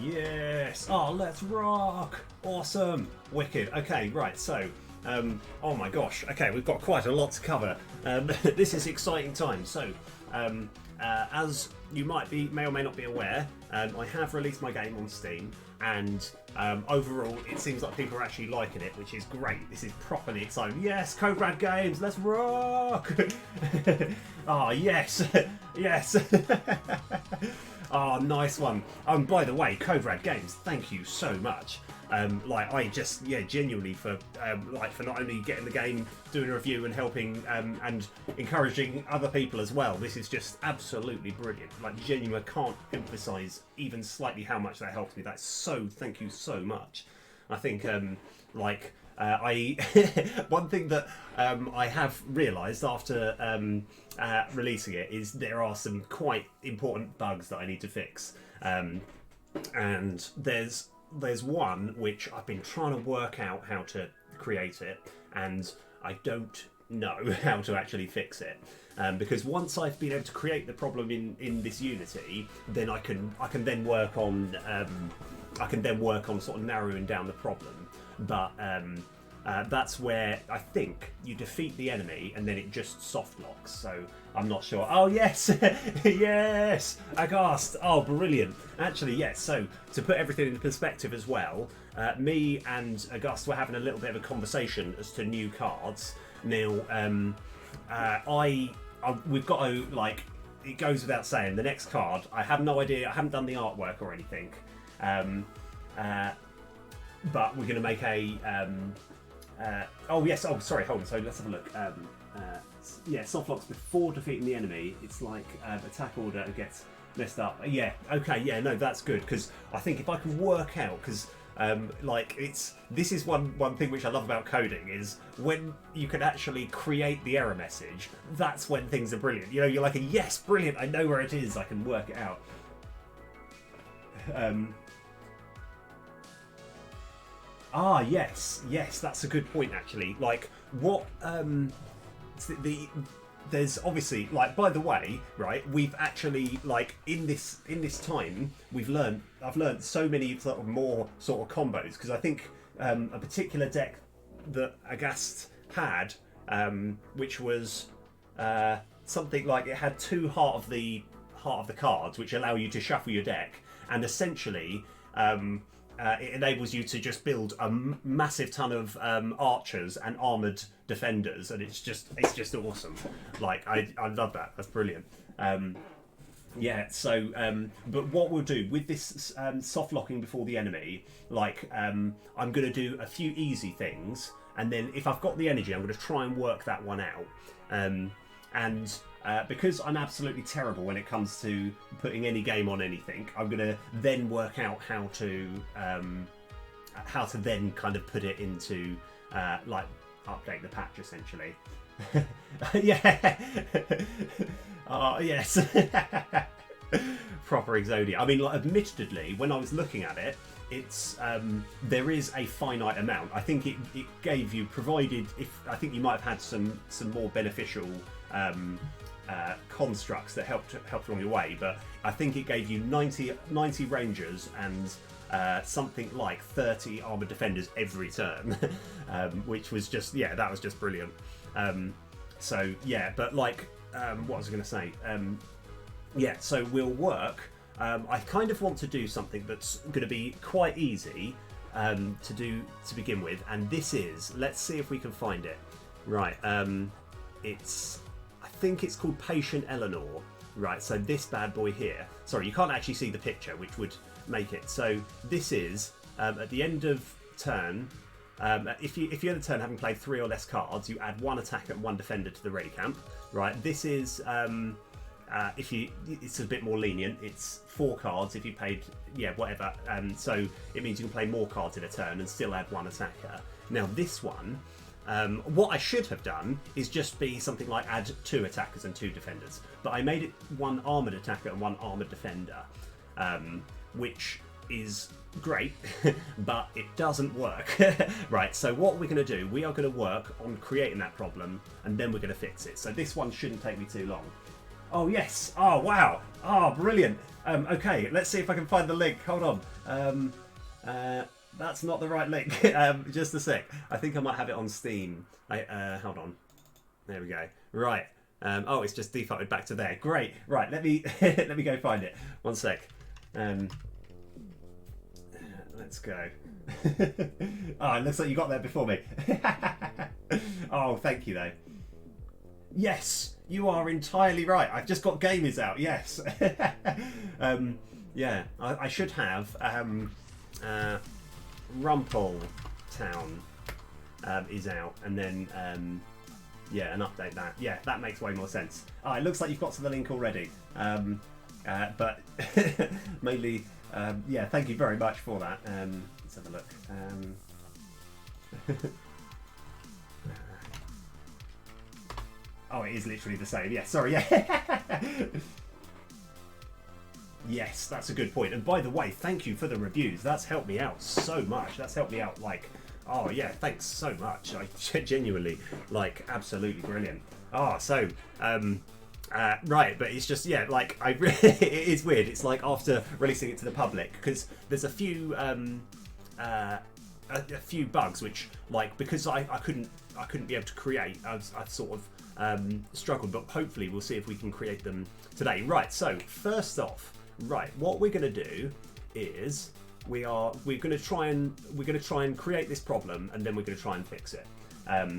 Yes! Oh, let's rock! Awesome! Wicked. Okay, right, so, oh my gosh, okay, we've got quite a lot to cover. This is exciting times. So, as you may or may not be aware, I have released my game on Steam, and overall, it seems like people are actually liking it, which is great. This is properly exciting. Yes, Code Red Games, let's rock! Oh, yes! Yes! Oh, nice one. By the way, Code Red Games, thank you so much. I just, genuinely for not only getting the game, doing a review and helping and encouraging other people as well. This is just absolutely brilliant. Like, genuinely, I can't emphasise even slightly how much that helps me. Thank you so much. I think, one thing that I have realised after releasing it is there are some quite important bugs that I need to fix, and there's one which I've been trying to work out how to create it, and I don't know how to actually fix it. Because once I've been able to create the problem in this Unity, then I can then work on sort of narrowing down the problem. But that's where I think you defeat the enemy and then it just soft locks. So I'm not sure. Oh yes, yes, Agast. Oh, brilliant. Actually, yes. So to put everything into perspective as well, me and Agast were having a little bit of a conversation as to new cards. Now, we've got to, like, it goes without saying, the next card, I have no idea. I haven't done the artwork or anything. But we're going to make a. Oh yes. Oh, sorry. Hold on. So let's have a look. Soft locks before defeating the enemy. It's like attack order gets messed up. Yeah. Okay. Yeah. No, that's good, because I think if I can work out, because this is one thing which I love about coding, is when you can actually create the error message. That's when things are brilliant. You know, you're like, yes, brilliant. I know where it is. I can work it out. Yes, that's a good point actually. Like, what there's obviously, like, by the way, right, we've actually, like, in this time I've learned so many sort of more sort of combos, because I think a particular deck that Agast had, which was something like, it had two heart of the cards, which allow you to shuffle your deck, and essentially it enables you to just build a massive ton of archers and armoured defenders, and it's just awesome. Like, I love that. That's brilliant. But what we'll do with this soft locking before the enemy, like, I'm going to do a few easy things, and then if I've got the energy, I'm going to try and work that one out. Because I'm absolutely terrible when it comes to putting any game on anything, I'm going to then work out how to then kind of put it into, like, update the patch, essentially. Yeah. Yes. Proper Exodia. I mean, like, admittedly, when I was looking at it, it's there is a finite amount. I think it gave you, provided, I think you might have had some more beneficial constructs that helped along your way, but I think it gave you 90 rangers and something like 30 armored defenders every turn, which was just, that was just brilliant. But like, what was I going to say? So we'll work. I kind of want to do something that's going to be quite easy to do to begin with, and this is, let's see if we can find it. Right, I think it's called Patient Eleanor. Right, so this bad boy here. Sorry, you can't actually see the picture, which would make it. So this is, at the end of turn, if you end the turn having played 3 or less cards, you add 1 attacker and 1 defender to the ready camp. Right, this is, it's a bit more lenient. It's 4 cards if you paid, whatever. So it means you can play more cards in a turn and still add 1 attacker. Now this one, what I should have done is just be something like add 2 attackers and 2 defenders, but I made it 1 armoured attacker and 1 armoured defender, which is great, but it doesn't work. Right, so what we're going to do, we are going to work on creating that problem, and then we're going to fix it. So this one shouldn't take me too long. Oh yes. Oh wow. Oh brilliant. Okay, let's see if I can find the link. Hold on. That's not the right link. Just a sec. I think I might have it on Steam. Hold on. There we go. Right. Oh, it's just defaulted back to there. Great. Right. Let me let me go find it. One sec. Let's go. Oh, it looks like you got there before me. Oh, thank you though. Yes, you are entirely right. I've just got Gamers out. Yes. Yeah, I should have Rumpel Town is out, and then yeah, and update that. Yeah, that makes way more sense. Oh, it looks like you've got to the link already. But mainly, yeah, thank you very much for that. Let's have a look. Oh, it is literally the same. Yeah, sorry. Yeah. Yes, that's a good point. And by the way, thank you for the reviews. That's helped me out so much. That's helped me out like, oh yeah, thanks so much. I genuinely, like, absolutely brilliant. Oh, so, right, but it's just, yeah, like, it is weird. It's like after releasing it to the public, because there's a few bugs which, like, because I couldn't be able to create, I've sort of struggled, but hopefully we'll see if we can create them today. Right, so first off, right, what we're going to do is we're going to try and create this problem, and then we're going to try and fix it.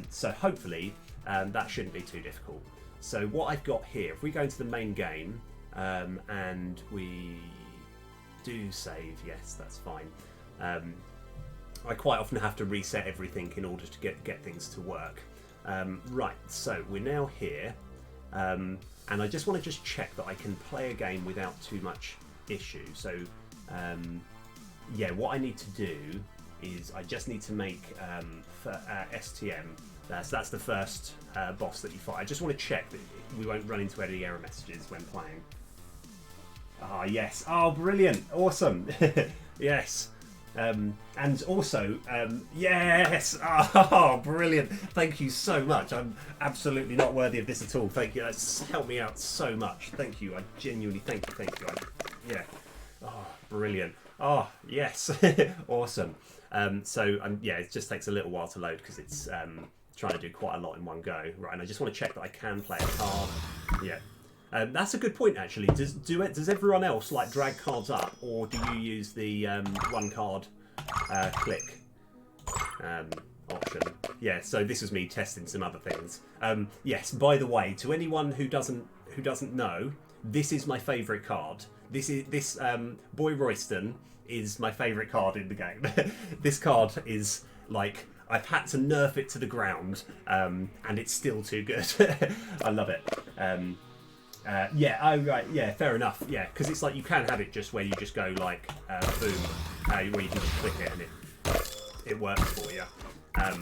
So hopefully that shouldn't be too difficult. So what I've got here, if we go into the main game and we do save, yes, that's fine. I quite often have to reset everything in order to get things to work. Right, so we're now here, and I just want to just check that I can play a game without too much issue. So yeah, what I need to do is I just need to make STM. So that's the first boss that you fight. I just want to check that we won't run into any error messages when playing. Ah, yes. Oh, brilliant. Awesome. Yes. And also, yes. Oh, brilliant. Thank you so much. I'm absolutely not worthy of this at all. Thank you. That's helped me out so much. Thank you. I genuinely thank you. Yeah. Oh, brilliant. Oh, yes. Awesome. So, yeah, it just takes a little while to load because it's trying to do quite a lot in one go. Right, and I just want to check that I can play a card. Yeah. That's a good point, actually. Does everyone else like drag cards up, or do you use the one card click option? Yeah. So this was me testing some other things. Yes. By the way, to anyone who doesn't know, this is my favourite card. This Boy Royston is my favourite card in the game. This card is like, I've had to nerf it to the ground, and it's still too good. I love it. Yeah, oh right, yeah, fair enough. Yeah, because it's like you can have it just where you just go like boom, where you can just click it and it works for you. I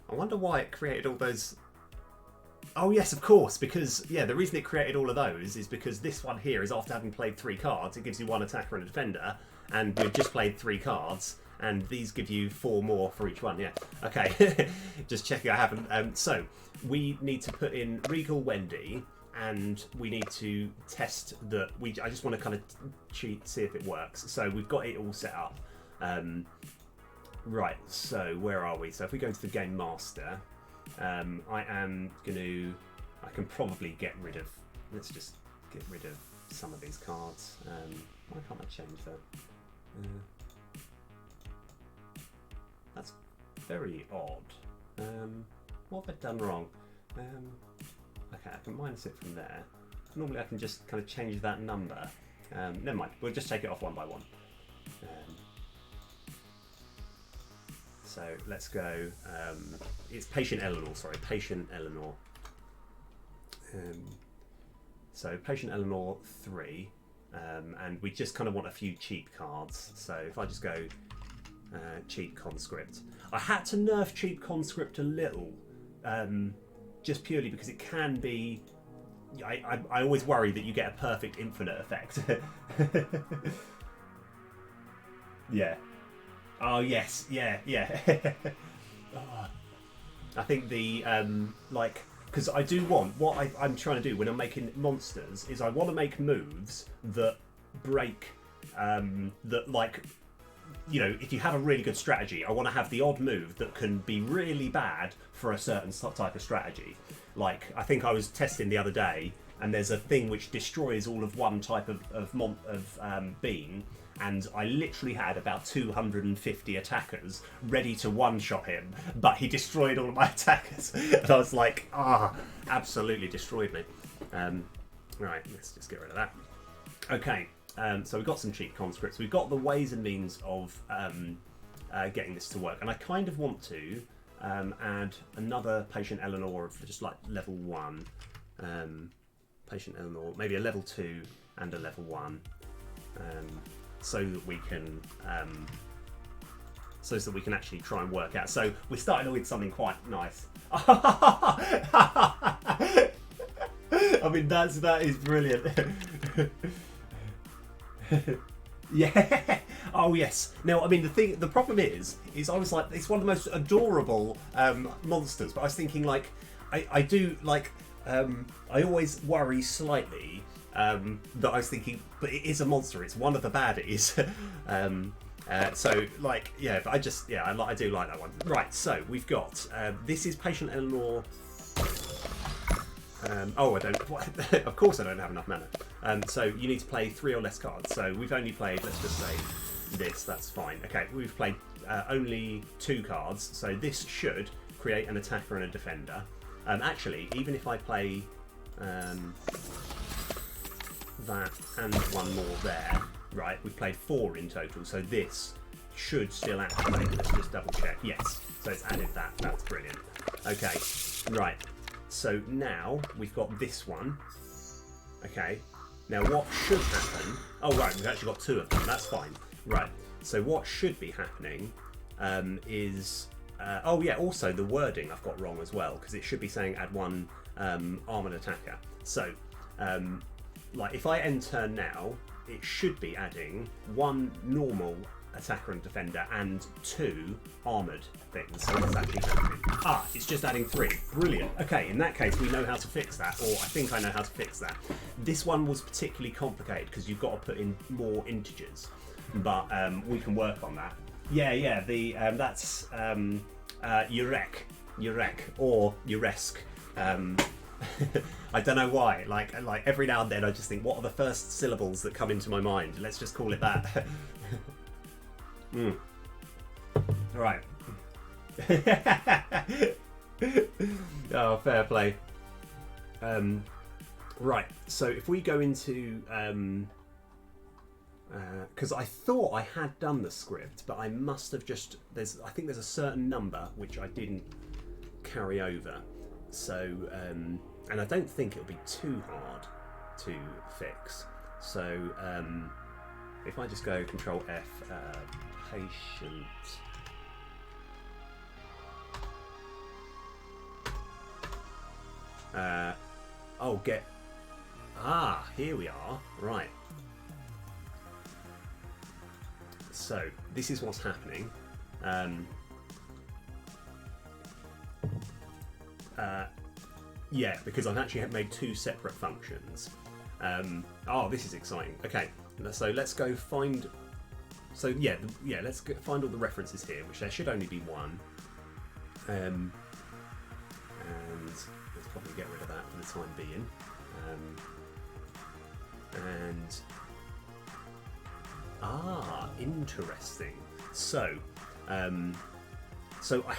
wonder why it created all those. Oh yes, of course, because yeah, the reason it created all of those is because this one here is after having played 3 cards, it gives you 1 attacker and a defender, and we've just played 3 cards. And these give you 4 more for each one, yeah. Okay, just checking I haven't. So, we need to put in Regal Wendy, and we need to test that. I just want to kind of cheat, see if it works. So, we've got it all set up. Right, so where are we? So, if we go into the Game Master, I can probably get rid of, let's just get rid of some of these cards. Why can't I change that? That's very odd. What have I done wrong? Okay, I can minus it from there. Normally I can just kind of change that number. Never mind, we'll just take it off one by one. So let's go, it's Patient Eleanor, sorry, Patient Eleanor. So Patient Eleanor 3, and we just kind of want a few cheap cards. So if I just go cheap conscript. I had to nerf cheap conscript a little, just purely because it can be. I always worry that you get a perfect infinite effect. Yeah. Oh yes, yeah. Oh. I think the like because I do want what I'm trying to do when I'm making monsters is I want to make moves that break that, like, you know, if you have a really good strategy, I want to have the odd move that can be really bad for a certain type of strategy. Like, I think I was testing the other day, and there's a thing which destroys all of one type of bean, and I literally had about 250 attackers ready to one-shot him, but he destroyed all of my attackers. And I was like, absolutely destroyed me. Right, let's just get rid of that. Okay, so we've got some cheap conscripts. We've got the ways and means of getting this to work. And I kind of want to add another Patient Eleanor for just like level 1. Patient Eleanor, maybe a level 2 and a level 1. So that we can actually try and work out. So we're starting with something quite nice. I mean, that is brilliant. Yeah. Oh yes. Now, I mean, the problem is I was like, it's one of the most adorable monsters. But I was thinking, like, I do like, I always worry slightly. That I was thinking, but it is a monster. It's one of the baddies. So, like, yeah, but I do like that one. Right, so we've got this is Patient Eleanor. I don't. Of course, I don't have enough mana. So you need to play 3 or less cards. So we've only played, let's just say, this. That's fine. Okay, we've played only 2 cards. So this should create an attacker and a defender. Actually, even if I play. That and one more there, right? We've played 4 in total, so this should still activate. Let's just double check. Yes, so it's added that. That's brilliant. Okay, right. So now we've got this one. Okay, now what should happen? Oh, right, we've actually got 2 of them. That's fine. Right. So what should be happening is. Oh yeah. Also, the wording I've got wrong as well, because it should be saying add 1 armored attacker. So. Like, if I end turn now, it should be adding 1 normal attacker and defender and 2 armoured things. So what's actually happening? It's just adding 3. Brilliant. Okay, in that case, we know how to fix that, or I think I know how to fix that. This one was particularly complicated because you've got to put in more integers, but we can work on that. Yeah, that's Urek, or Uresk. I don't know why. Like every now and then, I just think, what are the first syllables that come into my mind? Let's just call it that. All right. Oh, fair play. Right. So if we go into, because I thought I had done the script, but I must have just. I think there's a certain number which I didn't carry over. So, and I don't think it'll be too hard to fix. So, if I just go Control F, patient. Here we are. Right. So, this is what's happening. Yeah, because I've actually made 2 separate functions. This is exciting. Okay, so let's go find. So let's find all the references here, which there should only be 1. And let's probably get rid of that for the time being. Interesting. So, I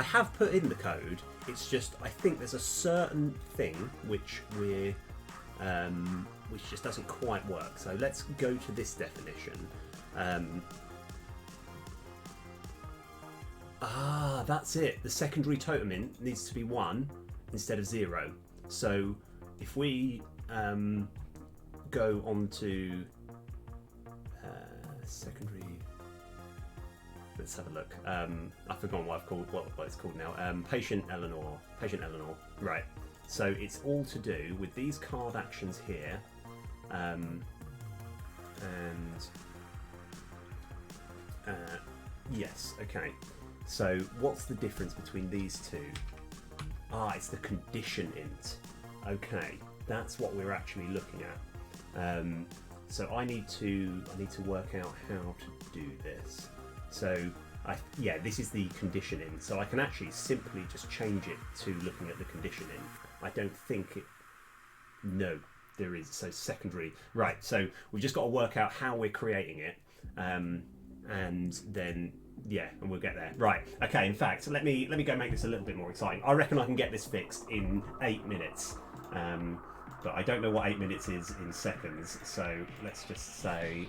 have put in the code. It's just I think there's a certain thing which which just doesn't quite work. So let's go to this definition. That's it. The secondary totem needs to be 1 instead of 0. So if we go on to secondary. Let's have a look. I've forgotten what it's called now. Patient Eleanor. Right. So it's all to do with these card actions here, yes. Okay. So what's the difference between these 2? It's the condition int. Okay, that's what we're actually looking at. So I need to work out how to do this. So this is the condition int. So I can actually simply just change it to looking at the condition int. I don't think it. No, there is. So secondary. Right. So we've just got to work out how we're creating it, and then. Yeah, and we'll get there. Right, okay, in fact, let me go make this a little bit more exciting. I reckon I can get this fixed in 8 minutes. But I don't know what 8 minutes is in seconds, so let's just say,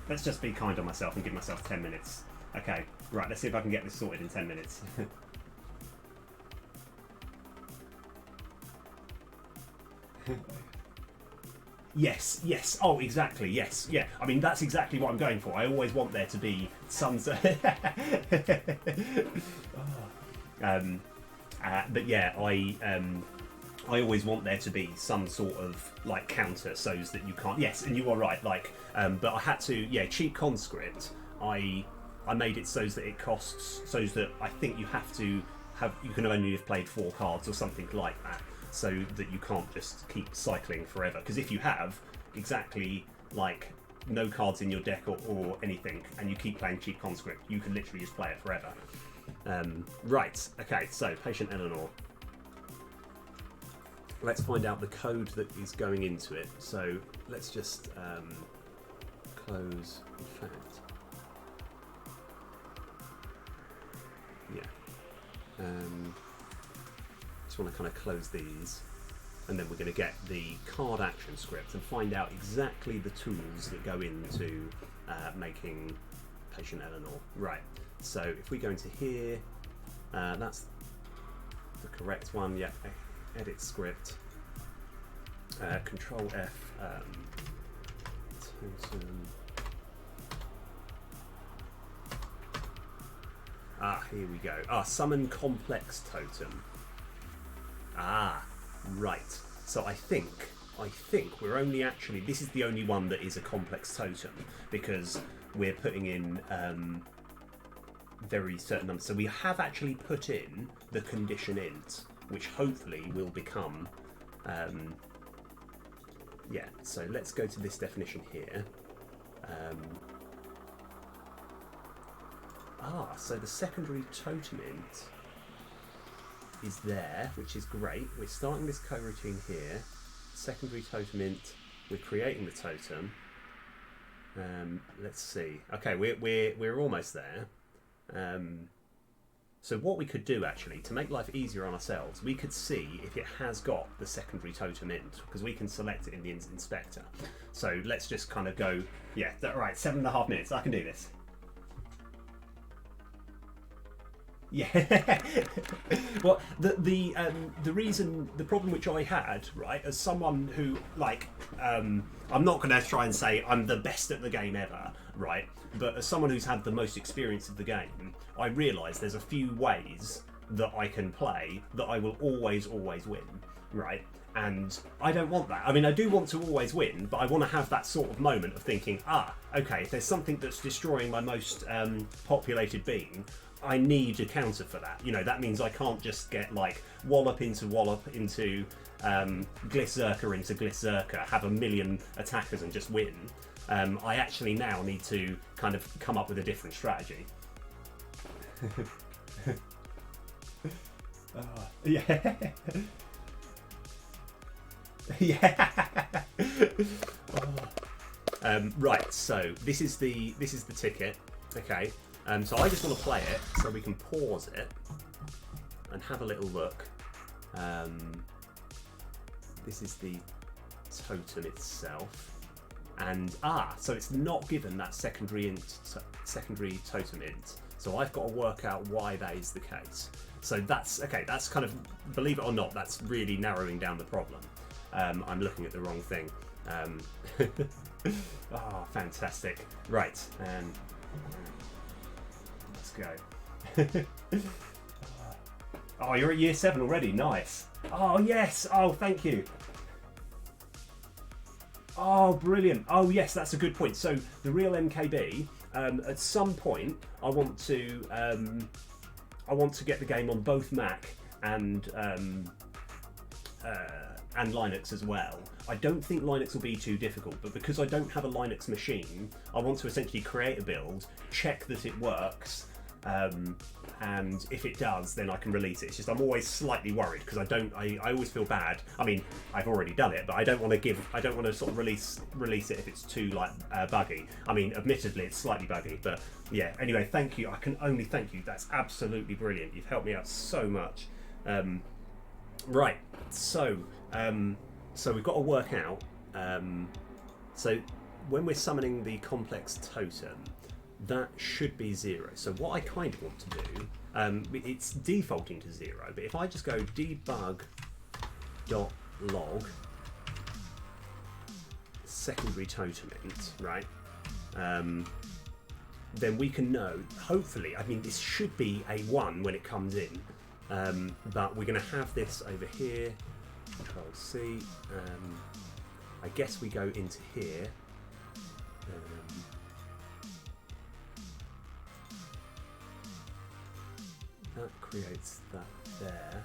let's just be kind on myself and give myself 10 minutes. Okay, right, let's see if I can get this sorted in 10 minutes. Yes. Oh, exactly. Yes. Yeah. I mean, that's exactly what I'm going for. I always want there to be some. But yeah, I always want there to be some sort of like counter so that you can't. Yes, and you are right. Like, but I had to. Yeah, cheap conscript. I made it so that it costs. So that I think you have to have. You can only have played 4 cards or something like that. So that you can't just keep cycling forever. Because if you have exactly like no cards in your deck or anything, and you keep playing cheap conscript, you can literally just play it forever. Right, okay, so Patient Eleanor. Let's find out the code that is going into it. So let's just close, in fact. Yeah. Just want to kind of close these, and then we're going to get the card action script and find out exactly the tools that go into making Patient Eleanor. Right, so if we go into here, that's the correct one. Yeah, edit script, Control F, totem. Here we go. Summon complex totem. Right. So I think we're only actually, this is the only one that is a complex totem because we're putting in very certain numbers. So we have actually put in the condition int, which hopefully will become, yeah. So let's go to this definition here. So the secondary totem int is there, which is great. We're starting this coroutine here. Secondary totem int. We're creating the totem. Let's see. Okay, we're almost there. So what we could do actually to make life easier on ourselves, we could see if it has got the secondary totem int because we can select it in the inspector. So let's just kind of go. Yeah, right. 7.5 minutes. I can do this. Yeah. Well, the problem which I had, right, as someone who like, I'm not going to try and say I'm the best at the game ever, right, but as someone who's had the most experience of the game, I realise there's a few ways that I can play that I will always win, right? And I don't want that. I mean, I do want to always win, but I want to have that sort of moment of thinking, okay, if there's something that's destroying my most populated being, I need a counter for that. You know, that means I can't just get like wallop into Glycerca into Glycerca, have a million attackers and just win. I actually now need to kind of come up with a different strategy. Yeah. Yeah. Right. So this is the ticket. Okay. So I just want to play it so we can pause it and have a little look. This is the totem itself, and so it's not given that secondary totem int. So I've got to work out why that is the case. So that's okay. That's kind of, believe it or not, that's really narrowing down the problem. I'm looking at the wrong thing. Fantastic. Right. Let's go. Oh, you're at year 7 already. Nice. Oh, yes. Oh, thank you. Oh, brilliant. Oh, yes, that's a good point. So the real MKB, at some point, I want to get the game on both Mac Linux as well. I don't think Linux will be too difficult, but because I don't have a Linux machine, I want to essentially create a build, check that it works, and if it does, then I can release it. It's just I'm always slightly worried because I always feel bad. I mean, I've already done it, but I don't want to sort of release it if it's too like buggy. I mean, admittedly, it's slightly buggy, but yeah. Anyway, thank you. I can only thank you. That's absolutely brilliant. You've helped me out so much. Right, so we've got to work out. So when we're summoning the complex totem, that should be 0. So what I kind of want to do, it's defaulting to 0, but if I just go debug.log secondary totem int, right, then we can know, hopefully, I mean, this should be a 1 when it comes in, but we're going to have this over here, Control C, I guess we go into here, that creates that there.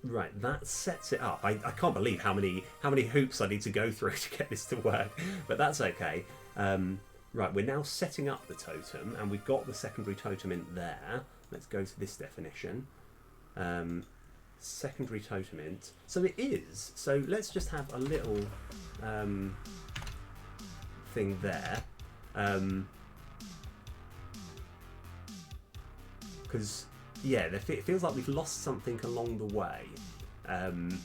Right, that sets it up. I can't believe how many hoops I need to go through to get this to work, but that's okay. Right, we're now setting up the totem, and we've got the secondary totem in there. Let's go to this definition. Secondary totem int. So it is. So let's just have a little thing there. Because yeah, it feels like we've lost something along the way, and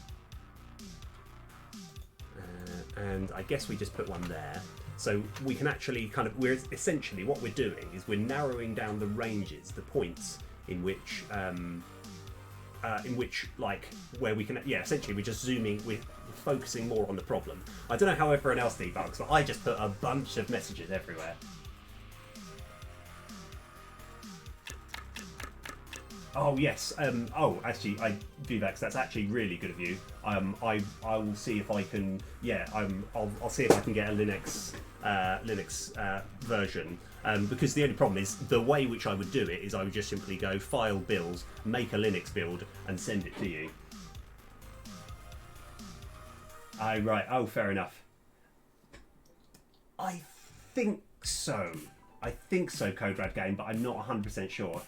I guess we just put one there, so we can actually kind of, we're essentially what we're doing is we're narrowing down the ranges, the points in which like where we can, yeah, essentially we're just zooming, we're focusing more on the problem. I don't know how everyone else debugs, but I just put a bunch of messages everywhere. Oh yes. Oh, actually, I do that because that's actually really good of you. I will see if I can. Yeah. I'll see if I can get a Linux version. Because the only problem is the way which I would do it is I would just simply go File, Build, make a Linux build, and send it to you. Oh right. Oh, fair enough. I think so. Codrad Game, but I'm not 100% sure.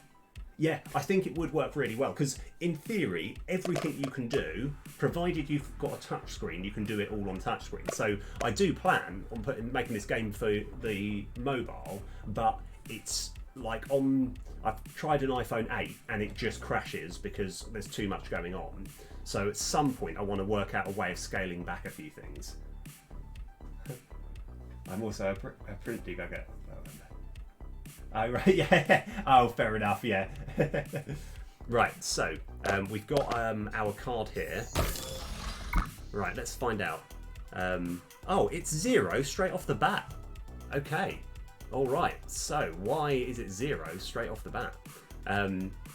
Yeah, I think it would work really well because, in theory, everything you can do, provided you've got a touch screen, you can do it all on touch screen. So I do plan on making this game for the mobile, but it's like I've tried an iPhone 8 and it just crashes because there's too much going on. So at some point, I want to work out a way of scaling back a few things. I'm also a print debugger. Oh, right, yeah. Oh, fair enough, yeah. Right, so we've got our card here. Right, let's find out. Oh, it's 0 straight off the bat. Okay, all right. So why is it 0 straight off the bat?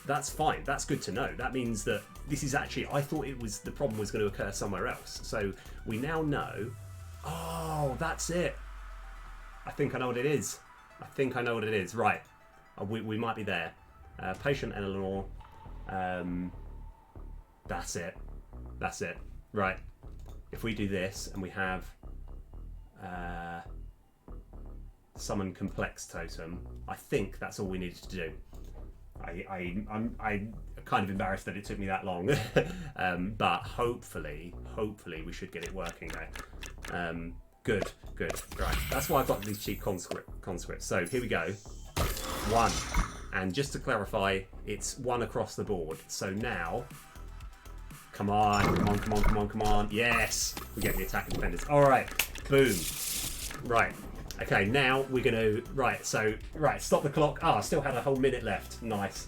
That's fine. That's good to know. That means that this is actually, I thought the problem was going to occur somewhere else. So we now know. Oh, that's it. I think I know what it is. Right, we might be there. Patient Eleanor. That's it. Right. If we do this and we have summon complex totem, I think that's all we needed to do. I'm kind of embarrassed that it took me that long, but hopefully we should get it working there. Good. Right, that's why I've got these cheap conscripts. So here we go. 1. And just to clarify, it's 1 across the board. So now, come on. Yes! We get the attack and defenders. All right, boom. Right. Okay, now we're going to... Right, stop the clock. I still had a whole minute left. Nice.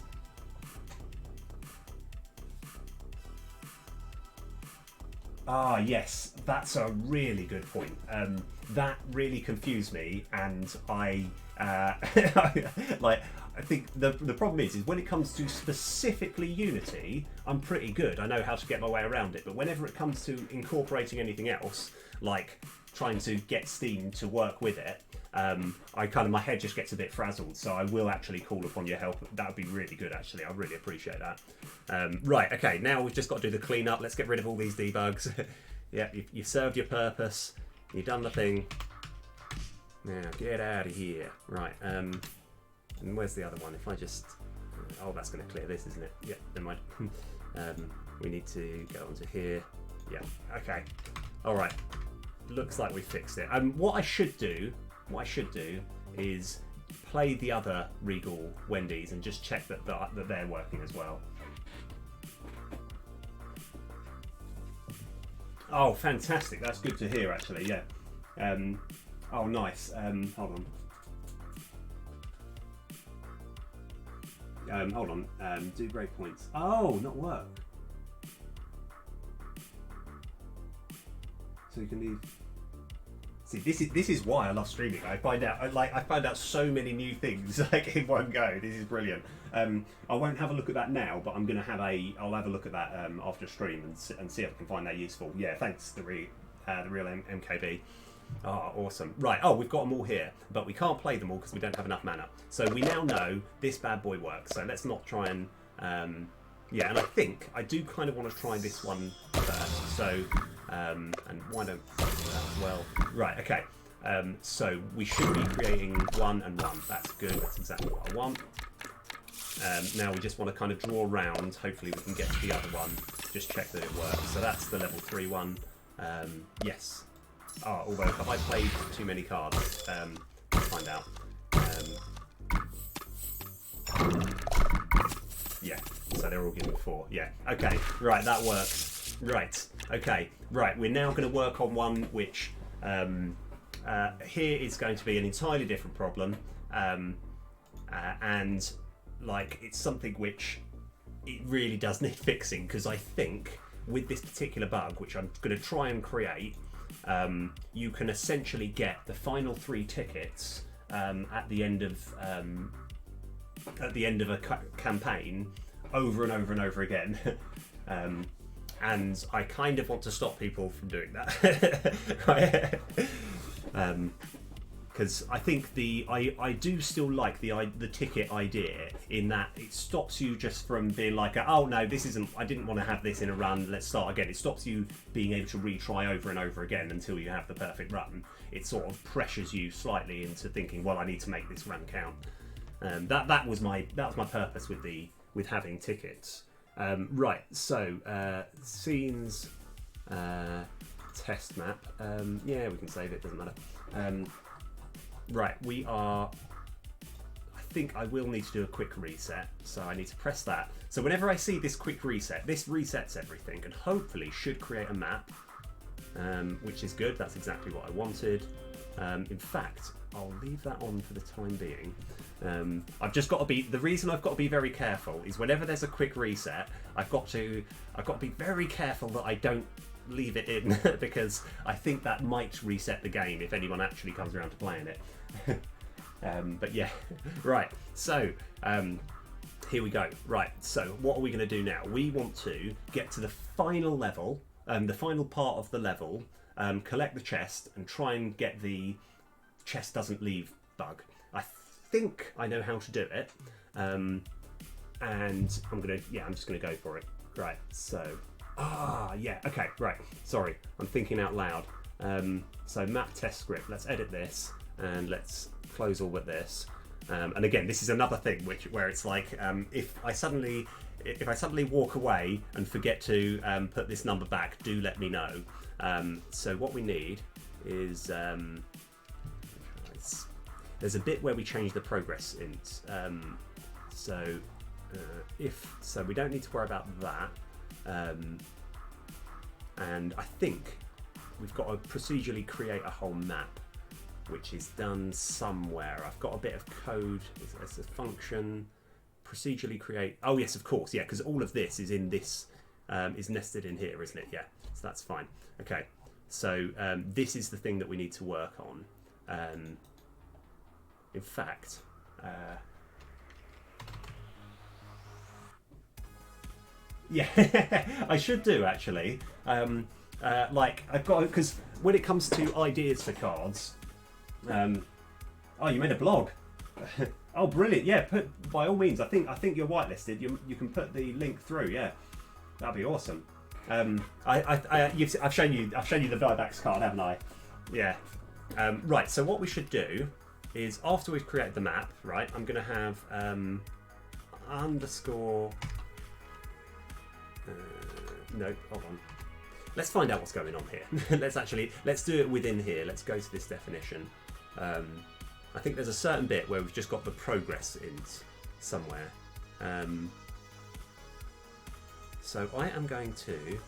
Yes, that's a really good point. That really confused me, and I think the problem is when it comes to specifically Unity, I'm pretty good. I know how to get my way around it, but whenever it comes to incorporating anything else, like trying to get Steam to work with it, I my head just gets a bit frazzled, so I will actually call upon your help. That would be really good, actually. I really appreciate that. Right, okay, now we've just got to do the cleanup. Let's get rid of all these debugs. Yeah, you served your purpose. You've done the thing. Now, get out of here. Right, and where's the other one? If I just... Oh, that's going to clear this, isn't it? Yeah, never mind. We need to go onto here. Yeah, okay. All right. Looks like we fixed it. What I should do is play the other Regal Wendy's and just check that they're working as well. Oh, fantastic! That's good to hear, actually. Yeah. Oh, nice. Hold on. Hold on. Do breakpoints. Oh, not work. So you can leave. See, this is why I love streaming. I find out so many new things like in one go. This is brilliant. I won't have a look at that now, but I'll have a look at that after stream and see if I can find that useful. Yeah, thanks the real MKB. Oh, awesome. Right. Oh, we've got them all here, but we can't play them all because we don't have enough mana. So we now know this bad boy works. So let's not try and yeah. And I think I do kind of want to try this one first. So. And why don't we do that as well? Right, okay. So we should be creating 1 and 1. That's good. That's exactly what I want. Now we just want to kind of draw around. Hopefully we can get to the other one. Just check that it works. So that's the level 3 one. Yes. Oh, although have I played too many cards? Let's find out. Yeah. So they're all given 4. Yeah. Okay. Right. That works. Right, okay, right, we're now going to work on one which here is going to be an entirely different problem, and like it's something which it really does need fixing, because I think with this particular bug, which I'm going to try and create, you can essentially get the final 3 tickets at the end of a campaign over and over and over again. And I kind of want to stop people from doing that, because I think I do still like the ticket idea in that it stops you just from being like, oh no, this isn't. I didn't want to have this in a run. Let's start again. It stops you being able to retry over and over again until you have the perfect run. It sort of pressures you slightly into thinking, well, I need to make this run count. That was my purpose with having tickets. Right, so scenes test map. Yeah, we can save it, doesn't matter. Right, I think I will need to do a quick reset, so I need to press that. So whenever I see this quick reset, this resets everything and hopefully should create a map, which is good. That's exactly what I wanted. In fact, I'll leave that on for the time being. I've just got to be. The reason I've got to be very careful is whenever there's a quick reset, I've got to be very careful that I don't leave it in because I think that might reset the game if anyone actually comes around to playing it. But yeah, right. So here we go. Right. So what are we going to do now? We want to get to the final level, the final part of the level, collect the chest, and try and get the chest doesn't leave bug. I think I know how to do it, and I'm just gonna go for it. Right, so yeah, okay, right, sorry, I'm thinking out loud. So map test script, let's edit this and let's close all but this, and again, this is another thing where it's like, if I suddenly walk away and forget to put this number back, do let me know. So what we need is there's a bit where we change the progress int. So we don't need to worry about that. And I think we've got to procedurally create a whole map, which is done somewhere. I've got a bit of code as a function. Procedurally create. Oh yes, of course, yeah, because all of this is in this, is nested in here, isn't it? Yeah, so that's fine. Okay, so this is the thing that we need to work on. In fact, yeah, I should do actually. Like I've got, because when it comes to ideas for cards, Oh, you made a blog. Oh, brilliant! Yeah, by all means. I think you're whitelisted. You can put the link through. Yeah, that'd be awesome. I've shown you the Vivax card, haven't I? Yeah. Right. So what we should do is after we've created the map, right? I'm going to have underscore. No, hold on. Let's find out what's going on here. let's do it within here. Let's go to this definition. I think there's a certain bit where we've just got the progress in somewhere. So I am going to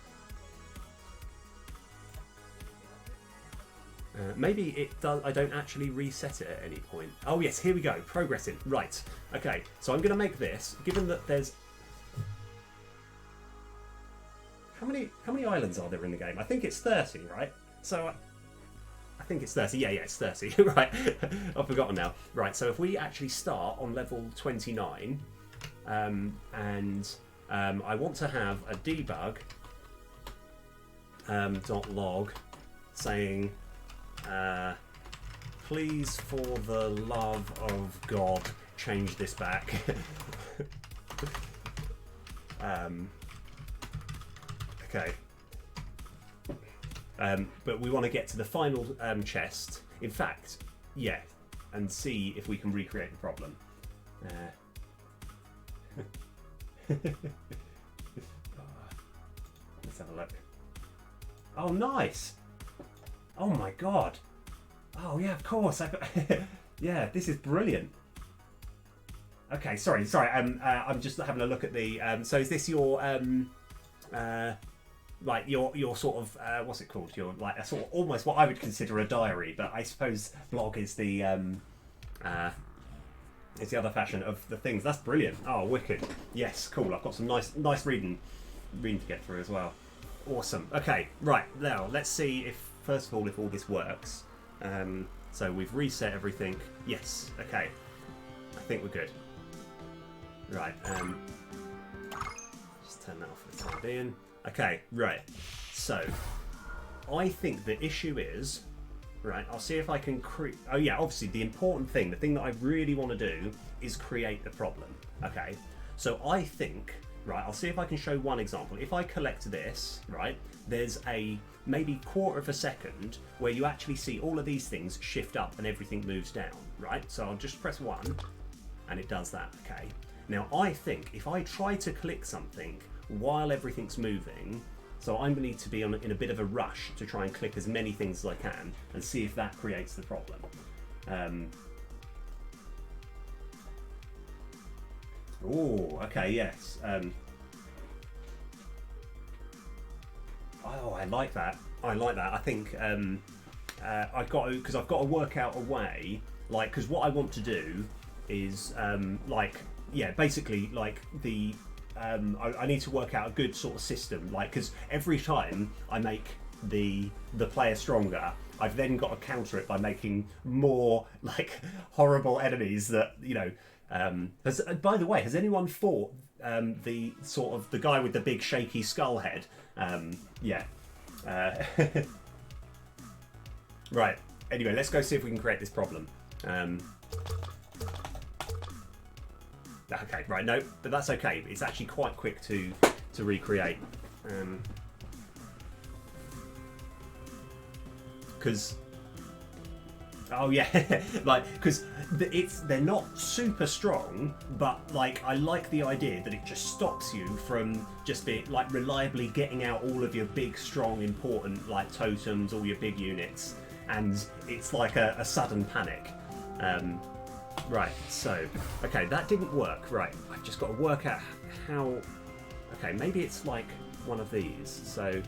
maybe it does. I don't actually reset it at any point. Oh yes, here we go. Progressing. Right. Okay. So I'm going to make this. Given that there's how many islands are there in the game? I think it's 30, right? So I think it's 30. Yeah, it's 30. Right. I've forgotten now. Right. So if we actually start on level 29, and I want to have a debug .log saying, please, for the love of God, change this back. Okay. But we want to get to the final chest. In fact, yeah, and see if we can recreate the problem. Let's have a look. Oh, nice! Oh my god! Oh yeah, of course. Yeah, this is brilliant. Okay, sorry. I'm just having a look at the. So is this your like your sort of what's it called? Your like a sort of almost what I would consider a diary, but I suppose blog is the other fashion of the things. That's brilliant. Oh, wicked. Yes, cool. I've got some nice reading to get through as well. Awesome. Okay, right now let's see if first of all if all this works. So we've reset everything. Yes. Okay. I think we're good. Right. Just turn that off for the time being. Okay. Right. So I think the issue is. Right, I'll see if I can create. Oh yeah, obviously the important thing, the thing that I really want to do is create the problem. Okay, so I think, right, I'll see if I can show one example. If I collect this, right, there's a maybe quarter of a second where you actually see all of these things shift up and everything moves down, right? So I'll just press 1 and it does that, okay? Now I think if I try to click something while everything's moving, so I'm going to need to be in a bit of a rush to try and click as many things as I can and see if that creates the problem. Oh, okay, yes. Oh, I like that. I think I've got to work out a way, like, because what I want to do is basically like the. I need to work out a good sort of system, like, because every time I make the player stronger, I've then got to counter it by making more like horrible enemies that by the way, has anyone fought the sort of the guy with the big shaky skull head? Yeah. Right. Anyway, let's go see if we can create this problem. Okay, right, no, but that's okay. It's actually quite quick to recreate. Because, oh yeah, like, because they're not super strong, but like I like the idea that it just stops you from just being like reliably getting out all of your big, strong, important like totems, all your big units, and it's like a sudden panic. Right, so, okay, that didn't work. Right, I've just got to work out how. Okay, maybe it's like one of these. So,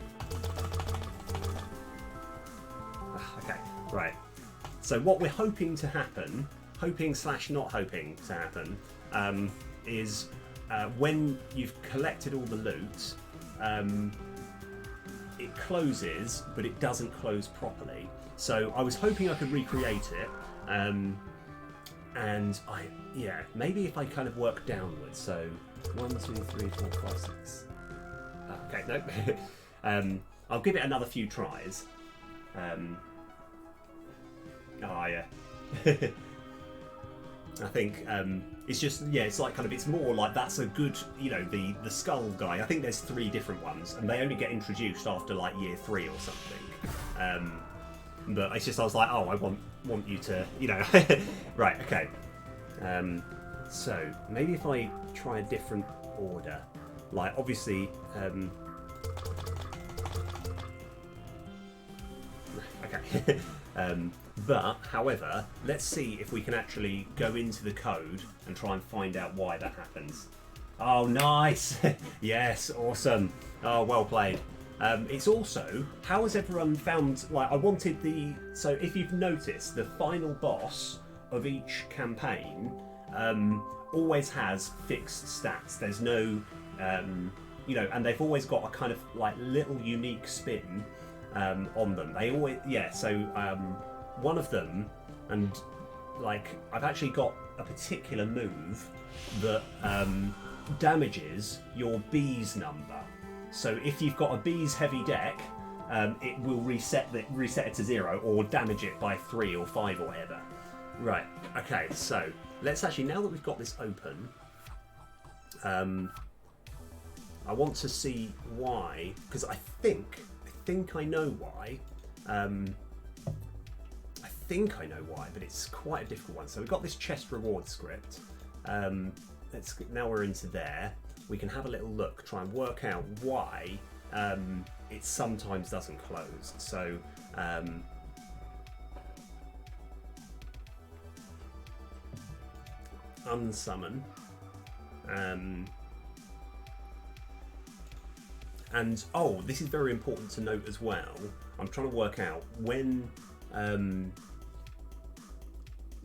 okay, right. So what we're hoping to happen, hoping/not hoping to happen, is when you've collected all the loot, it closes, but it doesn't close properly. So I was hoping I could recreate it. And maybe if I kind of work downwards, so 1, 2, 3, 4, 5, 6. Okay, no. I'll give it another few tries. Oh yeah. I think it's just, yeah, it's like kind of, it's more like that's a good, you know, the skull guy. I think there's 3 different ones, and they only get introduced after like year 3 or something. But it's just, I was like, oh, I want you to, you know, right, okay. So maybe if I try a different order, like obviously, okay. But, however, let's see if we can actually go into the code and try and find out why that happens. Oh, nice! Yes, awesome. Oh, well played. It's also, how has everyone found, like, I wanted so if you've noticed, the final boss of each campaign always has fixed stats. There's no, you know, and they've always got a kind of, like, little unique spin on them. They always, yeah, so one of them, and like I've actually got a particular move that damages your bees number. So if you've got a bees heavy deck, it will reset it to 0 or damage it by 3 or 5 or whatever. Right, okay, so let's actually, now that we've got this open, I want to see why, because I think I know why. I think I know why, but it's quite a difficult one. So we've got this chest reward script. Now we're into there. We can have a little look, try and work out why it sometimes doesn't close. So unsummon. And oh, this is very important to note as well. I'm trying to work out when.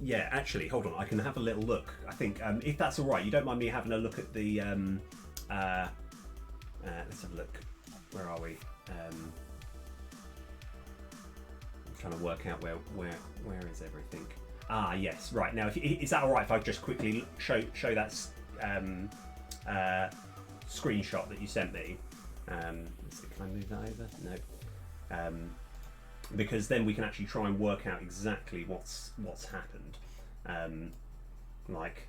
Yeah, actually, hold on. I can have a little look. I think if that's all right, you don't mind me having a look at the. Let's have a look. Where are we? I'm trying to work out where is everything. Ah, yes. Right now, is that all right if I just quickly show that screenshot that you sent me? Let's see, can I move that over? No. Because then we can actually try and work out exactly what's happened. Like,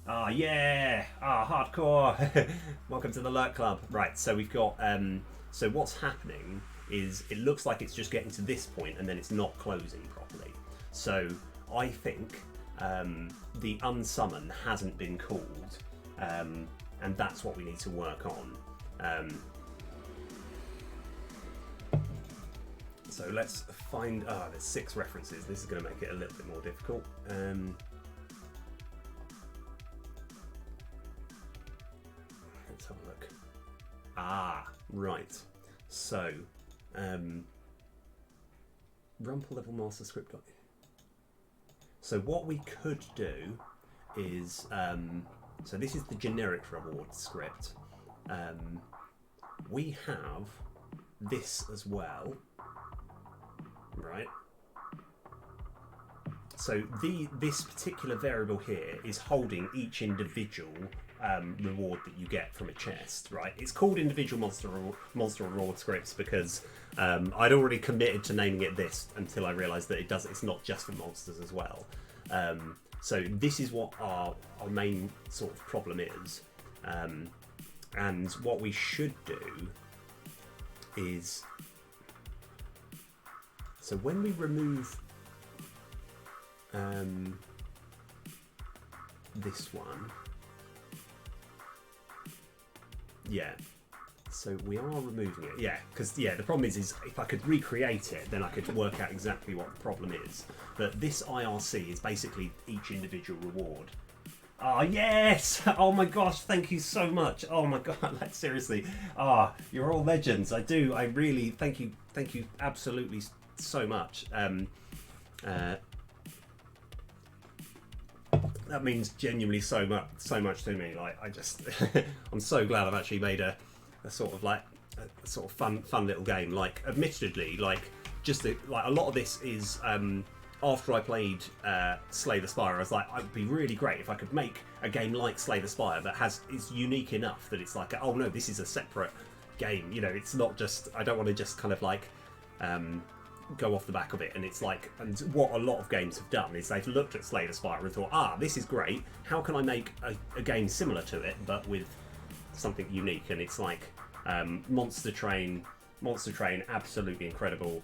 yeah, hardcore. Welcome to the Lurk Club. Right, so we've got. So what's happening is it looks like it's just getting to this point and then it's not closing properly. So I think the unsummon hasn't been called, and that's what we need to work on. So let's find, there's 6 references. This is going to make it a little bit more difficult. Let's have a look. Right. So, Rumple level master script. So what we could do is, so this is the generic reward script. We have this as well. Right. So this particular variable here is holding each individual reward that you get from a chest. Right. It's called individual monster reward scripts because I'd already committed to naming it this until I realised that it's not just for monsters as well. So this is what our main sort of problem is, and what we should do is. So when we remove this one, yeah, so we are removing it, yeah, because yeah, the problem is if I could recreate it, then I could work out exactly what the problem is. But this IRC is basically each individual reward. Oh yes! Oh my gosh, thank you so much. Oh my god, like seriously. You're all legends. I really thank you absolutely so much. That means genuinely so much to me. Like I just I'm so glad I've actually made a sort of like a sort of fun little game. Like admittedly, like just like a lot of this is after I played Slay the Spire, I was like, it would be really great if I could make a game like Slay the Spire that is unique enough that it's like, oh no, this is a separate game. You know, it's not just, I don't want to just kind of like go off the back of it, and it's like, and what a lot of games have done is they've looked at Slay the Spire and thought, this is great, how can I make a game similar to it but with something unique? And it's like Monster Train, absolutely incredible.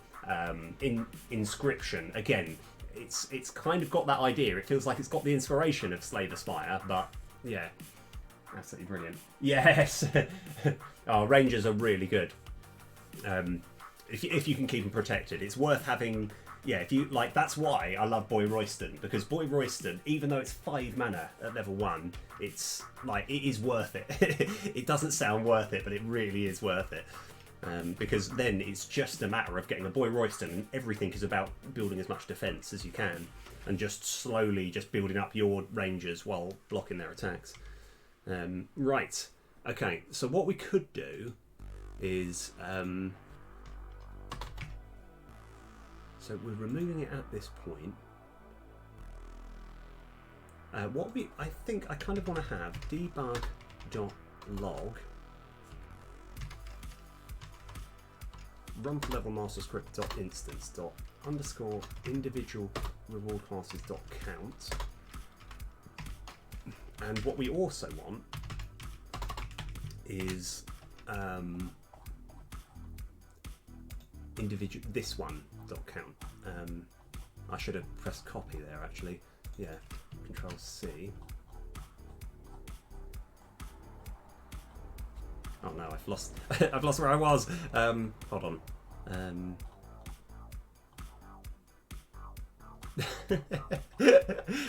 Inscription, again, it's kind of got that idea, it feels like it's got the inspiration of Slay the Spire, but yeah, absolutely brilliant. Yes. Rangers are really good. If you can keep them protected, it's worth having. Yeah, if you like, that's why I love Boy Royston, because Boy Royston, even though it's 5 mana at level 1, it's like, it is worth it. It doesn't sound worth it, but it really is worth it. Because then it's just a matter of getting a Boy Royston, and everything is about building as much defense as you can, and just slowly just building up your Rangers while blocking their attacks. Right. Okay, so what we could do is so we're removing it at this point. I think I kind of want to have debug.log run for level master script .instance _ individual reward classes .count. And what we also want is individual, this one .count. I should have pressed copy there actually. Yeah, Control C. Oh no, I've lost I've lost where I was. Hold on.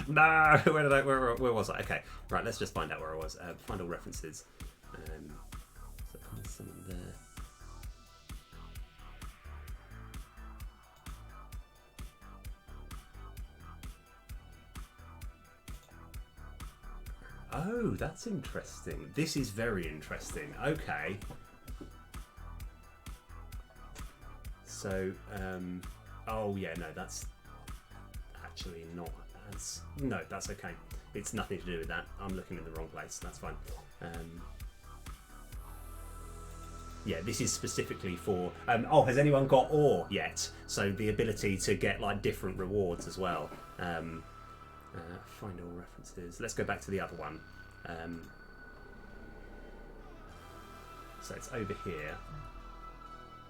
No, where was I? Okay, right, let's just find out where I was. Find all references. So find someone there. Oh, that's interesting. This is very interesting. Okay. So, oh yeah, no, that's actually not. No, that's okay. It's nothing to do with that. I'm looking in the wrong place. That's fine. Yeah, this is specifically for. Oh, has anyone got ore yet? So the ability to get like different rewards as well. Find all references. Let's go back to the other one. So it's over here,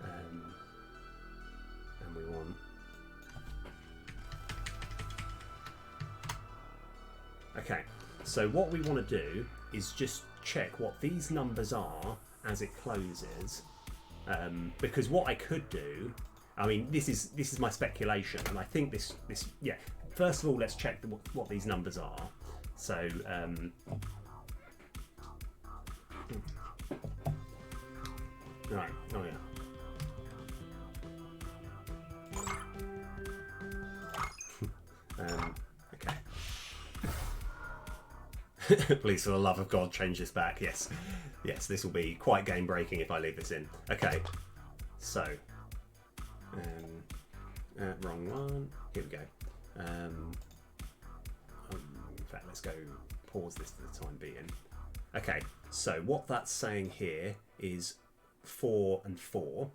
and we want. Okay, so what we want to do is just check what these numbers are as it closes, because what I could do, I mean, this is my speculation, and I think this yeah. First of all, let's check what these numbers are. So, right. Oh yeah. Okay. Please, for the love of God, change this back. Yes, yes. This will be quite game breaking if I leave this in. Okay. So, wrong one. Here we go. In fact, let's go pause this for the time being. Okay, so what that's saying here is 4 and 4.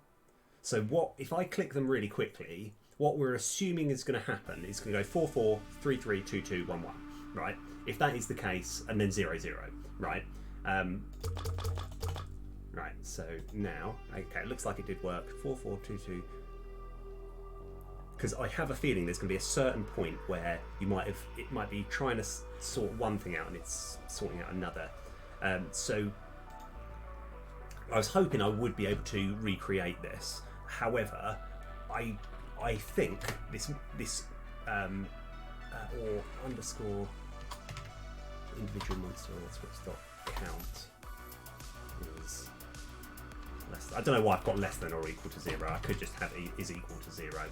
So what if I click them really quickly? What we're assuming is going to happen is going to go 4 4 3 3 2 2 1 1. Right? If that is the case, and then 0 0. Right? Right. So now, okay, it looks like it did work. 4 4 2 2. Because I have a feeling there's going to be a certain point where it might be trying to sort one thing out and it's sorting out another. So I was hoping I would be able to recreate this. However, I think this or underscore individual monster count is less. I don't know why I've got less than or equal to 0. I could just have is equal to 0.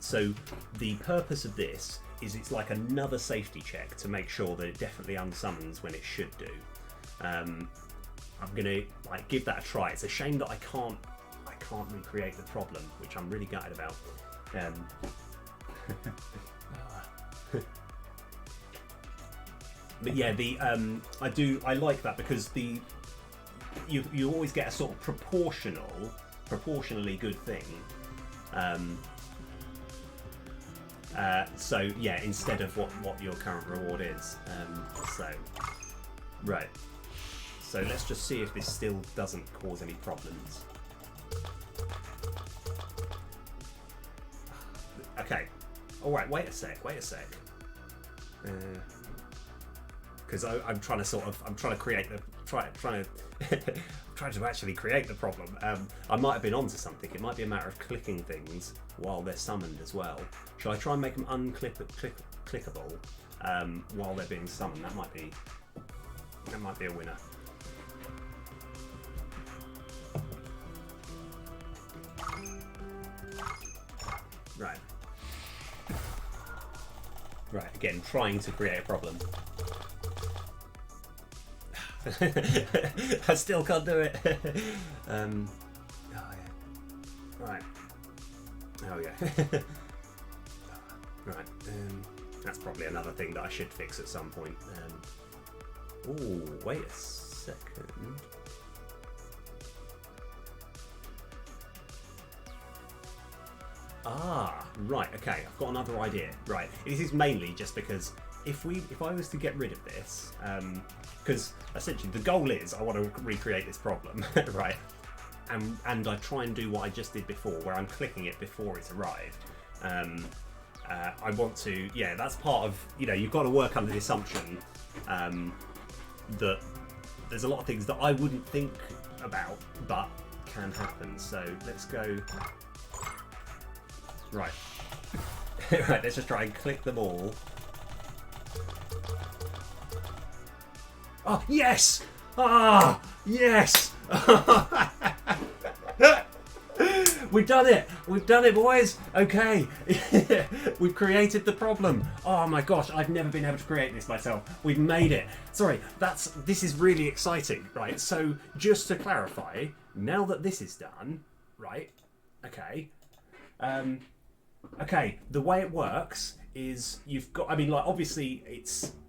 So the purpose of this is it's like another safety check to make sure that it definitely unsummons when it should do. I'm gonna like give that a try. It's a shame that I can't recreate the problem, which I'm really gutted about. But yeah, I like that because you always get a sort of proportionally good thing. So yeah, instead of what your current reward is. Right. So let's just see if this still doesn't cause any problems. Okay. All right. Wait a sec. Because I'm trying to create the trying to actually create the problem. I might have been onto something. It might be a matter of clicking things while they're summoned as well. Shall I try and make them clickable while they're being summoned? That might be a winner. Right. Right. Again, trying to create a problem. I still can't do it. Oh yeah. Right. Oh yeah. Right. That's probably another thing that I should fix at some point. Oh, wait a second. Ah, right. Okay, I've got another idea. Right. This is mainly just because if I was to get rid of this, because essentially the goal is I want to recreate this problem, right? And I try and do what I just did before, where I'm clicking it before it's arrived. I want to, yeah, that's part of, you've got to work under the assumption that there's a lot of things that I wouldn't think about, but can happen. So let's go. Right. Right, let's just try and click them all. Oh, yes! Ah, yes! We've done it! We've done it, boys! Okay. We've created the problem. Oh my gosh, I've never been able to create this myself. We've made it. Sorry, this is really exciting, right? So, just to clarify, now that this is done, right? Okay. Okay, the way it works is you've got, obviously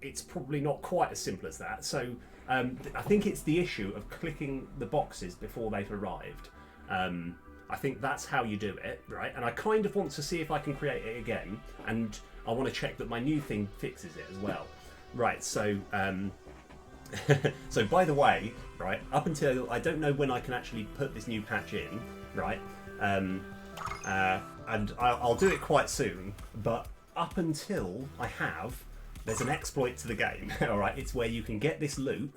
it's probably not quite as simple as that. So I think it's the issue of clicking the boxes before they've arrived. I think that's how you do it, right? And I kind of want to see if I can create it again, and I want to check that my new thing fixes it as well. Right, so so by the way, right, up until, I don't know when I can actually put this new patch in, right? And I'll do it quite soon, but up until there's an exploit to the game. All right, it's where you can get this loot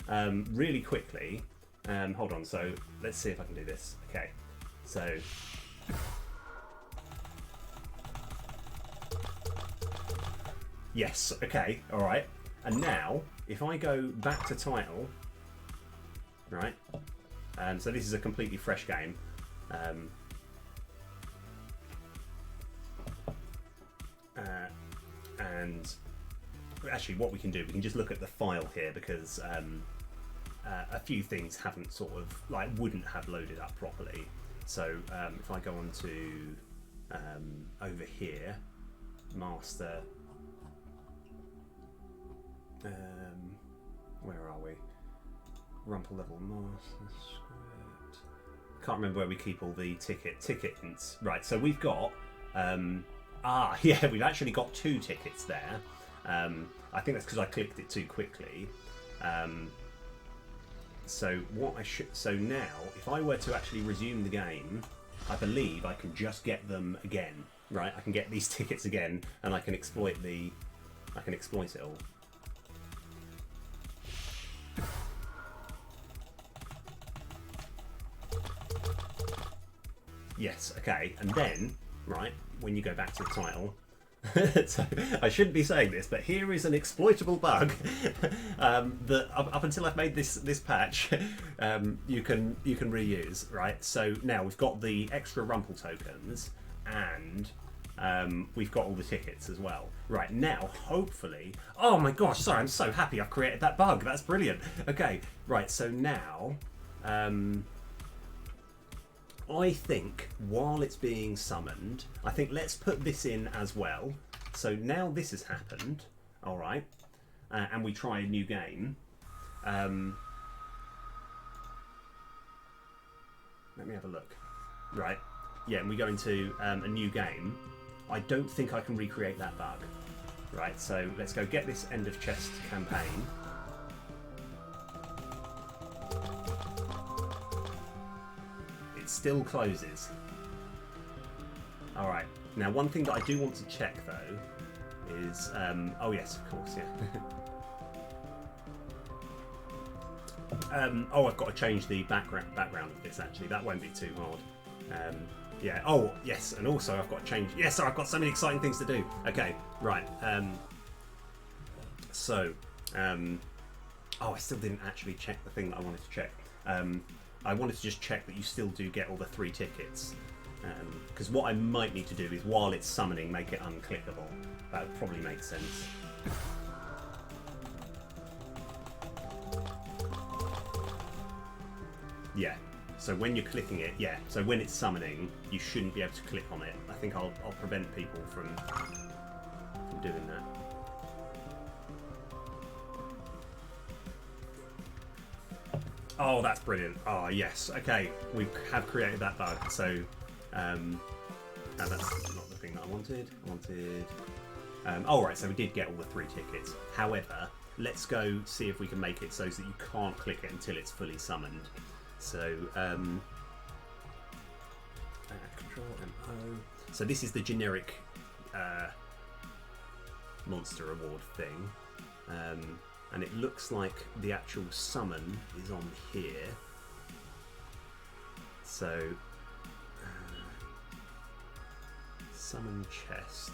really quickly. Hold on, so let's see if I can do this. Okay, so yes, okay, all right. And now, if I go back to title, right? So this is a completely fresh game. And actually what we can do, we can just look at the file here, because a few things haven't wouldn't have loaded up properly. So if I go on to over here, master, where are we? Rumple level master script. Can't remember where we keep all the tickets. Right, so we've got yeah, we've actually got 2 tickets there. I think that's because I clicked it too quickly. So now, if I were to actually resume the game, I believe I can just get them again, right? I can get these tickets again, and I can exploit it all. Yes, okay, and then, right, when you go back to the title, so I shouldn't be saying this, but here is an exploitable bug that up until I've made this patch, you can reuse, right? So now we've got the extra Rumple tokens, and we've got all the tickets as well. Right, now hopefully, oh my gosh, sorry, I'm so happy I've created that bug. That's brilliant. Okay, right, so now I think while it's being summoned, I think let's put this in as well. So now this has happened, all right, and we try a new game. Let me have a look. Right, yeah, and we go into a new game. I don't think I can recreate that bug. Right, so let's go get this end of chest campaign. It still closes. Alright, now one thing that I do want to check though is, oh yes, of course, yeah. Oh, I've got to change the background of this actually, that won't be too hard. Yeah, oh yes, and also I've got to change, yes, I've got so many exciting things to do. Okay, right, oh, I still didn't actually check the thing that I wanted to check. I wanted to just check that you still do get all the 3 tickets. Because what I might need to do is, while it's summoning, make it unclickable. That would probably make sense. Yeah, so when you're clicking it, yeah, so when it's summoning, you shouldn't be able to click on it. I think I'll prevent people from doing that. Oh, that's brilliant. Oh, yes. Okay, we have created that bug. So, no, that's not the thing that I wanted. Oh, right, so we did get all the 3 tickets. However, let's go see if we can make it so that you can't click it until it's fully summoned. So, Control and O. So this is the generic monster reward thing. And it looks like the actual summon is on here. So, summon chest.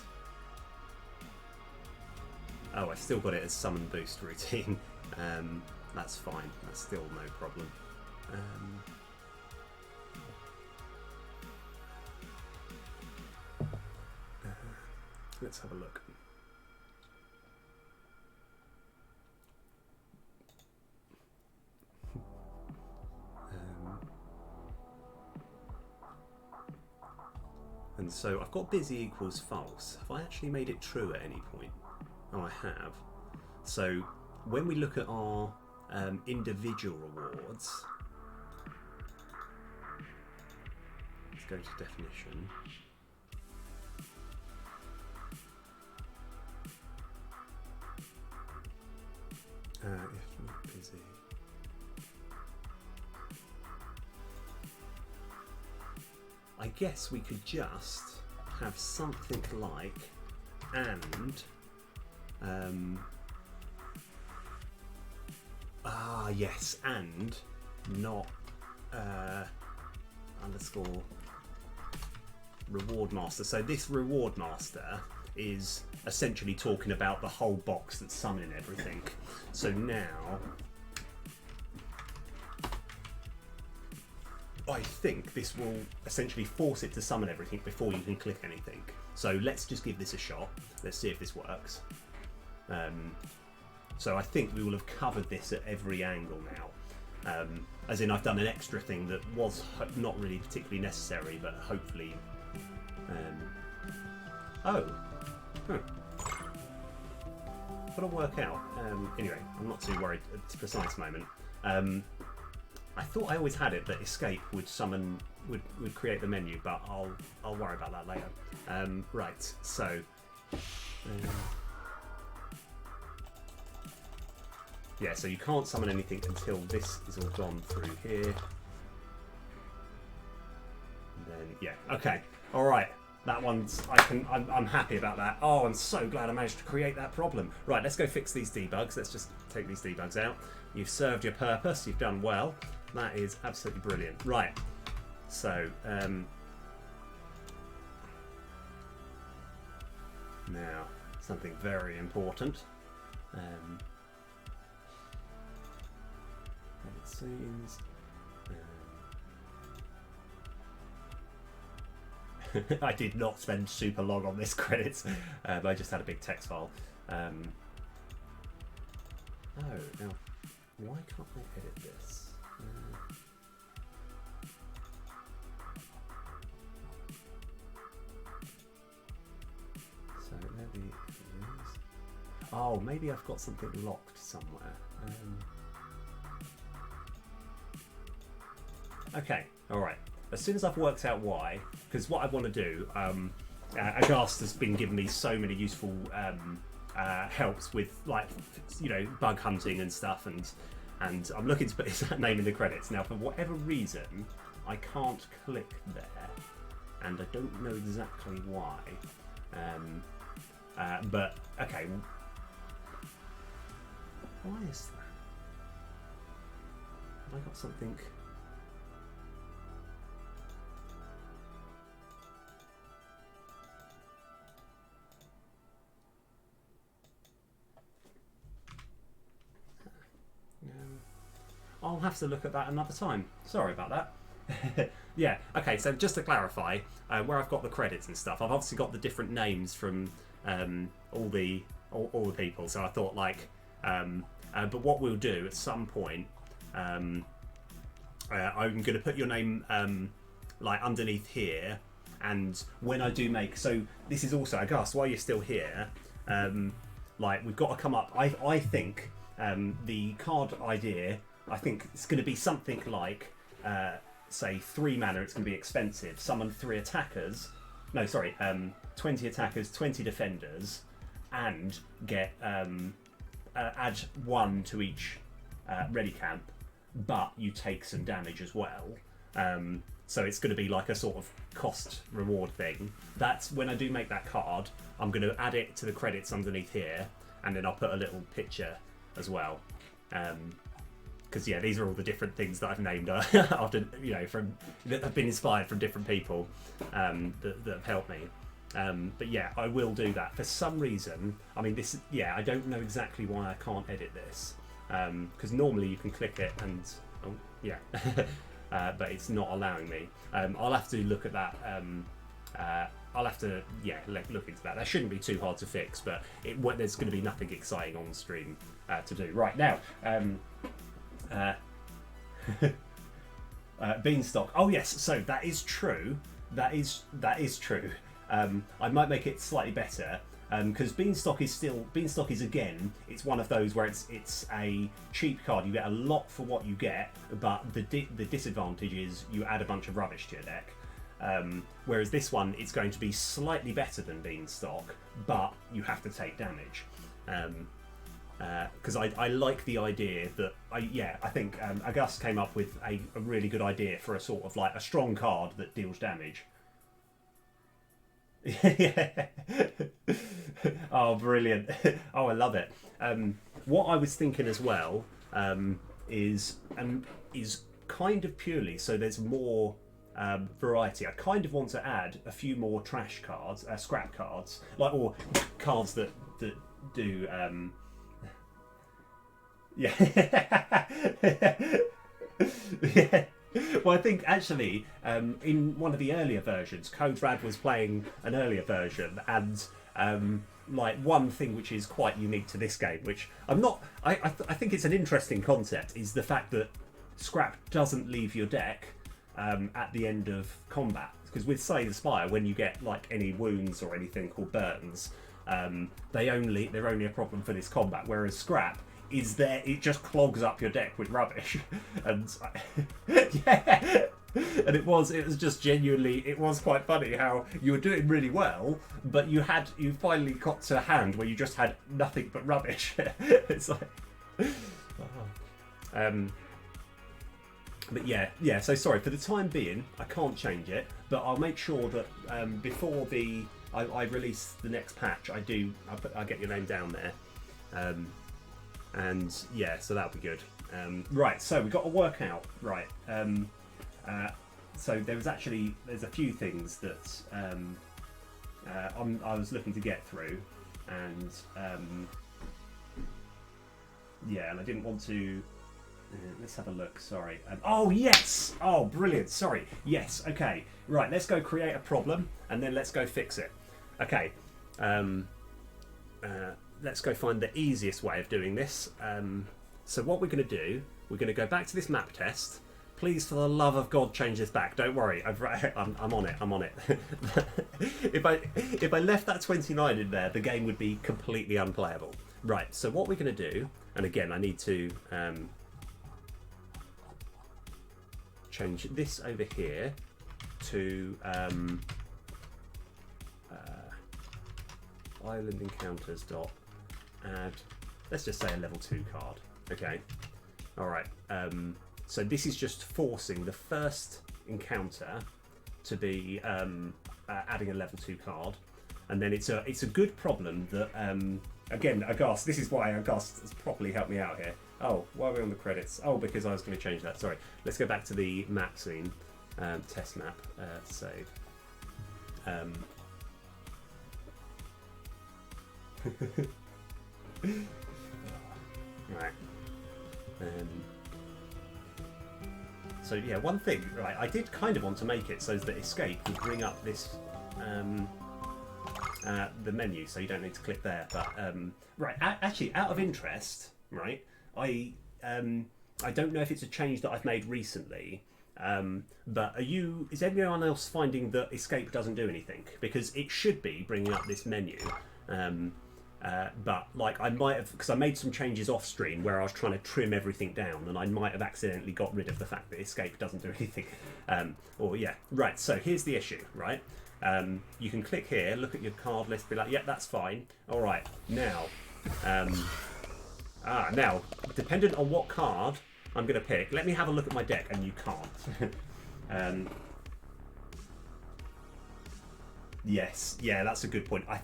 Oh, I still got it as summon boost routine. That's fine. That's still no problem. Let's have a look. And so I've got busy equals false. Have I actually made it true at any point? Oh, I have. So when we look at our individual rewards, let's go to definition. If not busy. I guess we could just have something like and yes, and not underscore reward master. So this reward master is essentially talking about the whole box that's summoning everything. So now I think this will essentially force it to summon everything before you can click anything. So let's just give this a shot. Let's see if this works. So I think we will have covered this at every angle now. As in, I've done an extra thing that was not really particularly necessary, but hopefully... Gotta work out. Anyway, I'm not too worried at this precise moment. I thought I always had it that escape would summon, would create the menu, but I'll worry about that later. Right, so yeah, so you can't summon anything until this is all gone through here. And then yeah, okay, all right. That one's I'm happy about that. Oh, I'm so glad I managed to create that problem. Right, let's go fix these debugs. Let's just take these debugs out. You've served your purpose. You've done well. That is absolutely brilliant. Right, so now something very important. Scenes. I did not spend super long on this credits. I just had a big text file. Oh, now why can't I edit this? So maybe. Oh, maybe I've got something locked somewhere. Okay, all right. As soon as I've worked out why, because what I want to do, Agast has been giving me so many useful helps with, like, you know, bug hunting and stuff, and I'm looking to put his name in the credits. Now, for whatever reason, I can't click there, and I don't know exactly why. But okay, why is that? Have I got something? I'll have to look at that another time. Sorry about that. Yeah, okay, so just to clarify, where I've got the credits and stuff, I've obviously got the different names from all the people, so I thought, like, but what we'll do at some point, I'm going to put your name like underneath here, and when I do make, so this is also, Gus, while you're still here, like, we've got to come up, I think the card idea, I think it's going to be something like, say, 3 mana, it's going to be expensive. Summon 3 attackers. No, sorry, 20 attackers, 20 defenders, and get add 1 to each ready camp, but you take some damage as well. So it's going to be like a sort of cost reward thing. That's when I do make that card, I'm going to add it to the credits underneath here, and then I'll put a little picture as well. Because yeah, these are all the different things that I've named after, you know, that have been inspired from different people that have helped me. But yeah, I will do that. For some reason, I mean, this, yeah, I don't know exactly why I can't edit this, because normally you can click it and, oh yeah, but it's not allowing me. I'll have to look at that. I'll have to, yeah, look into that. That shouldn't be too hard to fix, but there's going to be nothing exciting on stream to do. Right, now, Beanstalk. Oh yes, so that is true. That is true. I might make it slightly better, because Beanstalk is again, it's one of those where it's a cheap card. You get a lot for what you get, but the disadvantage is you add a bunch of rubbish to your deck. Whereas this one, it's going to be slightly better than Beanstalk, but you have to take damage. Because I like the idea that I think August came up with a really good idea for a sort of like a strong card that deals damage. Yeah. Oh, brilliant! Oh, I love it. What I was thinking as well is kind of purely so there's more variety. I kind of want to add a few more trash cards, scrap cards, like, or cards that do. Yeah. Yeah. Well, I think actually in one of the earlier versions, Code Rad was playing an earlier version, and like one thing which is quite unique to this game, which I think it's an interesting concept, is the fact that scrap doesn't leave your deck at the end of combat. Because with Slay the Spire, when you get like any wounds or anything called burns, they're only a problem for this combat, whereas scrap is there, it just clogs up your deck with rubbish. And yeah, and it was just genuinely, it was quite funny how you were doing really well, but you finally got to a hand where you just had nothing but rubbish. It's like but yeah, so sorry, for the time being I can't change it, but I'll make sure that before I release the next patch, I get your name down there. And yeah, so that'll be good. Right, so we've got to work out, right. So there's a few things that I was looking to get through, and yeah, and I didn't want to. Let's have a look. Sorry. Oh yes. Oh, brilliant. Sorry. Yes. Okay. Right. Let's go create a problem, and then let's go fix it. Okay. Let's go find the easiest way of doing this. So what we're going to do, we're going to go back to this map test. Please, for the love of God, change this back. Don't worry, I'm on it. I'm on it. If I left that 29 in there, the game would be completely unplayable. Right. So what we're going to do, and again, I need to change this over here to island encounters dot add, let's just say a level 2 card. Okay, all right. So this is just forcing the first encounter to be adding a level 2 card, and then it's a good problem that again, Aghast. This is why Aghast has properly helped me out here. Oh, why are we on the credits? Oh, because I was going to change that. Sorry. Let's go back to the map scene, test map, save. Right. So yeah, one thing, right? I did kind of want to make it so that escape would bring up this the menu, so you don't need to click there. But right, actually, out of interest, right? I don't know if it's a change that I've made recently, but is everyone else finding that escape doesn't do anything? Because it should be bringing up this menu. But like I might have, because I made some changes off stream where I was trying to trim everything down, and I might have accidentally got rid of the fact that escape doesn't do anything. Right. So here's the issue, right? You can click here, look at your card list, be like, yeah, that's fine. All right, now, now, dependent on what card I'm going to pick, let me have a look at my deck, and you can't. Yes, yeah, that's a good point. I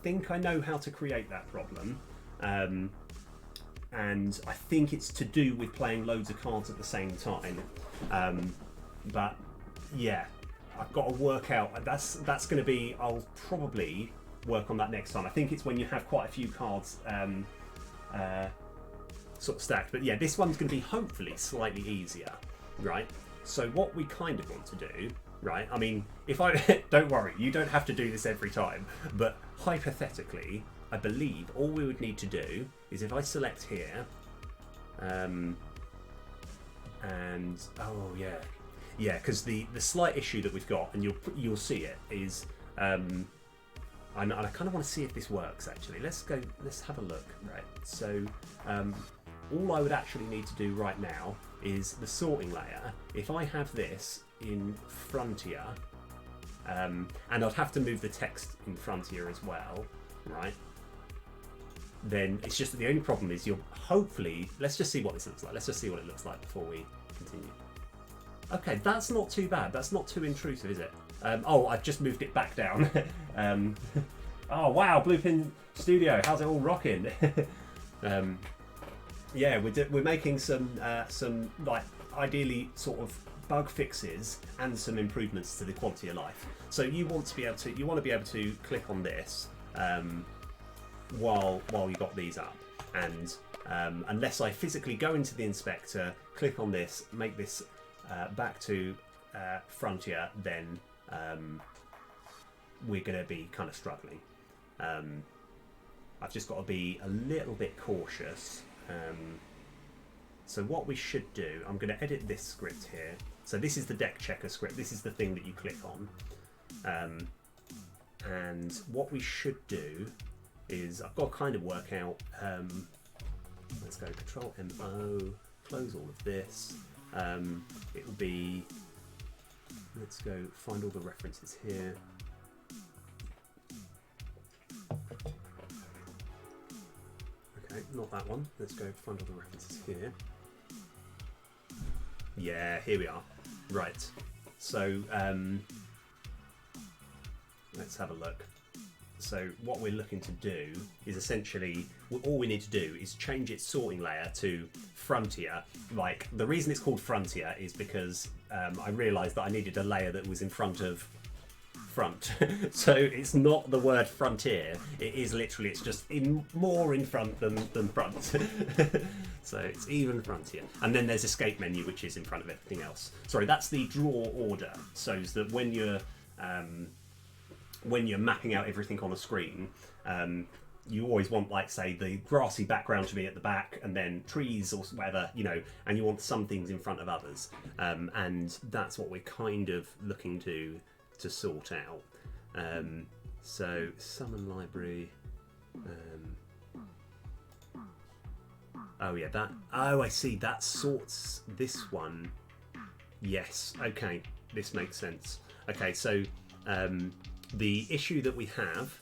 think I know how to create that problem, and I think it's to do with playing loads of cards at the same time. But yeah, I've got to work out. That's going to be. I'll probably work on that next time. I think it's when you have quite a few cards sort of stacked. But yeah, this one's going to be hopefully slightly easier, right? So what we kind of want to do. Right, I mean, if I don't worry, you don't have to do this every time, but hypothetically, I believe all we would need to do is if I select here, and oh yeah, because the slight issue that we've got, and you'll see it, is and I kind of want to see if this works actually. Let's have a look. Right, so all I would actually need to do right now is the sorting layer. If I have this in Frontier, and I'd have to move the text in Frontier as well, right? Then it's just that the only problem is you'll hopefully, let's just see what this looks like. Let's just see what it looks like before we continue. Okay, that's not too bad. That's not too intrusive, is it? Oh, I've just moved it back down. Oh wow, Bluepin Studio, how's it all rocking? Yeah, we're making some like ideally sort of bug fixes and some improvements to the quality of life. So you want to be able to click on this while you got these up, and unless I physically go into the inspector, click on this, make this back to Frontier, then we're going to be kind of struggling. I've just got to be a little bit cautious. So what we should do, I'm going to edit this script here. So this is the deck checker script. This is the thing that you click on. And what we should do is, I've got to kind of work out, let's go Control MO, close all of this. It will be, let's go find all the references here. Okay, not that one. Let's go find all the references here. Yeah, here we are. Right. So let's have a look. So what we're looking to do is essentially, all we need to do is change its sorting layer to Frontier. Like, the reason it's called Frontier is because I realised that I needed a layer that was in front of front. So it's not the word frontier, it is literally, it's just more in front than front. So it's even Frontier. And then there's escape menu, which is in front of everything else. Sorry, that's the draw order, so that when you're mapping out everything on a screen, you always want, like, say, the grassy background to be at the back, and then trees or whatever, you know, and you want some things in front of others. And that's what we're kind of looking to sort out. So summon library. Oh yeah, that. Oh, I see. That sorts this one. Yes. Okay, this makes sense. Okay, so the issue that we have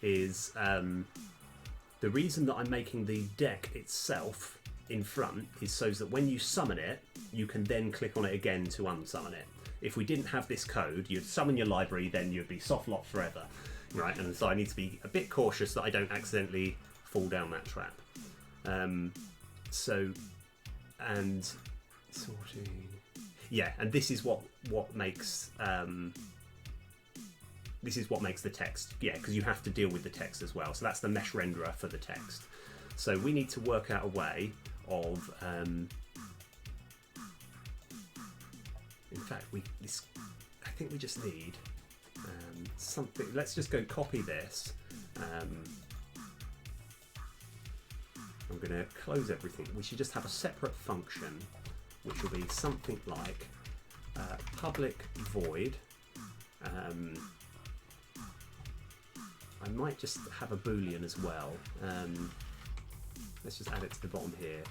is the reason that I'm making the deck itself in front is so that when you summon it, you can then click on it again to unsummon it. If we didn't have this code, you'd summon your library, then you'd be soft locked forever, right? And so I need to be a bit cautious that I don't accidentally fall down that trap. And sorting, yeah, and this is what makes the text, yeah, because you have to deal with the text as well. So that's the mesh renderer for the text. So we need to work out a way of, in fact, I think we just need something. Let's just go copy this. I'm going to close everything. We should just have a separate function, which will be something like public void. I might just have a boolean as well. Let's just add it to the bottom here.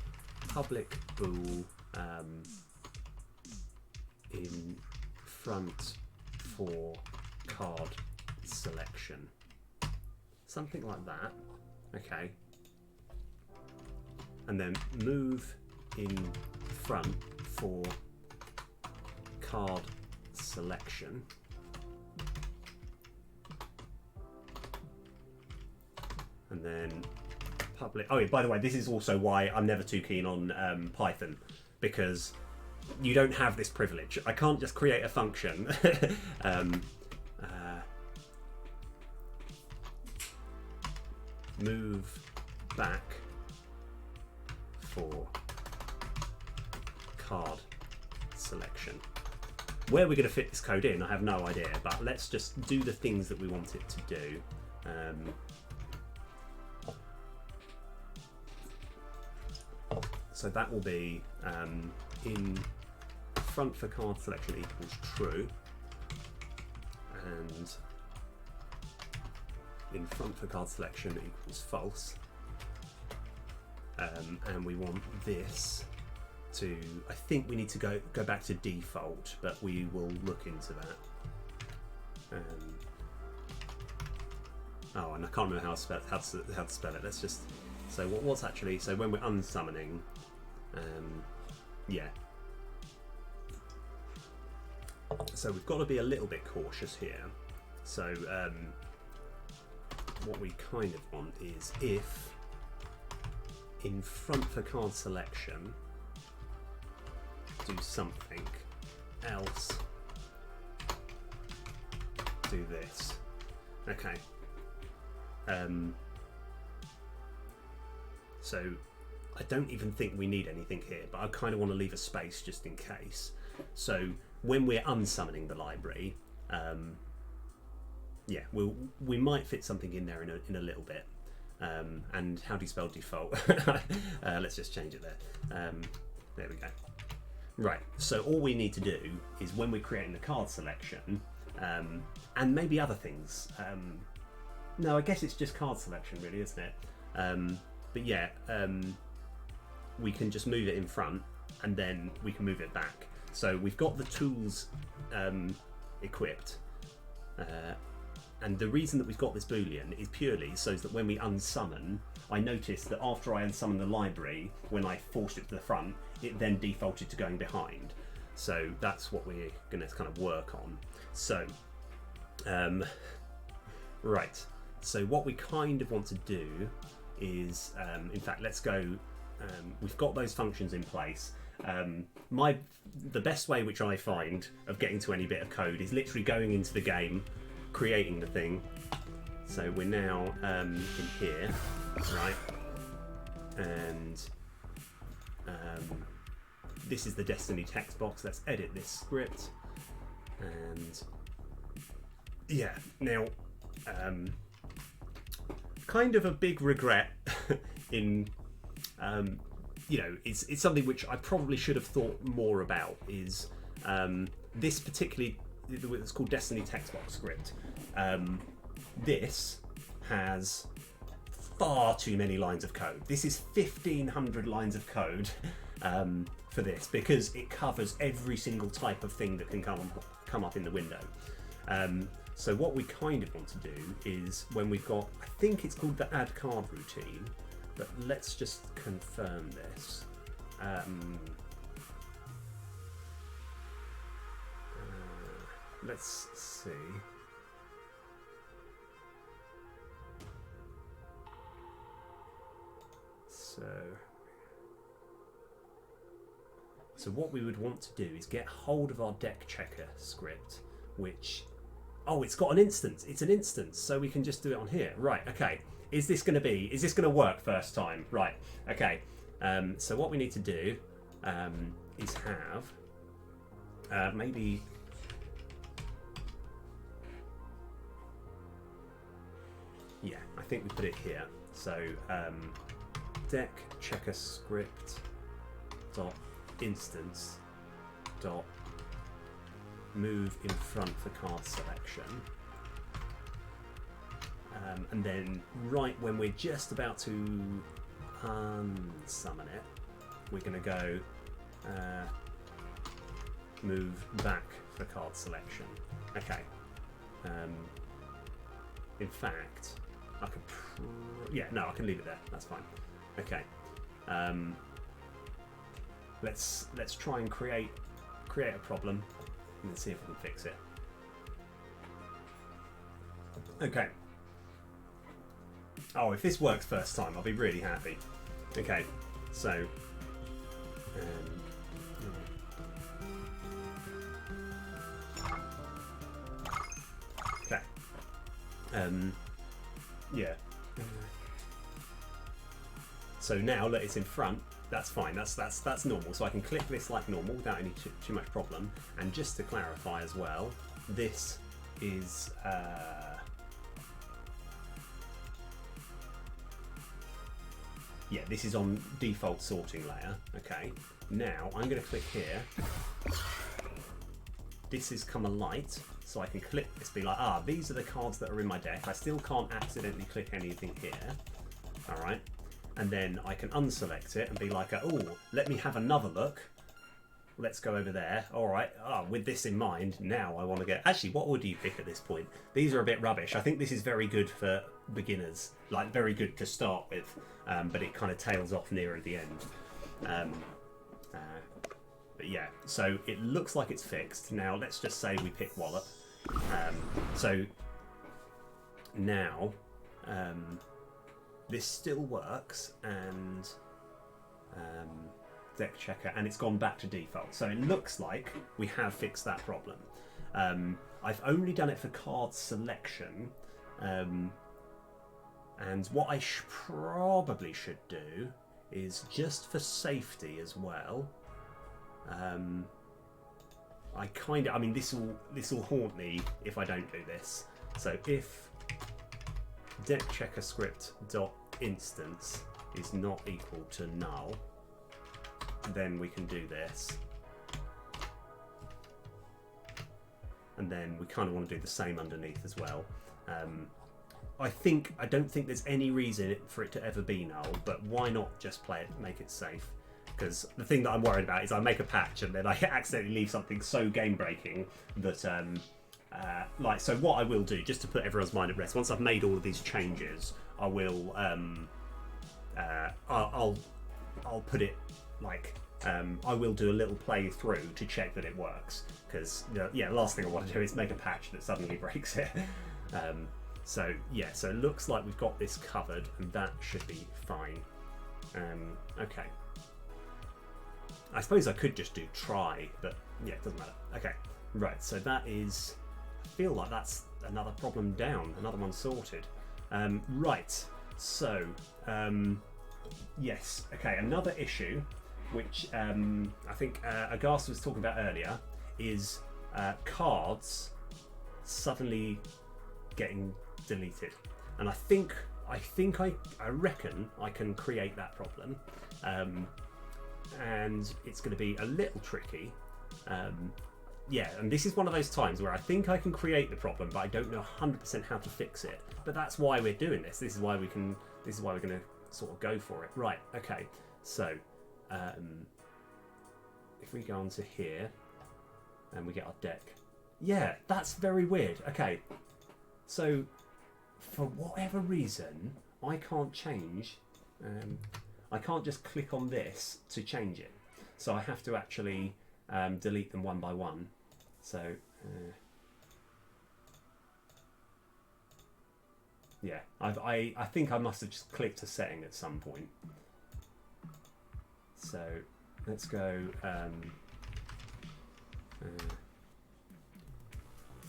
Public bool in front for card selection. Something like that. Okay. And then move in front for card selection. And then public. Oh, yeah, by the way, this is also why I'm never too keen on Python, because you don't have this privilege. I can't just create a function. Move back for card selection. Where we're going to fit this code in, I have no idea, but let's just do the things that we want it to do. So that will be in front for card selection equals true, and in front for card selection equals false. And we want this to, I think we need to go back to default, but we will look into that. Oh, and I can't remember how to spell it. Let's just, so what's actually, so when we're unsummoning, yeah. So we've got to be a little bit cautious here. So what we kind of want is if in front for card selection, do something else, do this. Okay. So I don't even think we need anything here, but I kind of want to leave a space just in case. So when we're unsummoning the library, yeah, we might fit something in there in a little bit. And how do you spell default? Let's just change it there. There we go. Right, so all we need to do is when we're creating the card selection, and maybe other things. No, I guess it's just card selection really, isn't it? But yeah, we can just move it in front and then we can move it back. So we've got the tools equipped. And the reason that we've got this boolean is purely so that when we unsummon, I noticed that after I unsummon the library, when I forced it to the front, it then defaulted to going behind. So that's what we're going to kind of work on. So, right. So what we kind of want to do is, in fact, let's go. We've got those functions in place. The best way which I find of getting to any bit of code is literally going into the game, creating the thing. So we're now in here, right? And this is the Destiny text box. Let's edit this script. And yeah, now kind of a big regret in you know, it's something which I probably should have thought more about, is this particularly, it's called Destiny text box script. This has far too many lines of code. This is 1,500 lines of code for this, because it covers every single type of thing that can come up in the window. So what we kind of want to do is when we've got, I think it's called the add card routine, but let's just confirm this. Let's see. So what we would want to do is get hold of our deck checker script, which, oh, it's got an instance. It's an instance, so we can just do it on here. Right, okay. Is this going to work first time? Right, okay. So what we need to do is have maybe, yeah, I think we put it here. So deck checker script dot instance dot move in front for card selection, and then right when we're just about to unsummon it, we're going to go move back for card selection. Okay. In fact, I could I can leave it there. That's fine. Okay. Let's try and create a problem and see if we can fix it. Okay. Oh, if this works first time, I'll be really happy. Okay, so okay. Yeah. So now that it's in front, that's fine. That's normal. So I can click this like normal without any too much problem. And just to clarify as well, this is yeah, this is on default sorting layer. Okay. Now I'm going to click here. This is come a light, so I can click this, be like, these are the cards that are in my deck. I still can't accidentally click anything here. All right. And then I can unselect it and be like, oh, let me have another look. Let's go over there. All right. With this in mind, now I want to get... Actually, what would you pick at this point? These are a bit rubbish. I think this is very good for beginners, like very good to start with, but it kind of tails off nearer the end. But yeah, so it looks like it's fixed. Now let's just say we pick Wallop. So now this still works, and deck checker, and it's gone back to default. So it looks like we have fixed that problem. I've only done it for card selection, and what I probably should do is, just for safety as well, I mean this will haunt me if I don't do this. So if deck checker script dot instance is not equal to null, then we can do this, and then we kind of want to do the same underneath as well. I don't think there's any reason for it to ever be null, but why not just play it, make it safe? Because the thing that I'm worried about is I make a patch and then I accidentally leave something so game breaking that so what I will do, just to put everyone's mind at rest, once I've made all of these changes, I will I'll put it like I will do a little playthrough to check that it works, because yeah, the last thing I want to do is make a patch that suddenly breaks it. So yeah, so it looks like we've got this covered, and that should be fine. Okay, I suppose I could just do try, but yeah, it doesn't matter. Okay, right, so that is, I feel like that's another problem down, another one sorted. Right, so yes, okay, another issue which I think Aghast was talking about earlier is cards suddenly getting deleted, and I reckon I can create that problem, and it's going to be a little tricky. Yeah, and this is one of those times where I think I can create the problem, but I don't know 100% how to fix it. But that's why we're doing this. This is why we're going to sort of go for it. Right. Okay. So if we go onto here and we get our deck, yeah, that's very weird. Okay, So for whatever reason, I can't change. I can't just click on this to change it. So I have to actually delete them one by one. So yeah, I think I must have just clicked a setting at some point. So let's go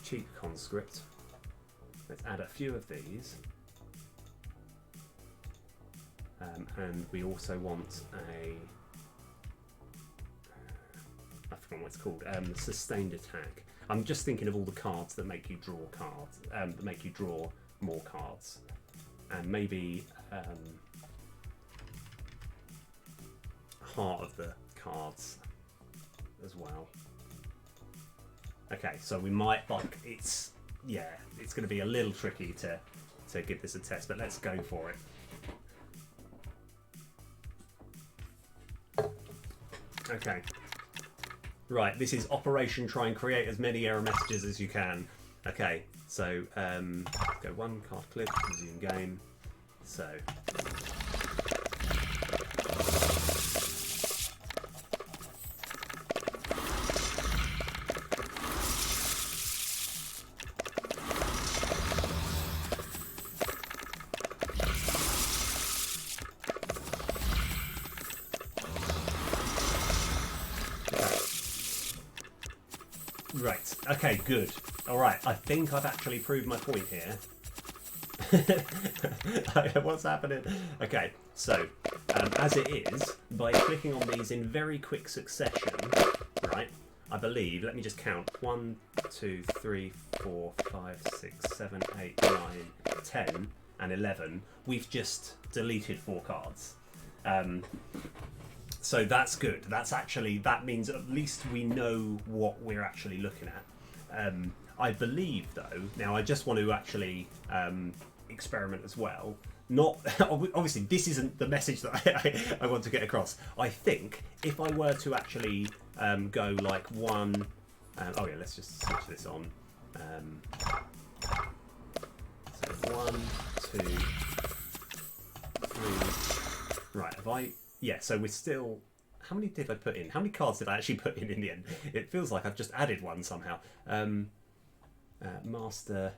cheap conscript. Let's add a few of these. And we also want a, I forgot what it's called, sustained attack. I'm just thinking of all the cards that make you draw cards, that make you draw more cards. And maybe heart of the cards as well. Okay, so we might, like, it's going to be a little tricky to give this a test, but let's go for it. Okay. Right, this is Operation Try and Create as many error messages as you can. Okay, so go one card clip, resume game. So right, okay, good. Alright, I think I've actually proved my point here. What's happening? Okay, so as it is, by clicking on these in very quick succession, right, I believe, let me just count, 1, 2, 3, 4, 5, 6, 7, 8, 9, 10, and 11, we've just deleted 4 cards. So that's good. That means at least we know what we're actually looking at. I believe, though, now I just want to actually experiment as well. Not obviously, this isn't the message that I want to get across. I think if I were to actually go like one, oh yeah, let's just switch this on. So 1, 2, 3. Right, have I? Yeah, so we're still. How many did I put in? How many cards did I actually put in the end? It feels like I've just added one somehow. Master.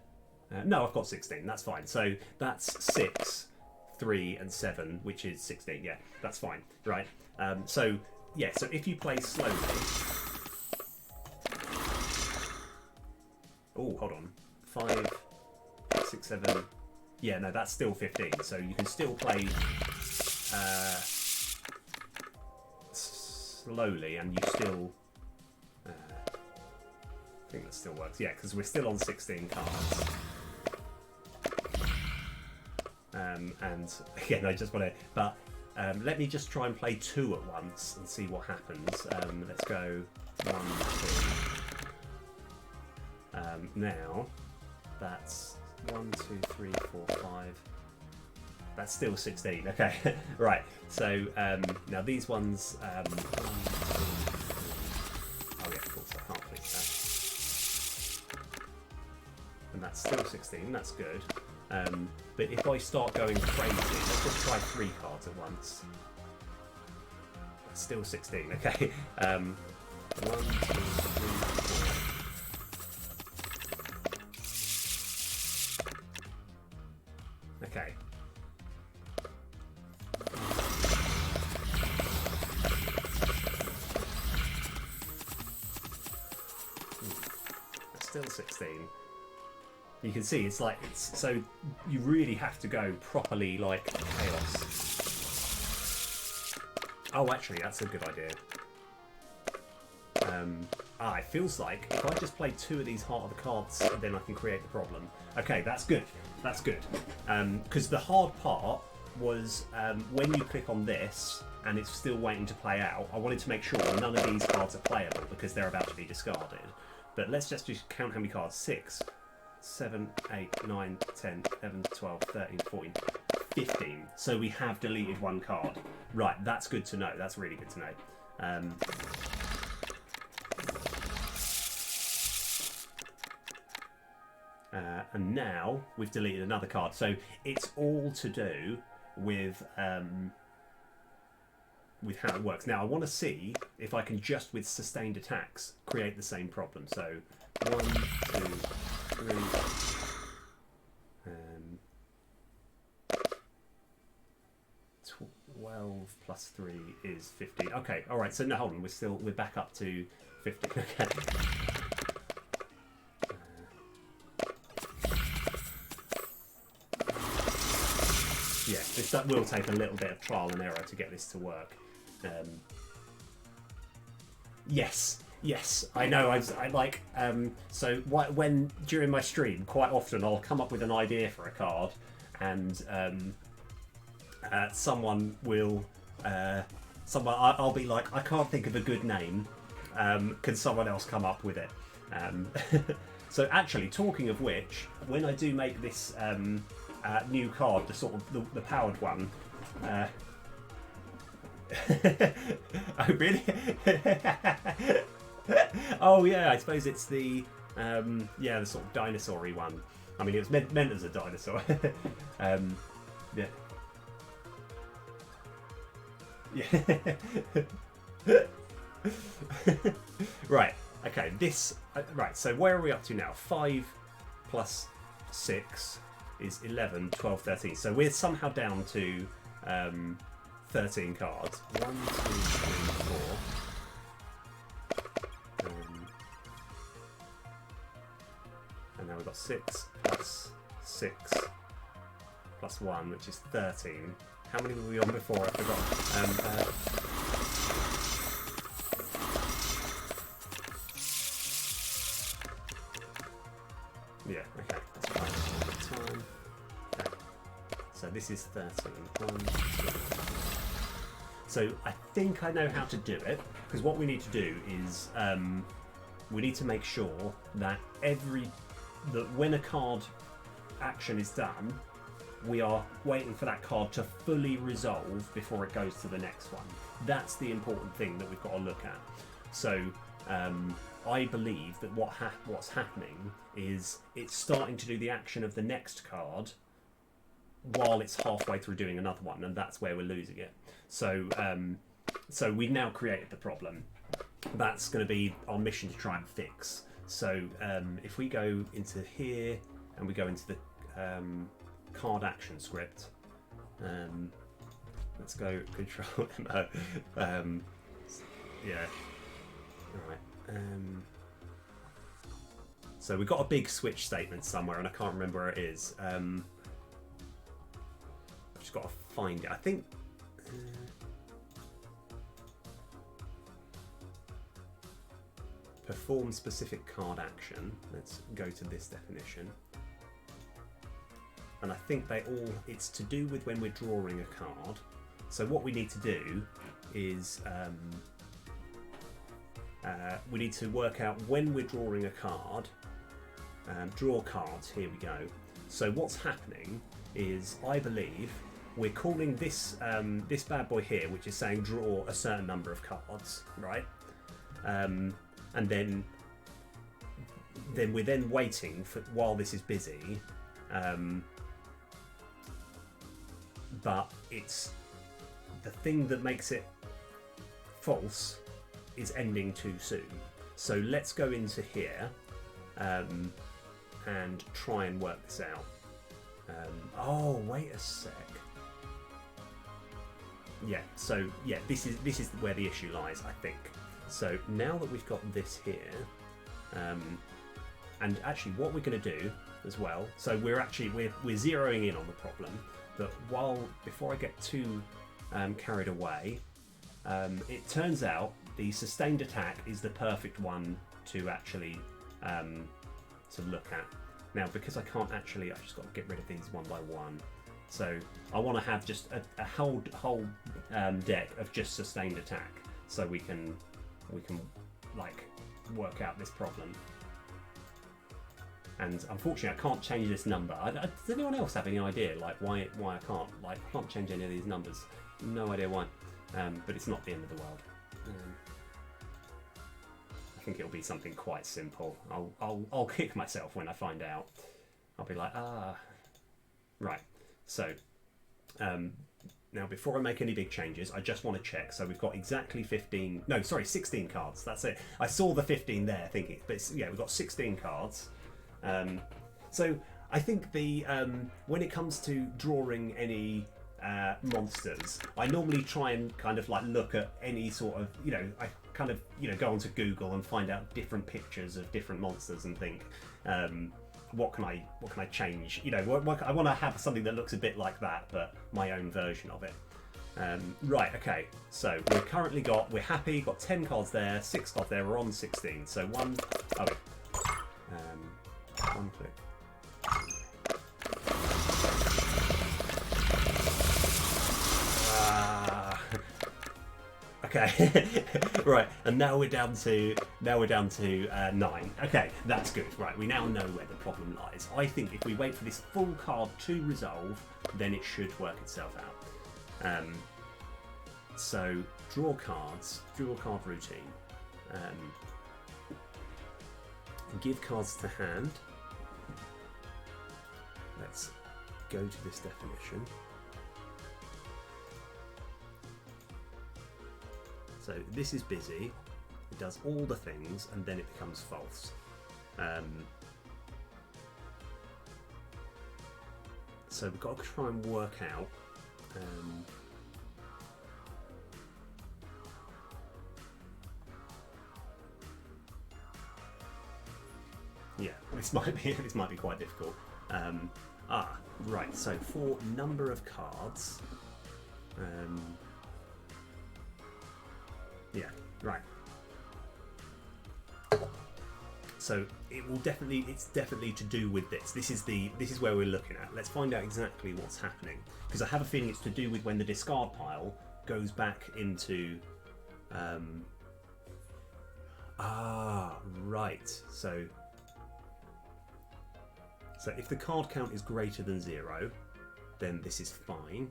No, I've got 16. That's fine. So that's 6, 3, and 7, which is 16. Yeah, that's fine. Right. So yeah. So if you play slowly. Oh, hold on. 5, 6, 7. Yeah, no, that's still 15. So you can still play slowly, and you still. I think that still works. Yeah, because we're still on 16 cards. And again, I just want to. But let me just try and play 2 at once and see what happens. Let's go 1, 2. Now that's 1, 2, 3, 4, 5. That's still 16. Okay, right. So now these ones. 1, 2, 3. Oh yeah, of course I can't click that. And that's still 16. That's good. But if I start going crazy, let's just try 3 cards at once. That's still 16. Okay. 1, 2, 3, 4. Okay. That's still 16. You can see it's like so you really have to go properly like chaos. Oh, actually, that's a good idea. It feels like if I just play 2 of these heart of the cards, then I can create the problem. Okay, that's good. That's good. Because the hard part was when you click on this and it's still waiting to play out, I wanted to make sure none of these cards are playable because they're about to be discarded. But let's just count how many cards. 6, 7, 8, 9, 10, 11, 12, 13, 14, 15. So we have deleted 1 card. Right, that's good to know. That's really good to know. and now we've deleted another card. So it's all to do with how it works. Now I want to see if I can just with sustained attacks create the same problem. So 1, 2, 3. 12 plus 3 is 15. Okay, all right. So no, hold on. We're back up to 15. Okay. Yeah, that will take a little bit of trial and error to get this to work. Yes, I know. I like. So when during my stream, quite often I'll come up with an idea for a card, and someone will. I'll be like, I can't think of a good name. Can someone else come up with it? So actually, talking of which, when I do make this new card, the sort of the powered one. Oh really? Oh yeah, I suppose it's the the sort of dinosaur-y one. I mean, it was meant as a dinosaur. Yeah. Yeah. Right. Okay. Right. So where are we up to now? 5 plus 6 is 11, 12, 13. So we're somehow down to 13 cards. 1, 2, 3, 4. And now we've got 6 plus 6 plus 1, which is 13. How many were we on before? I forgot. Yeah, okay, that's fine. Time. Okay. So this is 13. 1, 2. So I think I know how to do it, because what we need to do is we need to make sure that when a card action is done, we are waiting for that card to fully resolve before it goes to the next one. That's the important thing that we've got to look at. So I believe that what's happening is it's starting to do the action of the next card while it's halfway through doing another one, and that's where we're losing it. So so we've now created the problem. That's going to be our mission to try and fix. So if we go into here and we go into the card action script, let's go control MO. Yeah. All right. So we've got a big switch statement somewhere, and I can't remember where it is. I've just got to find it. I think. Perform specific card action. Let's go to this definition. And I think it's to do with when we're drawing a card. So what we need to do is we need to work out when we're drawing a card. Draw cards, here we go. So what's happening is, I believe, we're calling this this bad boy here, which is saying draw a certain number of cards, right? And then we're waiting for while this is busy. But it's the thing that makes it false is ending too soon. So let's go into here and try and work this out. Oh, wait a sec. Yeah. So yeah, this is where the issue lies, I think. So now that we've got this here, and actually what we're going to do as well. So we're zeroing in on the problem. But before I get too carried away, it turns out the sustained attack is the perfect one to actually to look at. Now, because I can't actually, I've just got to get rid of these one by one. So I want to have just a whole deck of just sustained attack, so we can like work out this problem. And unfortunately, I can't change this number. Does anyone else have any idea, like why I can't? Like, I can't change any of these numbers. No idea why. But it's not the end of the world. I think it'll be something quite simple. I'll kick myself when I find out. I'll be like, right. So now before I make any big changes, I just want to check. So we've got exactly 16 cards. That's it. I saw the 15 there thinking, but yeah, we've got 16 cards. So I think when it comes to drawing any monsters, I normally try and kind of like look at any sort of, I kind of, go onto Google and find out different pictures of different monsters and think, what can I change? I want to have something that looks a bit like that, but my own version of it. Right, okay, so we're happy, got 10 cards there, 6 cards there, we're on 16. So one click. Okay, right, and now we're down to 9. Okay, that's good. Right, we now know where the problem lies. I think if we wait for this full card to resolve, then it should work itself out. So draw card routine. Give cards to hand. Let's go to this definition. So this is busy, it does all the things, and then it becomes false. So we've got to try and work out yeah, this might be quite difficult. Right, so for number of cards, yeah, right. So it's definitely to do with this. This is where we're looking at. Let's find out exactly what's happening, because I have a feeling it's to do with when the discard pile goes back into. Right. So if the card count is greater than 0, then this is fine.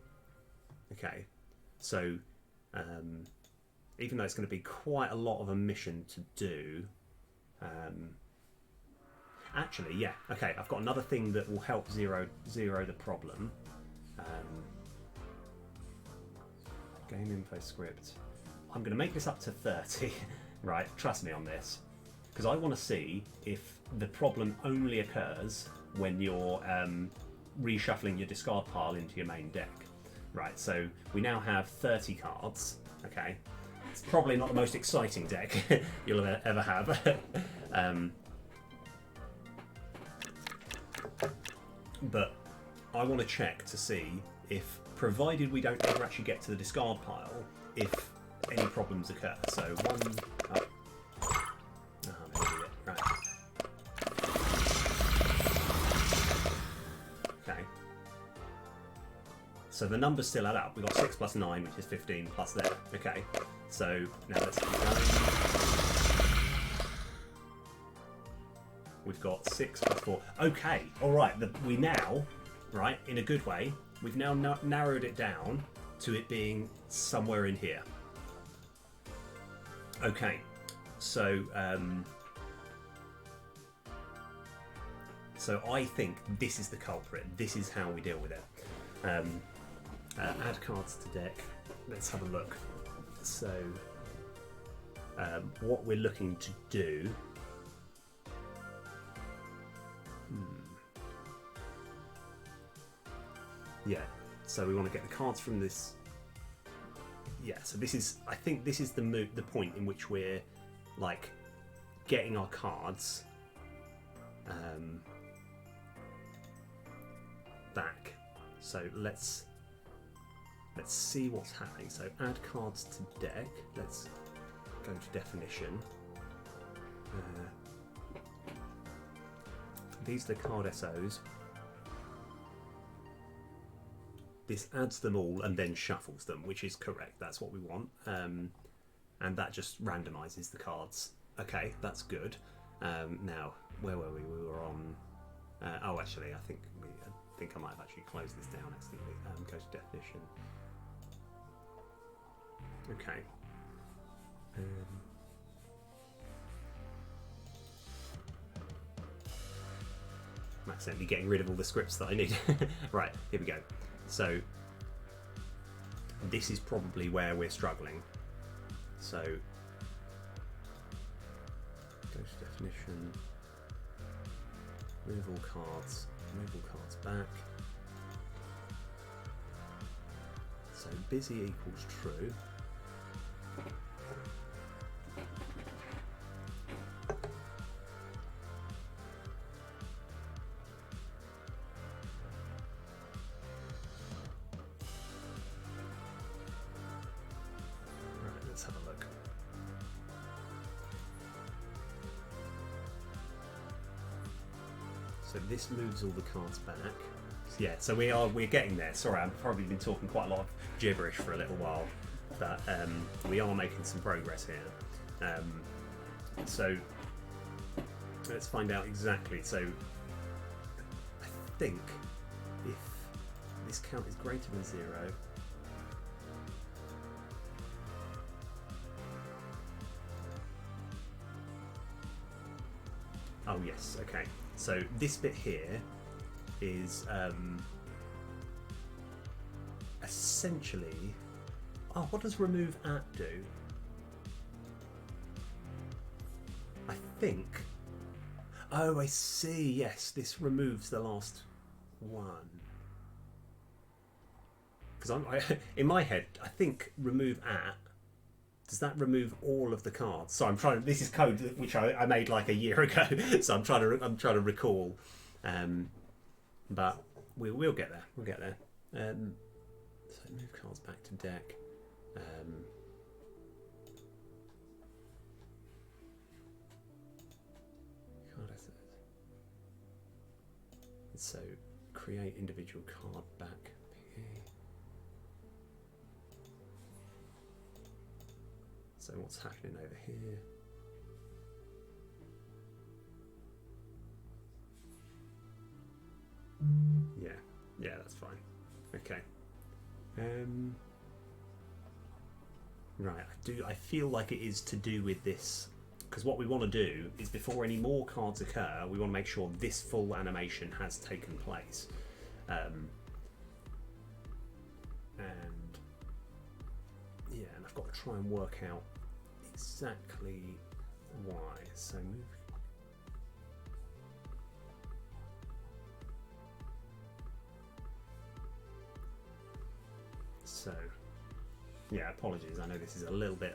Okay. So even though it's going to be quite a lot of a mission to do. Actually, yeah, okay, I've got another thing that will help zero the problem. Game info script. I'm going to make this up to 30, right? Trust me on this. Because I want to see if the problem only occurs when you're reshuffling your discard pile into your main deck. Right, so we now have 30 cards, okay? It's probably not the most exciting deck you'll ever have. But I want to check to see if, provided we don't ever actually get to the discard pile, if any problems occur. So right. Okay. So the numbers still add up. We've got 6 plus 9, which is 15 plus there. Okay. So now let's keep going. We've got 6 plus 4. Okay, all right. We now, right, in a good way, we've now narrowed it down to it being somewhere in here. Okay, so I think this is the culprit. This is how we deal with it. Add cards to deck. Let's have a look. So what we're looking to do. Yeah, so we want to get the cards from this. Yeah, so this is. I think this is the point in which we're like getting our cards back. So let's see what's happening. So add cards to deck. Let's go to definition. These are the card SOs. This adds them all and then shuffles them, which is correct. That's what we want. And that just randomizes the cards. Okay, that's good. Now, where were we? We were on... oh, actually, I think I might have actually closed this down accidentally. Go to definition. Okay. I'm accidentally getting rid of all the scripts that I need. Right, here we go. So this is probably where we're struggling. So go to definition, move all cards back. So busy equals true. Let's have a look. So this moves all the cards back. Yeah, so we're getting there. Sorry, I've probably been talking quite a lot of gibberish for a little while, but we are making some progress here. So let's find out exactly. So I think if this count is greater than 0. Oh yes, okay. So this bit here is essentially... Oh, what does remove at do? I think... Oh, I see, yes, this removes the last one. Because in my head, I think remove at... Does that remove all of the cards? So I'm trying. This is code which I made like a year ago. So I'm trying to recall, but we'll get there. We'll get there. So move cards back to deck. So create individual card back. So what's happening over here? Yeah, that's fine. Okay. Right, I feel like it is to do with this, because what we want to do is before any more cards occur, we want to make sure this full animation has taken place. And I've got to try and work out exactly why. So move. So yeah, apologies. I know this is a little bit.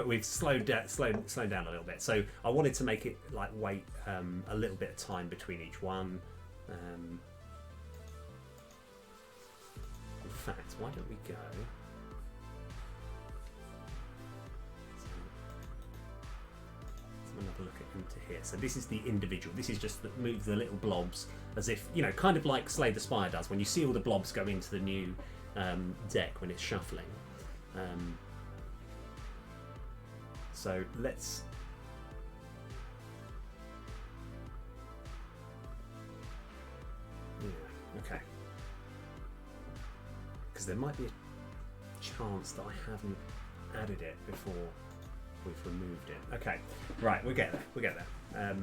we've slowed down a little bit. So I wanted to make it like wait a little bit of time between each one. In fact, why don't we go? Another look into here. So this is the individual. This is just that move the little blobs as if, you know, kind of like Slay the Spire does when you see all the blobs go into the new deck when it's shuffling. So let's okay, because there might be a chance that I haven't added it before we've removed it. Okay, right, we'll get there.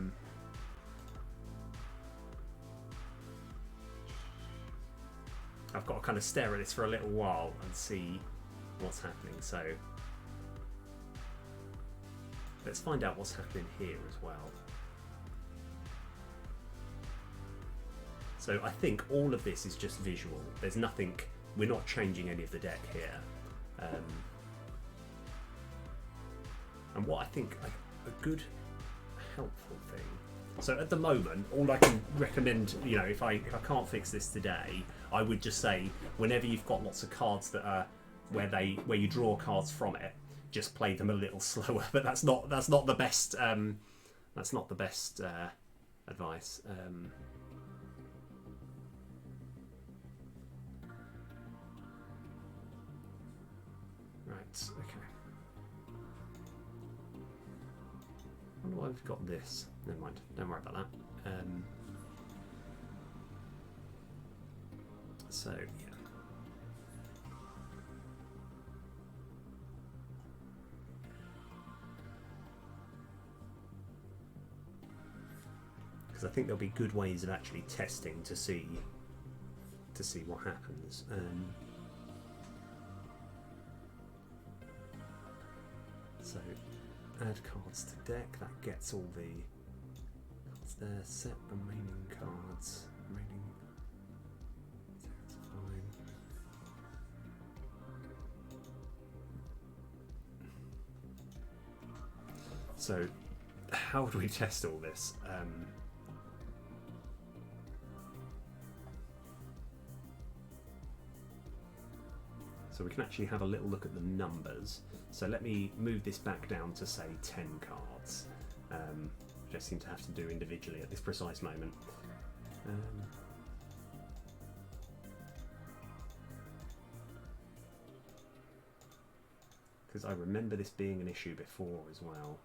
I've got to kind of stare at this for a little while and see what's happening. So let's find out what's happening here as well. So I think all of this is just visual. There's nothing, we're not changing any of the deck here. And what I think a good, helpful thing. So at the moment, all I can recommend, you know, if I can't fix this today, I would just say whenever you've got lots of cards that are where you draw cards from it, just play them a little slower. But that's not the best. That's not the best advice. Right. Okay. I wonder why we've got this. Never mind. Don't worry about that. So yeah. Because because I think there'll be good ways of actually testing to see what happens. So add cards to deck, that gets all the cards there. Set remaining cards. That's fine. So how do we test all this? So we can actually have a little look at the numbers. So let me move this back down to say 10 cards. Which I seem to have to do individually at this precise moment. Because I remember this being an issue before as well,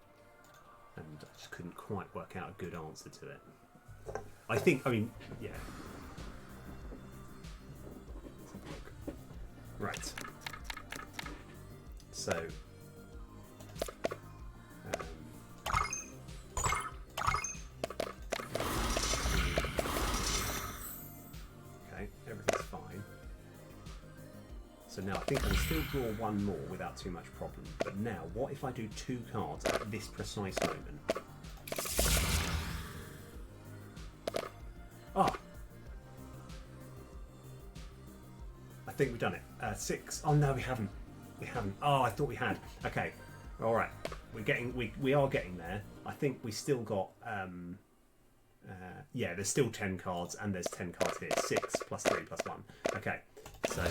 and I just couldn't quite work out a good answer to it. I mean, yeah. Right. So, okay, everything's fine. So now I think I can still draw one more without too much problem. But now, what if I do 2 cards at this precise moment? Ah! I think we've done it. 6. Oh no, we haven't. We haven't. Oh, I thought we had. Okay. All right. We are getting there. I think we still got. Yeah, there's still 10 cards, and there's 10 cards here. 6 plus 3 plus 1. Okay. So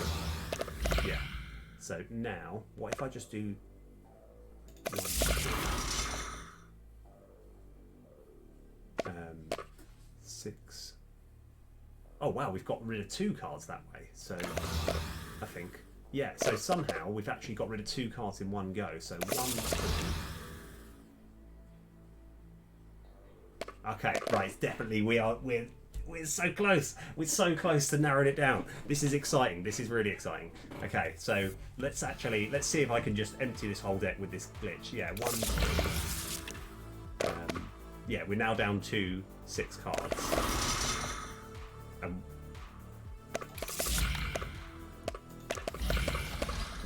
yeah. So now, what if I just do 1, 2, 6. Oh wow, we've got rid of 2 cards that way. So I think, yeah. So somehow we've actually got rid of 2 cards in one go. So 1, 2. Okay, right. It's definitely we're so close. We're so close to narrowing it down. This is exciting. This is really exciting. Okay, so let's see if I can just empty this whole deck with this glitch. Yeah, 1, 2. Yeah, we're now down to 6 cards.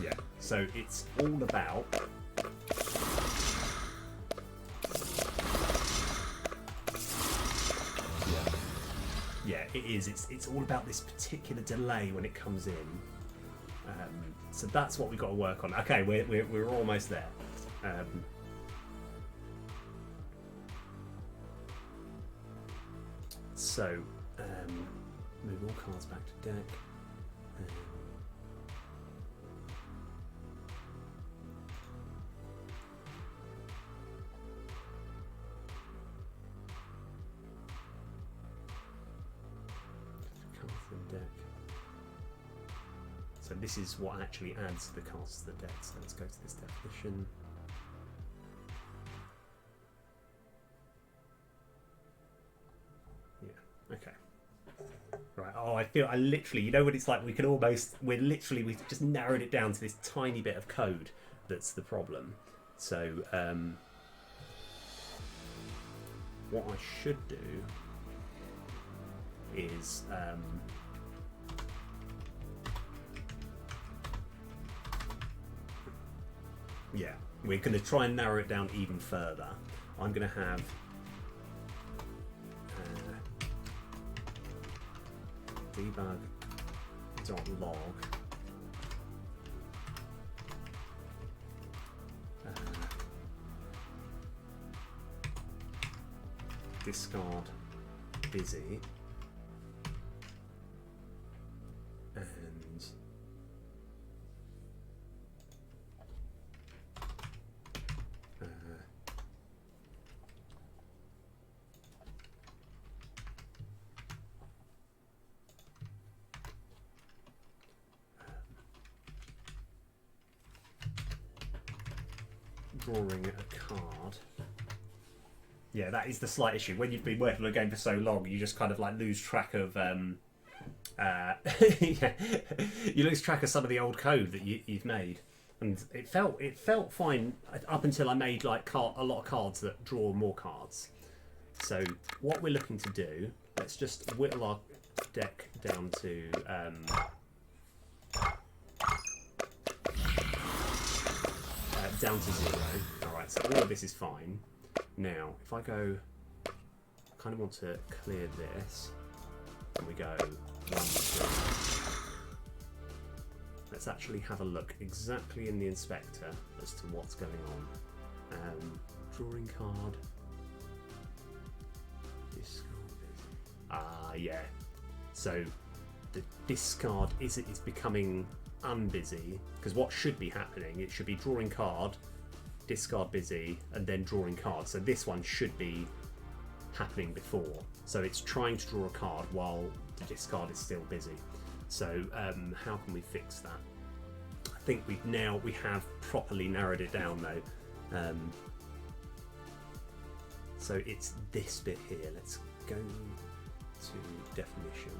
Yeah, so it's all about yeah, it is. It's all about this particular delay when it comes in. So that's what we've got to work on. Okay, we're almost there. So move all cards back to deck. So this is what actually adds the cards to the deck. So let's go to this definition. Yeah, okay. Right, oh, I literally, you know what it's like, we've just narrowed it down to this tiny bit of code that's the problem. So, what I should do is, yeah, we're going to try and narrow it down even further. I'm going to have debug.log discard busy and drawing a card. Yeah, that is the slight issue. When you've been working on a game for so long, you just kind of like lose track of yeah, you lose track of some of the old code that you've made. And it felt fine up until I made like a lot of cards that draw more cards. So what we're looking to do, let's just whittle our deck down to down to 0. All right, so all of this is fine. Now, if I go, I kind of want to clear this, and we go 1, 2. Let's actually have a look exactly in the inspector as to what's going on. Drawing card. Discard. Ah, yeah. So the discard is becoming unbusy, because what should be happening, it should be drawing card, discard busy, and then drawing card. So this one should be happening before. So it's trying to draw a card while the discard is still busy. So how can we fix that? I think we have properly narrowed it down though. So it's this bit here. Let's go to definition.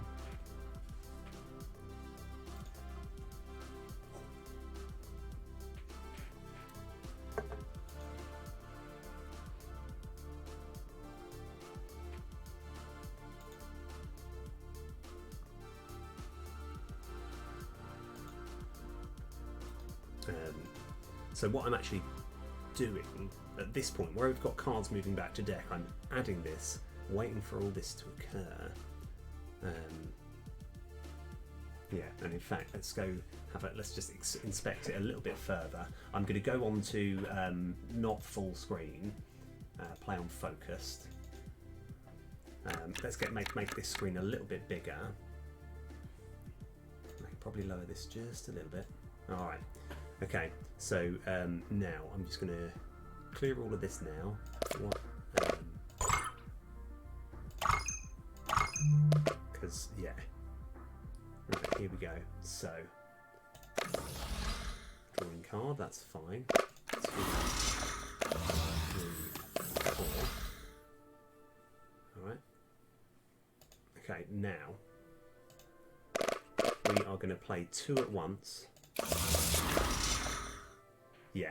So what I'm actually doing at this point, where we've got cards moving back to deck, I'm adding this, waiting for all this to occur. Yeah, and in fact, let's just inspect it a little bit further. I'm going to go on to not full screen, play on focused. Let's make this screen a little bit bigger. I can probably lower this just a little bit. All right. Okay, so now I'm just going to clear all of this now. Because, yeah. Right, here we go. So, drawing card, that's fine. 2, 3, 4. Alright. Okay, now we are going to play 2 at once. Yeah.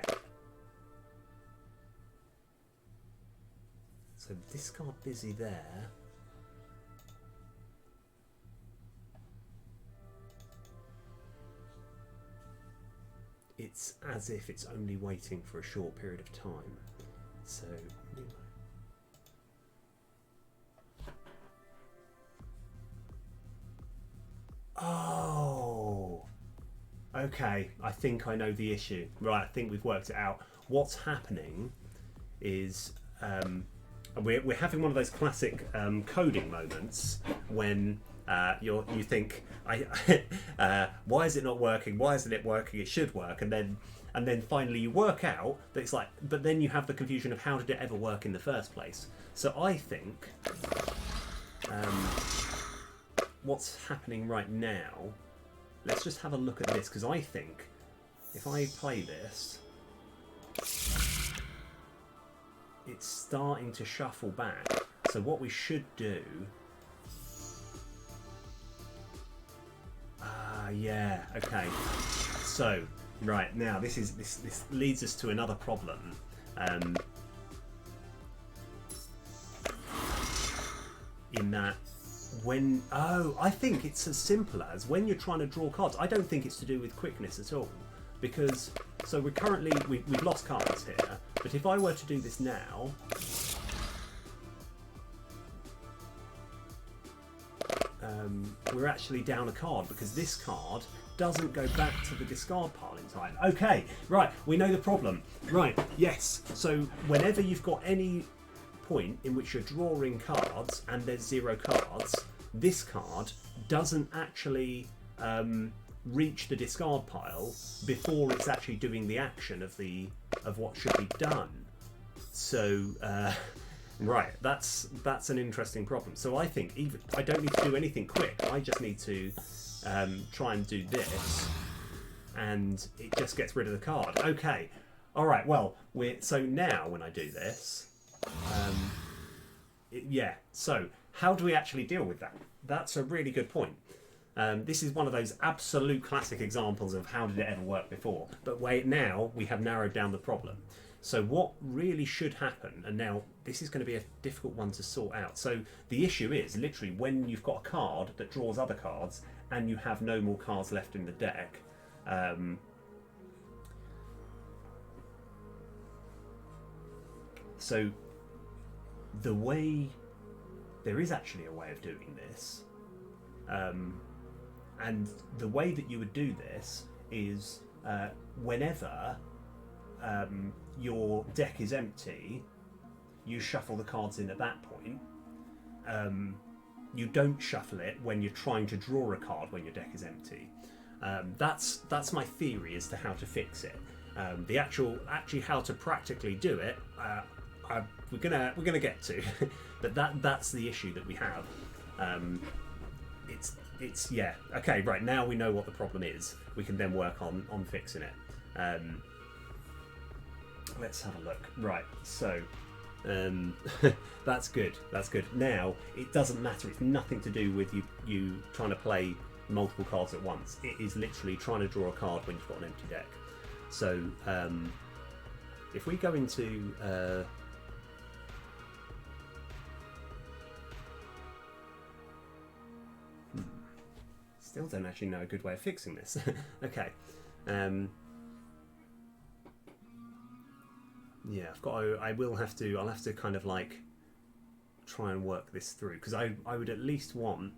So discard busy there. It's as if it's only waiting for a short period of time. So oh, okay, I think I know the issue. Right, I think we've worked it out. What's happening is we're having one of those classic coding moments when you think, why is it not working? Why isn't it working? It should work, and then finally you work out that it's like, but then you have the confusion of how did it ever work in the first place? So I think what's happening right now. Let's just have a look at this, because I think if I play this, it's starting to shuffle back. So what we should do... yeah, okay. So, right, now this leads us to another problem. In that... I think it's as simple as when you're trying to draw cards. I don't think it's to do with quickness at all, because so we've lost cards here. But if I were to do this now, we're actually down a card because this card doesn't go back to the discard pile in time. Okay, right, we know the problem. Right, yes. So whenever you've got any point in which you're drawing cards and there's 0 cards, this card doesn't actually reach the discard pile before it's actually doing the action of what should be done. So right, that's an interesting problem. So I think I don't need to do anything quick. I just need to try and do this, and it just gets rid of the card. Okay, all right. Well, so now when I do this. Yeah, so how do we actually deal with that? That's a really good point. This is one of those absolute classic examples of how did it ever work before. But now we have narrowed down the problem. So what really should happen, and now this is going to be a difficult one to sort out. So the issue is literally when you've got a card that draws other cards and you have no more cards left in the deck. So there is actually a way of doing this, and the way that you would do this is whenever your deck is empty, you shuffle the cards in at that point. You don't shuffle it when you're trying to draw a card when your deck is empty. That's my theory as to how to fix it. The actually how to practically do it, we're gonna get to, but that's the issue that we have. It's yeah, okay, right, now we know what the problem is. We can then work on fixing it. Let's have a look. Right, so that's good. Now it doesn't matter. It's nothing to do with you trying to play multiple cards at once. It is literally trying to draw a card when you've got an empty deck. So if we go into still don't actually know a good way of fixing this. Okay. Yeah, I'll have to kind of like try and work this through, because I would at least want,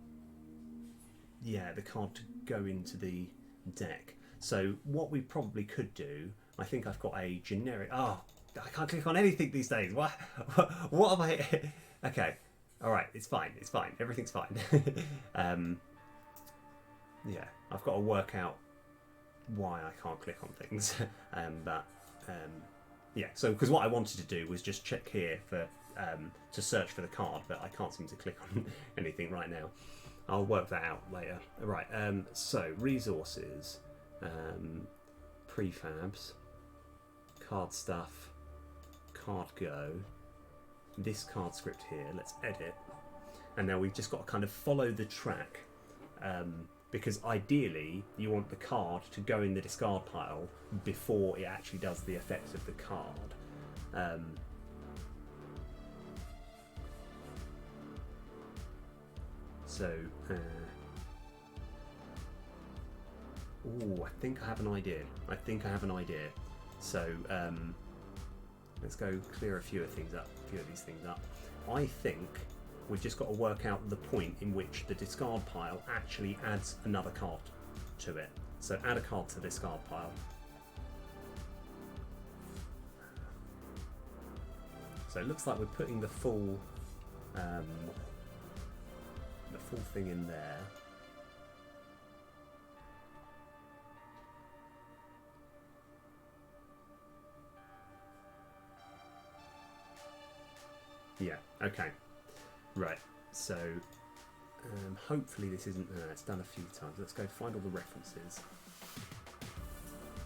yeah, the card to go into the deck. So what we probably could do, I think I've got a generic, I can't click on anything these days. What am I? Okay, all right, it's fine, everything's fine. Yeah, I've got to work out why I can't click on things. Yeah, so because what I wanted to do was just check here for to search for the card, but I can't seem to click on anything right now. I'll work that out later. Right, so resources, prefabs, card stuff, card go, this card script here, let's edit. And now we've just got to kind of follow the track, because ideally you want the card to go in the discard pile before it actually does the effect of the card. I think I have an idea. So let's go clear a few of these things up. I think we've just got to work out the point in which the discard pile actually adds another card to it. So add a card to the discard pile. So it looks like we're putting the full thing in there. Yeah, okay. Right, so hopefully this isn't, it's done a few times. Let's go find all the references.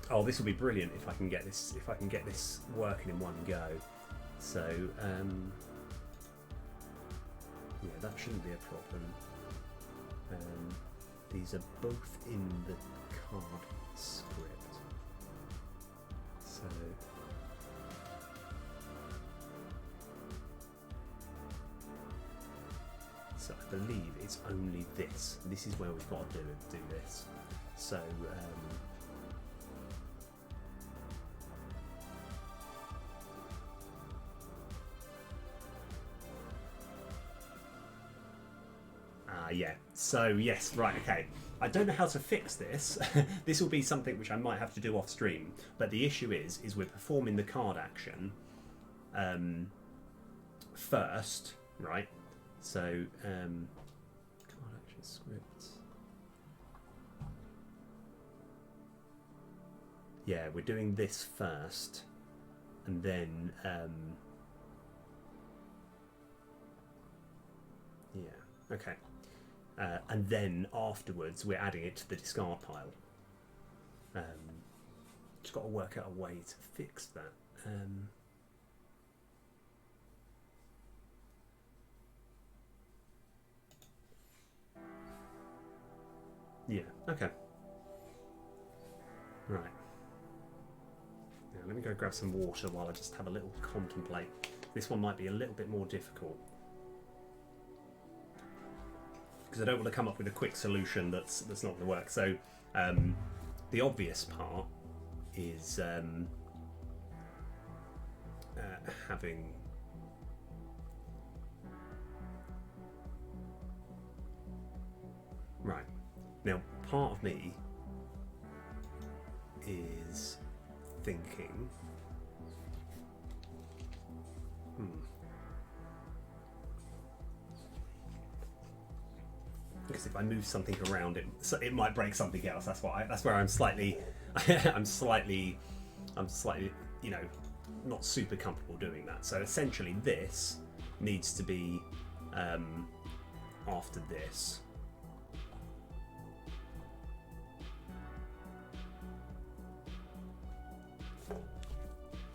Oh, this will be brilliant if I can get this working in one go. So yeah, that shouldn't be a problem. These are both in the card script. So I believe it's only this. This is where we've got to do this. So yeah. So yes, right, okay. I don't know how to fix this. This will be something which I might have to do off stream. But the issue is we're performing the card action first, right? So card action script. Yeah, we're doing this first, and then yeah, okay. And then afterwards we're adding it to the discard pile. Just got to work out a way to fix that. Yeah, okay. Right. Now let me go grab some water while I just have a little contemplate. This one might be a little bit more difficult because I don't want to come up with a quick solution that's not going to work. So the obvious part is having right now. Part of me is thinking, because if I move something around, it might break something else. That's where I'm slightly, I'm slightly, you know, not super comfortable doing that. So essentially, this needs to be after this.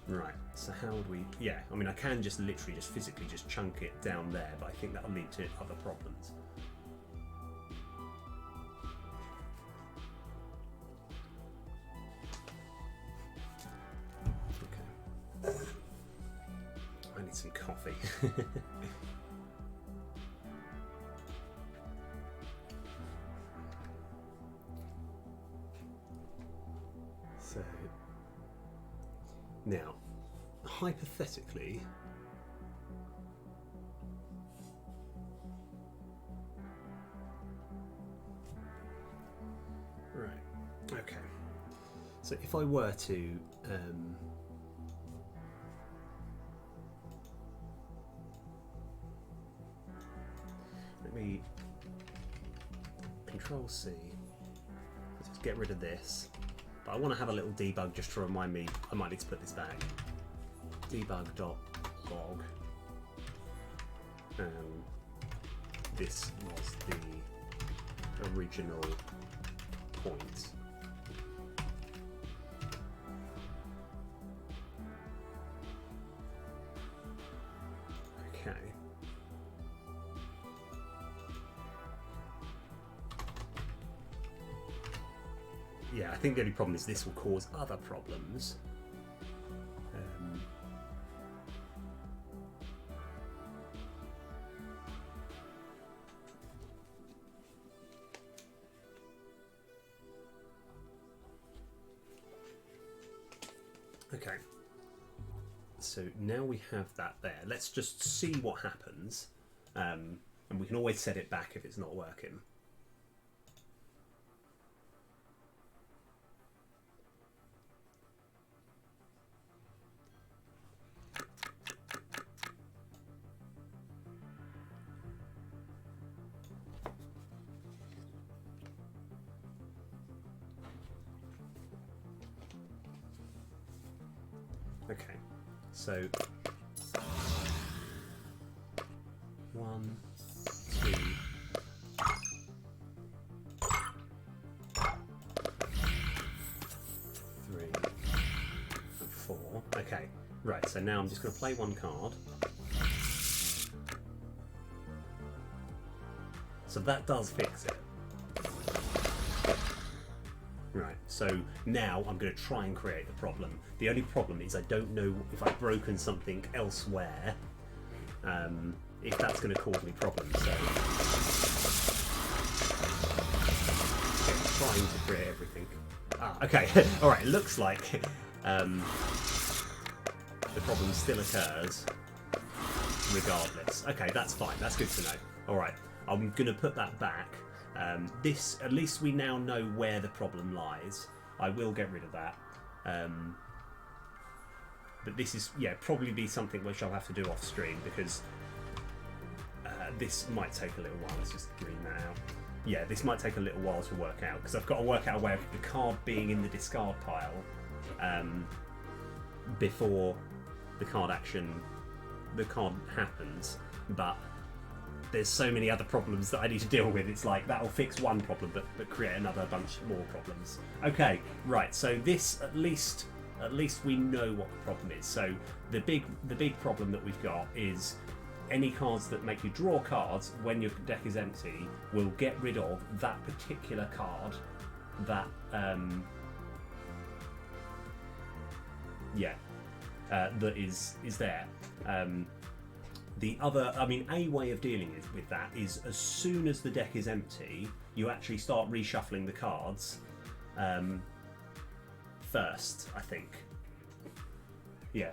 Right, so how would we... Yeah, I mean, I can just literally just physically just chunk it down there, but I think that'll lead to other problems. Okay. I need some coffee. So... Now, hypothetically, right, okay, so if I were to let me Control C, let's get rid of this. But I want to have a little debug just to remind me I might need to put this back. Debug.log. This was the original point. Okay. Yeah, I think the only problem is this will cause other problems. Okay, so now we have that there. Let's just see what happens, and we can always set it back if it's not working. Okay, so 1, 2, 3, and 4. Okay, right, so now I'm just going to play one card. So that does fix it. Right, so now I'm going to try and create the problem. The only problem is I don't know if I've broken something elsewhere, if that's going to cause me problems. So, trying to create everything. Ah, okay, alright, it looks like the problem still occurs regardless. Okay, that's fine, that's good to know. Alright, I'm going to put that back. This, at least we now know where the problem lies. I will get rid of that. But this is, yeah, probably be something which I'll have to do off stream because this might take a little while. Let's just green that out. Yeah, this might take a little while to work out because I've got to work out a way of the card being in the discard pile before the card happens. But there's so many other problems that I need to deal with. It's like that'll fix one problem, but create another bunch more problems. Okay, right. So this at least we know what the problem is. So the big problem that we've got is any cards that make you draw cards when your deck is empty will get rid of that particular card that yeah, that is there. The other, I mean, a way of dealing with that is as soon as the deck is empty, you actually start reshuffling the cards first, I think. Yeah.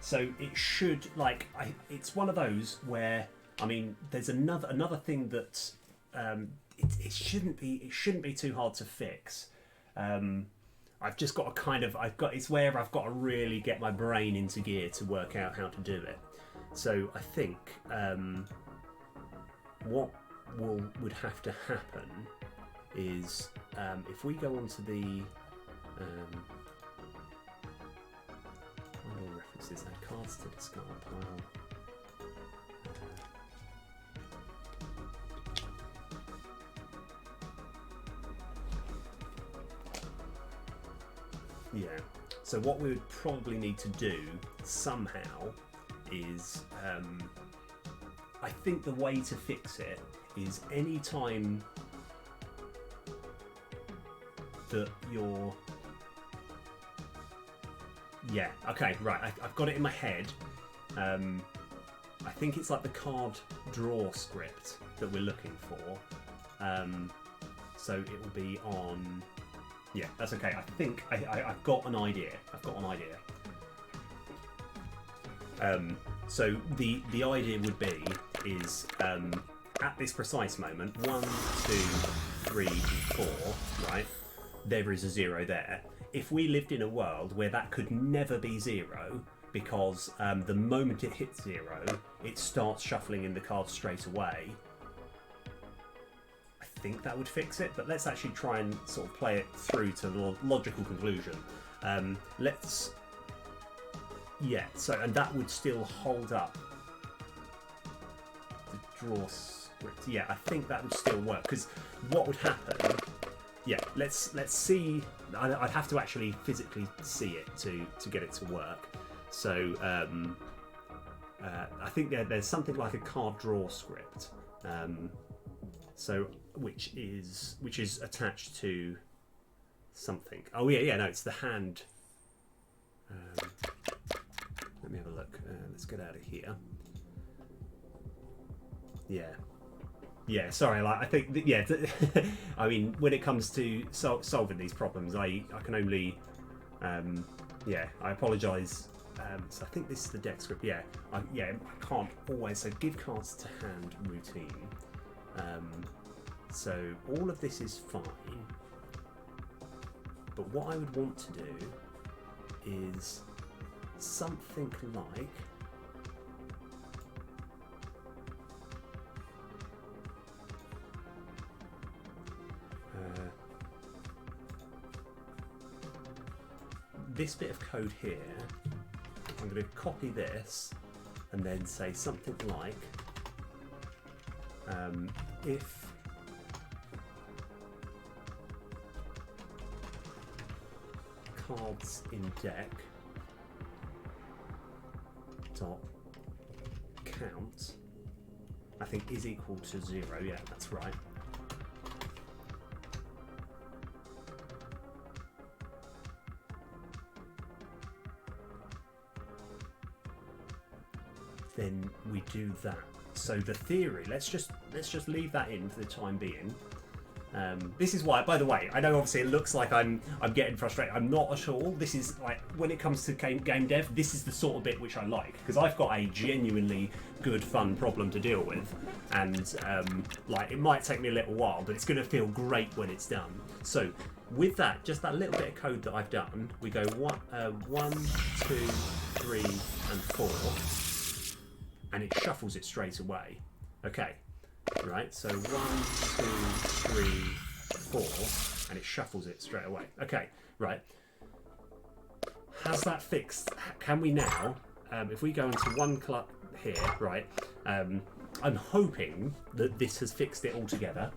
So it should, like, it's one of those where, I mean, there's another thing that it shouldn't be too hard to fix. I've just got to it's where I've got to really get my brain into gear to work out how to do it. So I think what would have to happen is if we go onto the final references, add cards to discard pile. Yeah, so what we would probably need to do somehow is, I think the way to fix it is any time that you're, yeah, okay, right, I've got it in my head. I think it's like the card draw script that we're looking for. So it will be on. Yeah, that's okay. I think I've got an idea. So the idea would be is at this precise moment, 1, 2, 3, 4, right? There is a 0 there. If we lived in a world where that could never be 0, because the moment it hits 0, it starts shuffling in the cards straight away. I think that would fix it, but let's actually try and sort of play it through to the logical conclusion. So, and that would still hold up the draw script. Yeah, I think that would still work, because what would happen, yeah, let's see, I'd have to actually physically see it to get it to work. So I think there's something like a card draw script. So which is attached to something. Oh yeah, no, it's the hand. Let me have a look. Let's get out of here. Yeah. Sorry, like I think I mean, when it comes to solving these problems, I can only I apologise. So I think this is the deck script. I can't always. So give cards to hand routine. So all of this is fine, but what I would want to do is something like this bit of code here. I'm going to copy this and then say something like if cards in deck dot count, I think, is equal to 0. Yeah, that's right. Then we do that. So the theory, let's just leave that in for the time being. This is why, by the way, I know obviously it looks like I'm getting frustrated. I'm not at all. This is like, when it comes to game dev, this is the sort of bit which I like, because I've got a genuinely good, fun problem to deal with, and like, it might take me a little while, but it's going to feel great when it's done. So with that, just that little bit of code that I've done, we go 1, 2, 3, and 4, and it shuffles it straight away. Okay. Right, so 1, 2, 3, 4, and it shuffles it straight away. Okay, right. Has that fixed? Can we now, if we go into one club here, right, I'm hoping that this has fixed it altogether,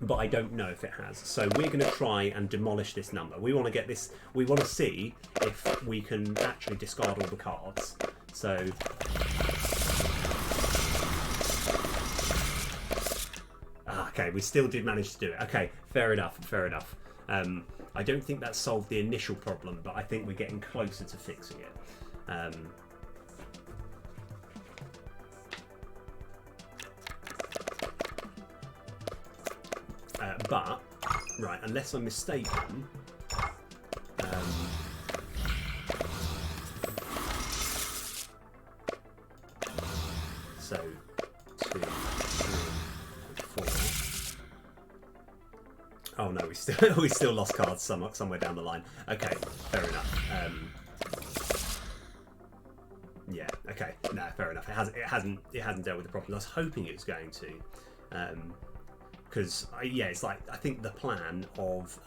but I don't know if it has. So we're going to try and demolish this number. We want to get this, we want to see if we can actually discard all the cards. So okay, we still did manage to do it. Okay, fair enough. I don't think that solved the initial problem, but I think we're getting closer to fixing it. But, right, unless I'm mistaken, so 2, 3, 4. Oh no, we still lost cards somewhere down the line. Okay, fair enough. Yeah, okay, no, fair enough. It hasn't dealt with the problem. I was hoping it was going to. Because yeah, it's like I think the plan of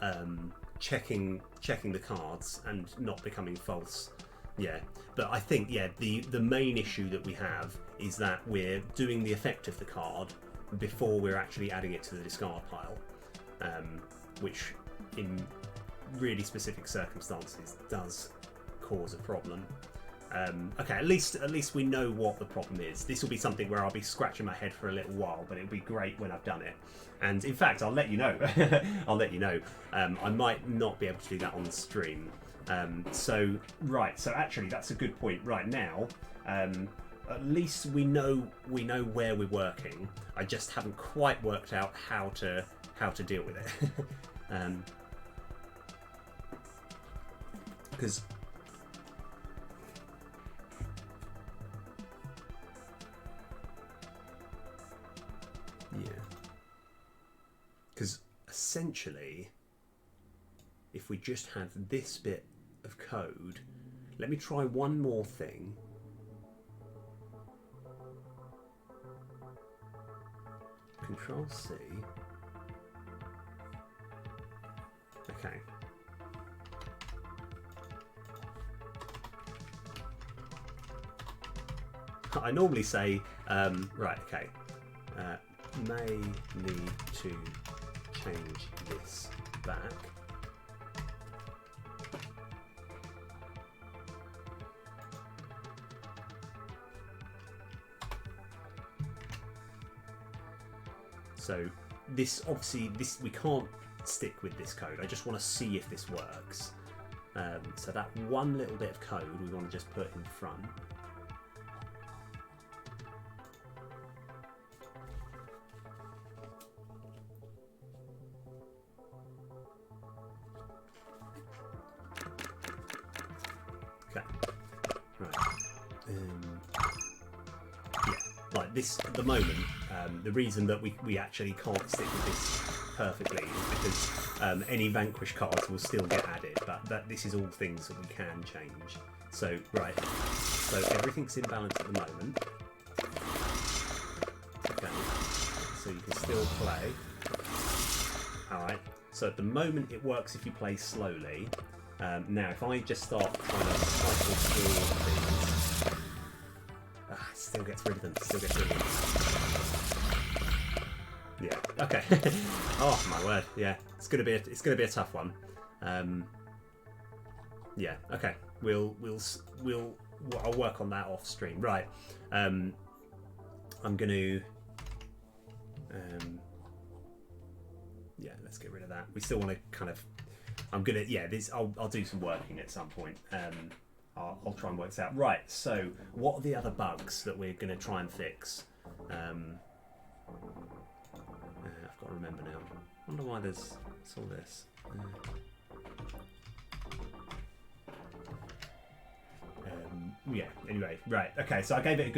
checking the cards and not becoming false. Yeah, but I think the main issue that we have is that we're doing the effect of the card before we're actually adding it to the discard pile, which in really specific circumstances does cause a problem. Okay, at least we know what the problem is. This will be something where I'll be scratching my head for a little while, but it'll be great when I've done it. And in fact, I'll let you know. I'll let you know. I might not be able to do that on the stream. So actually, that's a good point. Right now, at least we know where we're working. I just haven't quite worked out how to deal with it. Because essentially, if we just have this bit of code, let me try one more thing. Control C. Okay. I normally say, right, okay, may need to change this back. So this, obviously, we can't stick with this code. I just want to see if this works. So that one little bit of code we want to just put in front. This at the moment, the reason that we actually can't stick with this perfectly is because any Vanquish cards will still get added, but this is all things that we can change. So right, so everything's in balance at the moment. Okay, so you can still play. All right. So at the moment it works if you play slowly. Now if I just start trying to cycle through things. Still gets rid of them. Yeah. Okay. Oh my word. Yeah. It's gonna be a tough one. Yeah. Okay. I'll work on that off stream. Right. I'm gonna. Yeah. Let's get rid of that. We still want to kind of. I'm gonna. Yeah. I'll do some working at some point. I'll try and work this out. Right, so what are the other bugs that we're going to try and fix? I've got to remember now. I wonder why there's all this. Yeah, anyway, right, okay, so I gave it a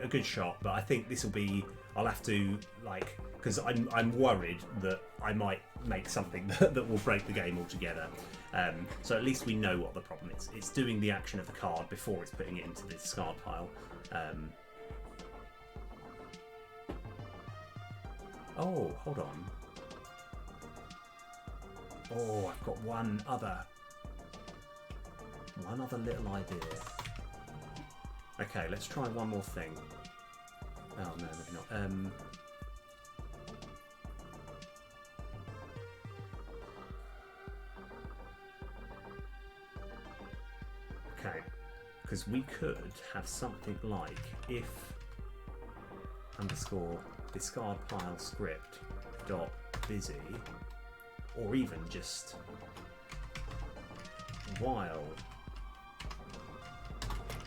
good shot, but I think this will be, I'll have to, like, because I'm worried that I might make something that will break the game altogether. So at least we know what the problem is. It's doing the action of the card before it's putting it into the discard pile. Oh, hold on. Oh, I've got one other little idea. Okay, let's try one more thing. Oh no, maybe not. Okay, because we could have something like if underscore discard pile script dot busy or even just while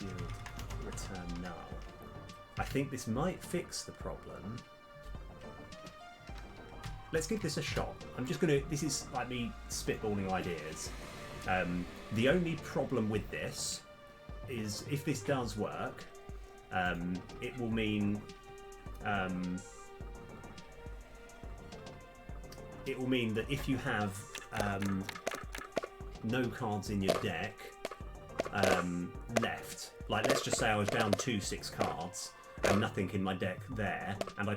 yield return null. I think this might fix the problem. Let's give this a shot. I'm just gonna, this is like me spitballing ideas. The only problem with this is if this does work, it will mean that if you have no cards in your deck left, like let's just say I was down 2/6 cards and nothing in my deck there, and I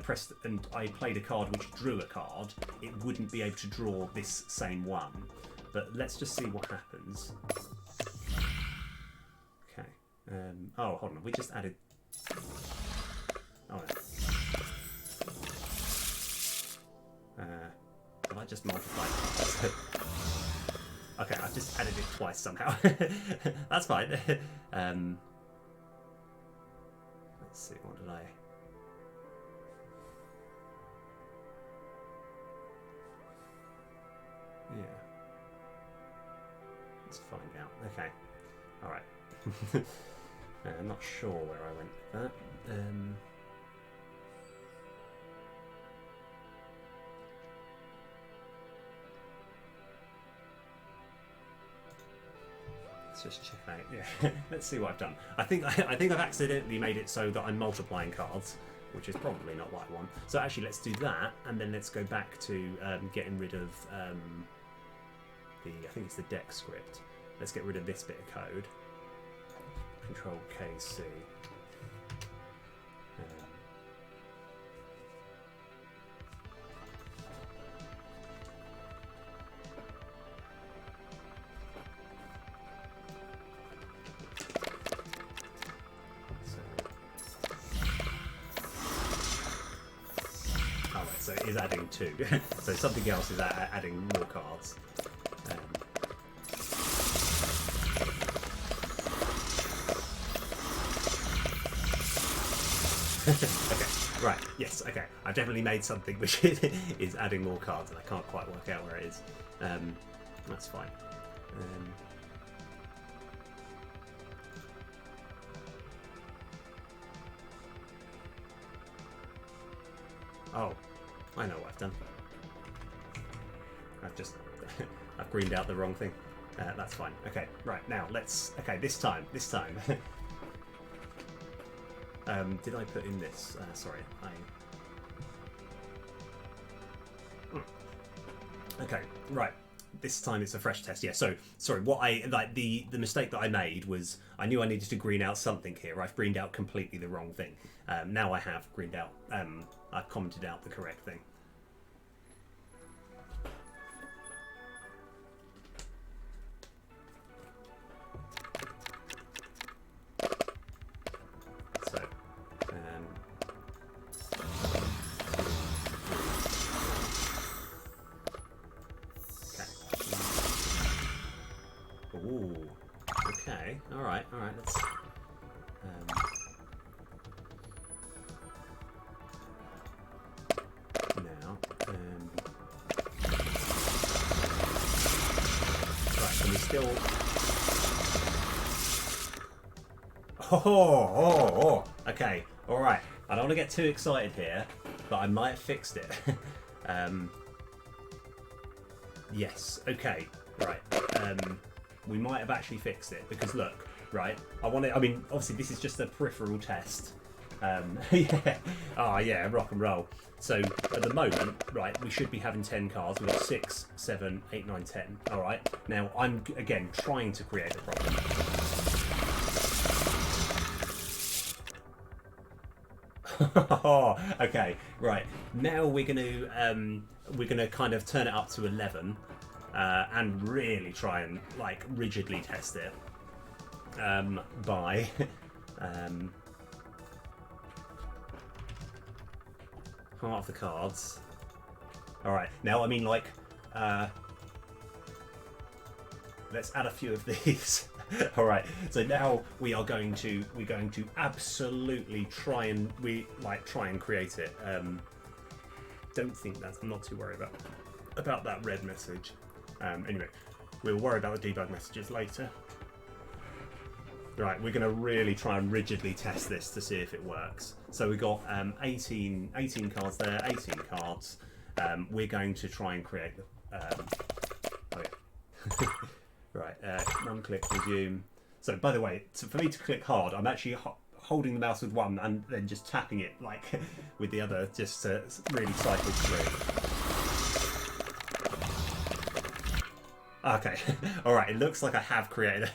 played a card which drew a card, it wouldn't be able to draw this same one. But let's just see what happens. Okay. Oh, hold on. We just added. Oh no. Have I just multiplied? Okay, I've just added it twice somehow. That's fine. Let's see, what did I... Yeah. Let's find out. Okay. Alright. I'm not sure where I went with that. Let's just check out. Yeah. Let's see what I've done. I think I've accidentally made it so that I'm multiplying cards, which is probably not what I want. So actually, let's do that, and then let's go back to getting rid of I think it's the deck script. Let's get rid of this bit of code. Control KC. So it is adding 2. So something else is adding more cards. Okay, right, yes, okay. I've definitely made something which is adding more cards, and I can't quite work out where it is. That's fine. Oh, I know what I've done. I've greened out the wrong thing. That's fine. Okay, right, now let's, okay, this time. Did I put in this? Sorry, Okay, right. This time it's a fresh test. Yeah. So sorry. What the mistake that I made was I knew I needed to green out something here. I've greened out completely the wrong thing. Now I have greened out. I've commented out the correct thing. All right, let's now right, can we still okay, all right, I don't want to get too excited here, but I might have fixed it. Yes, okay, right, we might have actually fixed it, because look, right, I mean, obviously this is just a peripheral test. Yeah, oh yeah, rock and roll. So at the moment, right, we should be having 10 cards. We've got 6, 7, 8, 9, 10. All right, now I'm again trying to create a problem. Okay, right, now we're gonna kind of turn it up to 11 and really try and like rigidly test it by half the cards. All right, now I mean, like, let's add a few of these. All right, so now we're going to absolutely try and create it. Don't think that's, I'm not too worried about. about that red message. Anyway, we'll worry about the debug messages later. Right, we're going to really try and rigidly test this to see if it works. So we've got 18 cards there, 18 cards. We're going to try and create right, one-click resume. So, by the way, for me to click hard, I'm actually holding the mouse with one and then just tapping it like with the other, just to really cycle through. Okay, all right. It looks like I have created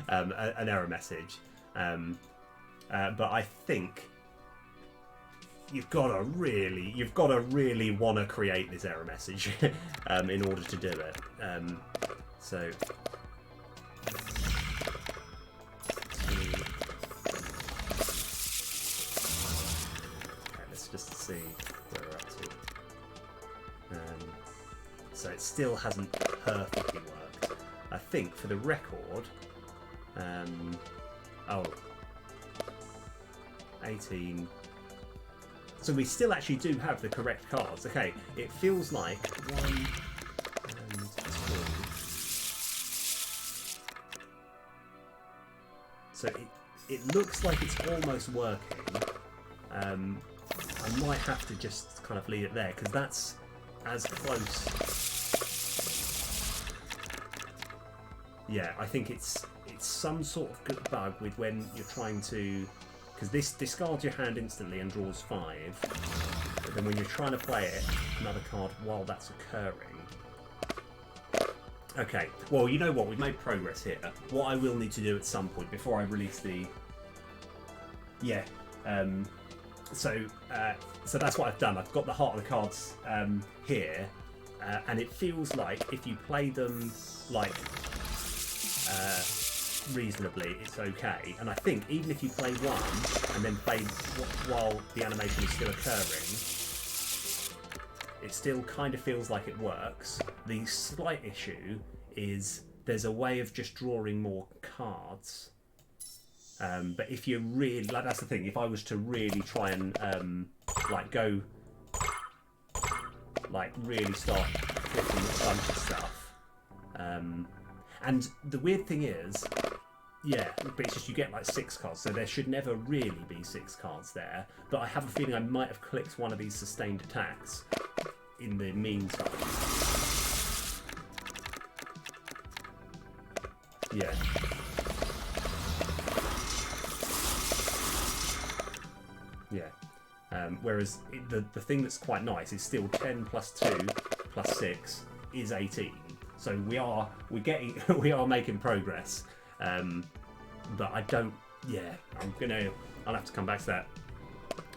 an error message, but I think you've got to really want to create this error message in order to do it. So. Just to see where we're up to. So it still hasn't perfectly worked. I think for the record, 18. So we still actually do have the correct cards. Okay, it feels like 1 and 2. So it looks like it's almost working. I might have to just kind of leave it there because that's as close. Yeah, I think it's some sort of good bug with when you're trying to, because this discards your hand instantly and draws 5, but then when you're trying to play it, another card while that's occurring. Okay, well, you know what? We've made progress here. What I will need to do at some point before I release the, so that's what I've done. I've got the heart of the cards here, and it feels like if you play them like reasonably, it's okay. And I think even if you play one and then play while the animation is still occurring, it still kind of feels like it works. The slight issue is there's a way of just drawing more cards. But if you really, like, that's the thing, if I was to really try and go, really start flipping a bunch of stuff, and the weird thing is, but it's just you get like 6 cards, so there should never really be 6 cards there, but I have a feeling I might have clicked one of these sustained attacks in the meantime. Yeah. Whereas the thing that's quite nice is still 10 plus 2 plus 6 is 18. So we are making progress. But I don't. Yeah, I'll have to come back to that.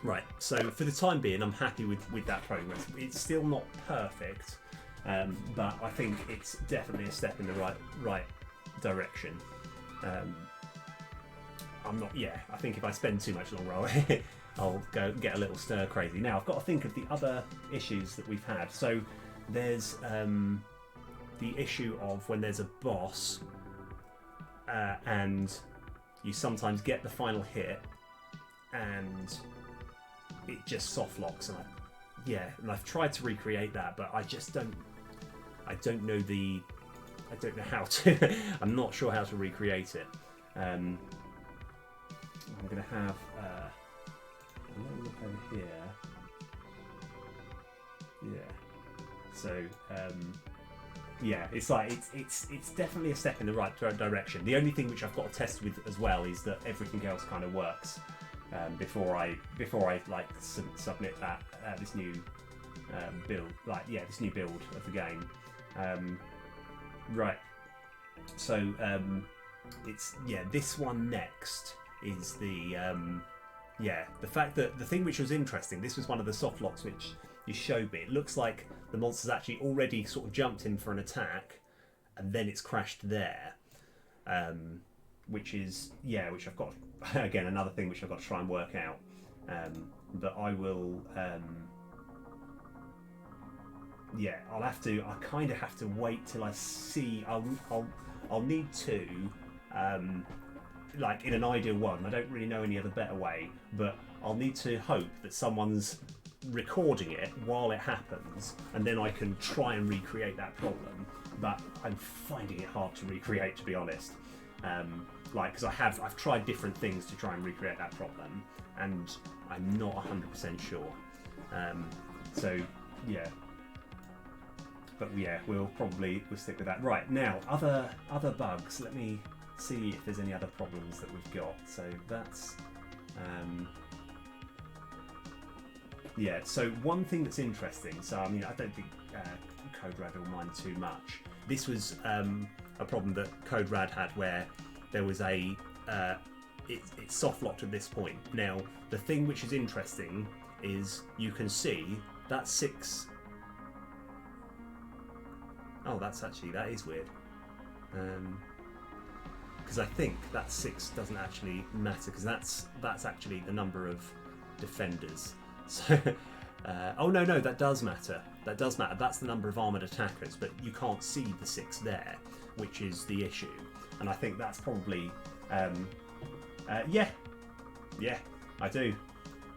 Right. So for the time being, I'm happy with that progress. It's still not perfect, but I think it's definitely a step in the right direction. I'm not. Yeah, I think if I spend too much longer, I'll go get a little stir crazy. Now I've got to think of the other issues that we've had. So there's the issue of when there's a boss and you sometimes get the final hit and it just soft locks, and I've tried to recreate that, but I don't know how to. I'm not sure how to recreate it. I'm going to have a little look over here. So it's like it's definitely a step in the right direction. The only thing which I've got to test with as well is that everything else kind of works before I like submit that this new build, this new build of the game. Right. So it's this one next is the the fact that the thing which was interesting. This was one of the soft locks which you showed me. It looks like the monster's actually already sort of jumped in for an attack, and then it's crashed there, which I've got again another thing which I've got to try and work out. But I will. I kind of have to wait till I see. I'll need to. In an ideal world, I don't really know any other better way, but I'll need to hope that someone's recording it while it happens, and then I can try and recreate that problem. But I'm finding it hard to recreate, to be honest. Like, because I've tried different things to try and recreate that problem, and I'm not 100% sure. So yeah, but yeah, we'll stick with that. Right, now other bugs. Let me see if there's any other problems that we've got. So that's yeah. So one thing that's interesting. So I mean, I don't think CodeRad will mind too much. This was a problem that CodeRad had where there was a it's soft locked at this point. Now the thing which is interesting is you can see that 6. Oh, that is weird. Because I think that 6 doesn't actually matter, because that's actually the number of defenders. So, oh no, that does matter. That does matter. That's the number of armoured attackers, but you can't see the 6 there, which is the issue. And I think that's probably, yeah, I do.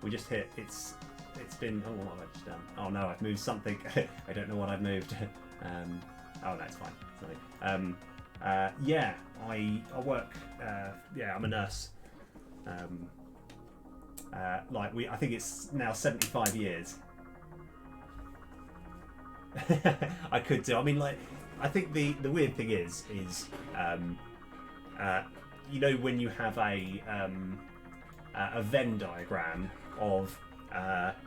We just hit. It's been. Oh, what have I just done? Oh no, I've moved something. I don't know what I've moved. Oh no, it's fine. Sorry. Yeah, I work. Yeah, I'm a nurse. I think it's now 75 years. I could do. I mean, like, I think the weird thing is you know, when you have a Venn diagram of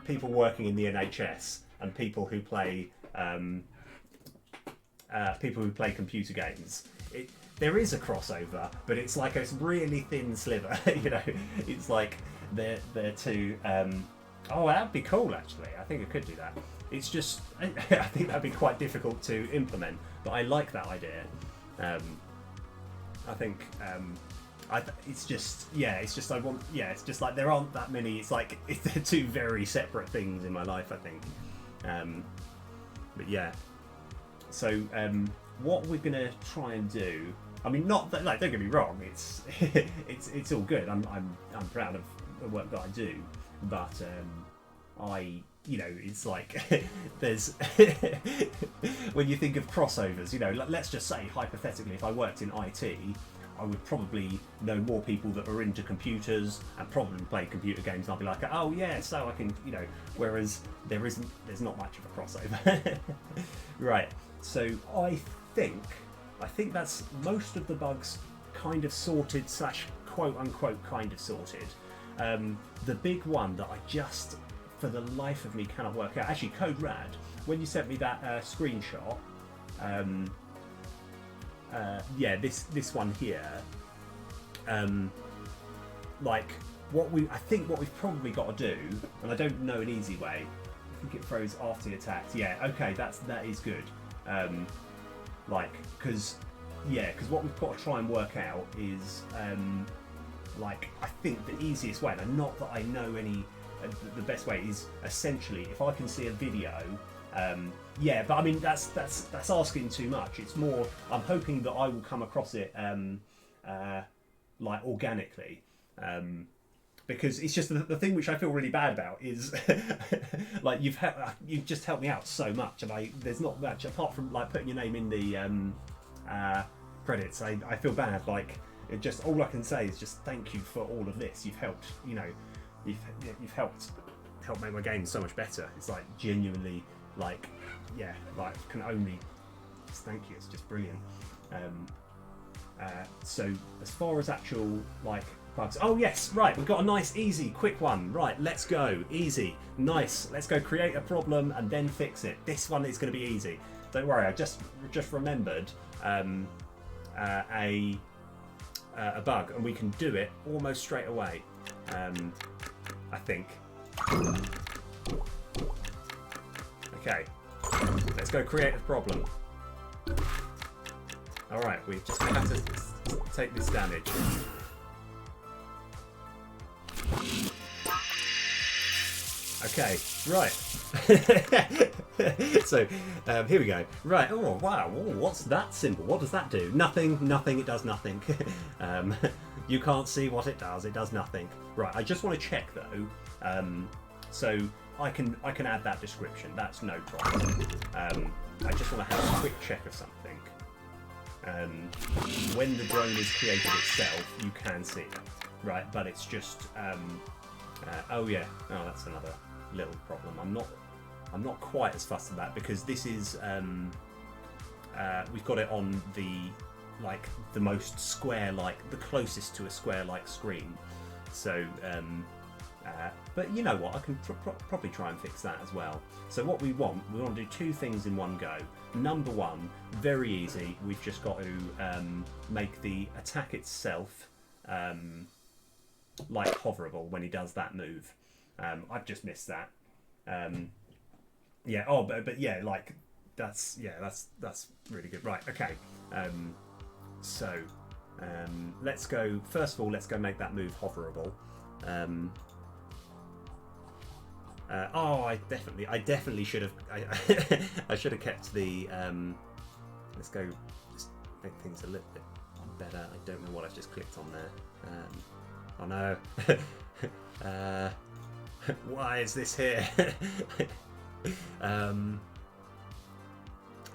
people working in the NHS and people who play computer games. There is a crossover, but it's like a really thin sliver. You know, it's like they're two. Oh, that'd be cool actually. I think I could do that. It's just I think that'd be quite difficult to implement, but I like that idea. I think it's just it's just like there aren't that many. It's like they're two very separate things in my life, I think. But yeah, so what we're gonna try and do. I mean, not that, like, don't get me wrong. It's it's all good. I'm proud of the work that I do, but it's like there's when you think of crossovers, you know, let's just say hypothetically, if I worked in IT, I would probably know more people that are into computers and probably play computer games, and I'll be like, oh yeah, so I can, you know, whereas there's not much of a crossover. Right, so I think that's most of the bugs kind of sorted / quote unquote kind of sorted. The big one that I just for the life of me cannot work out, actually CodeRad, when you sent me that screenshot, yeah, this one here, like I think what we've probably got to do, and I don't know an easy way. I think it throws after the attacks. Yeah, okay, that is good. Because what we've got to try and work out is, I think the easiest way, and not that I know any, the best way is essentially if I can see a video. Yeah, but I mean that's asking too much. It's more I'm hoping that I will come across it organically, because it's just the thing which I feel really bad about is like you've just helped me out so much, and there's not much apart from like putting your name in the credits. I feel bad. Like it just all I can say is just thank you for all of this. You've helped. You know, you've helped make my game so much better. It's like genuinely. Can only just thank you. It's just brilliant. So as far as actual bugs, oh yes, right, we've got a nice, easy, quick one. Right, let's go. Easy, nice. Let's go create a problem and then fix it. This one is going to be easy. Don't worry. I just remembered a bug, and we can do it almost straight away. I think. Okay, let's go create a problem. Alright, we just have to take this damage. Okay, right. So, here we go. Right, oh wow, what's that symbol? What does that do? Nothing, it does nothing. You can't see what it does nothing. Right, I just want to check though. So, I can add that description. That's no problem. I just want to have a quick check of something. When the drone is created itself, you can see it, right? But it's just oh yeah, oh that's another little problem. I'm not quite as fussed about that because this is we've got it on the most square-like, the closest to a square-like screen. So, but you know what? I can probably try and fix that as well. So what we want to do two things in one go. Number one, very easy. We've just got to make the attack itself like hoverable when he does that move. I've just missed that. Yeah. Oh, but yeah, like that's really good. Right. Okay. So let's go. First of all, let's go make that move hoverable. Oh, I definitely should have. I should have kept the. Let's go. Just make things a little bit better. I don't know what I've just clicked on there. Oh no. Why is this here?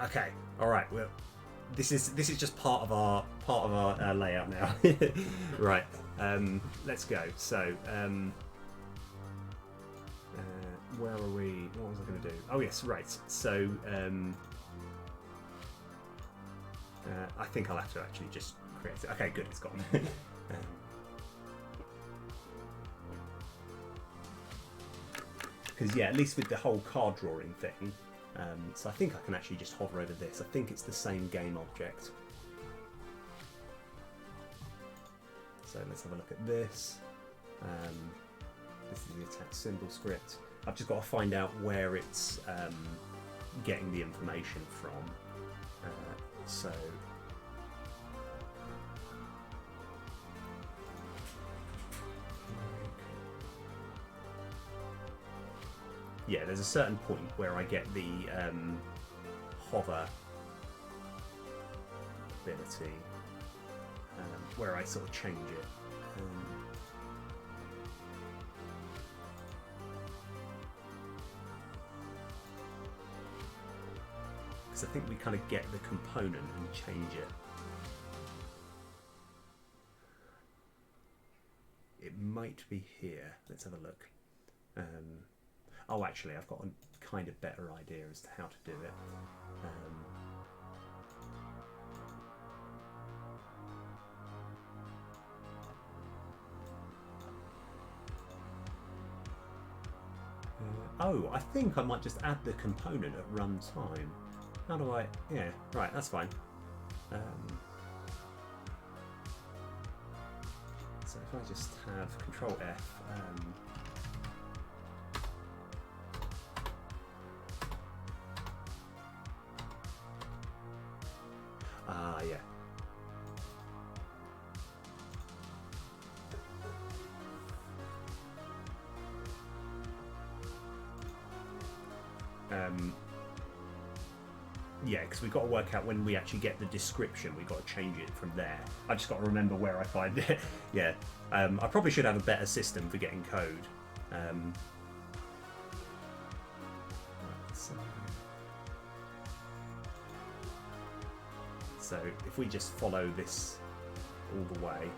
Okay. All right. Well, this is just part of our layout now. Right. Let's go. So. Where are we? What was I going to do? Oh yes, right. So I think I'll have to actually just create it. Okay, good, it's gone. Because yeah, at least with the whole card drawing thing, so I think I can actually just hover over this. I think it's the same game object. So let's have a look at this. This is the attack symbol script. I've just got to find out where it's getting the information from. So yeah, there's a certain point where I get the hover ability, where I sort of change it. I think we kind of get the component and change it. It might be here. Let's have a look. Oh, actually, I've got a kind of better idea as to how to do it. Oh, I think I might just add the component at runtime. How do I... Yeah, right, that's fine. So if I just have Control F... yeah. Yeah, because we've got to work out when we actually get the description, we've got to change it from there. I just got to remember where I find it. Yeah, I probably should have a better system for getting code. So if we just follow this all the way,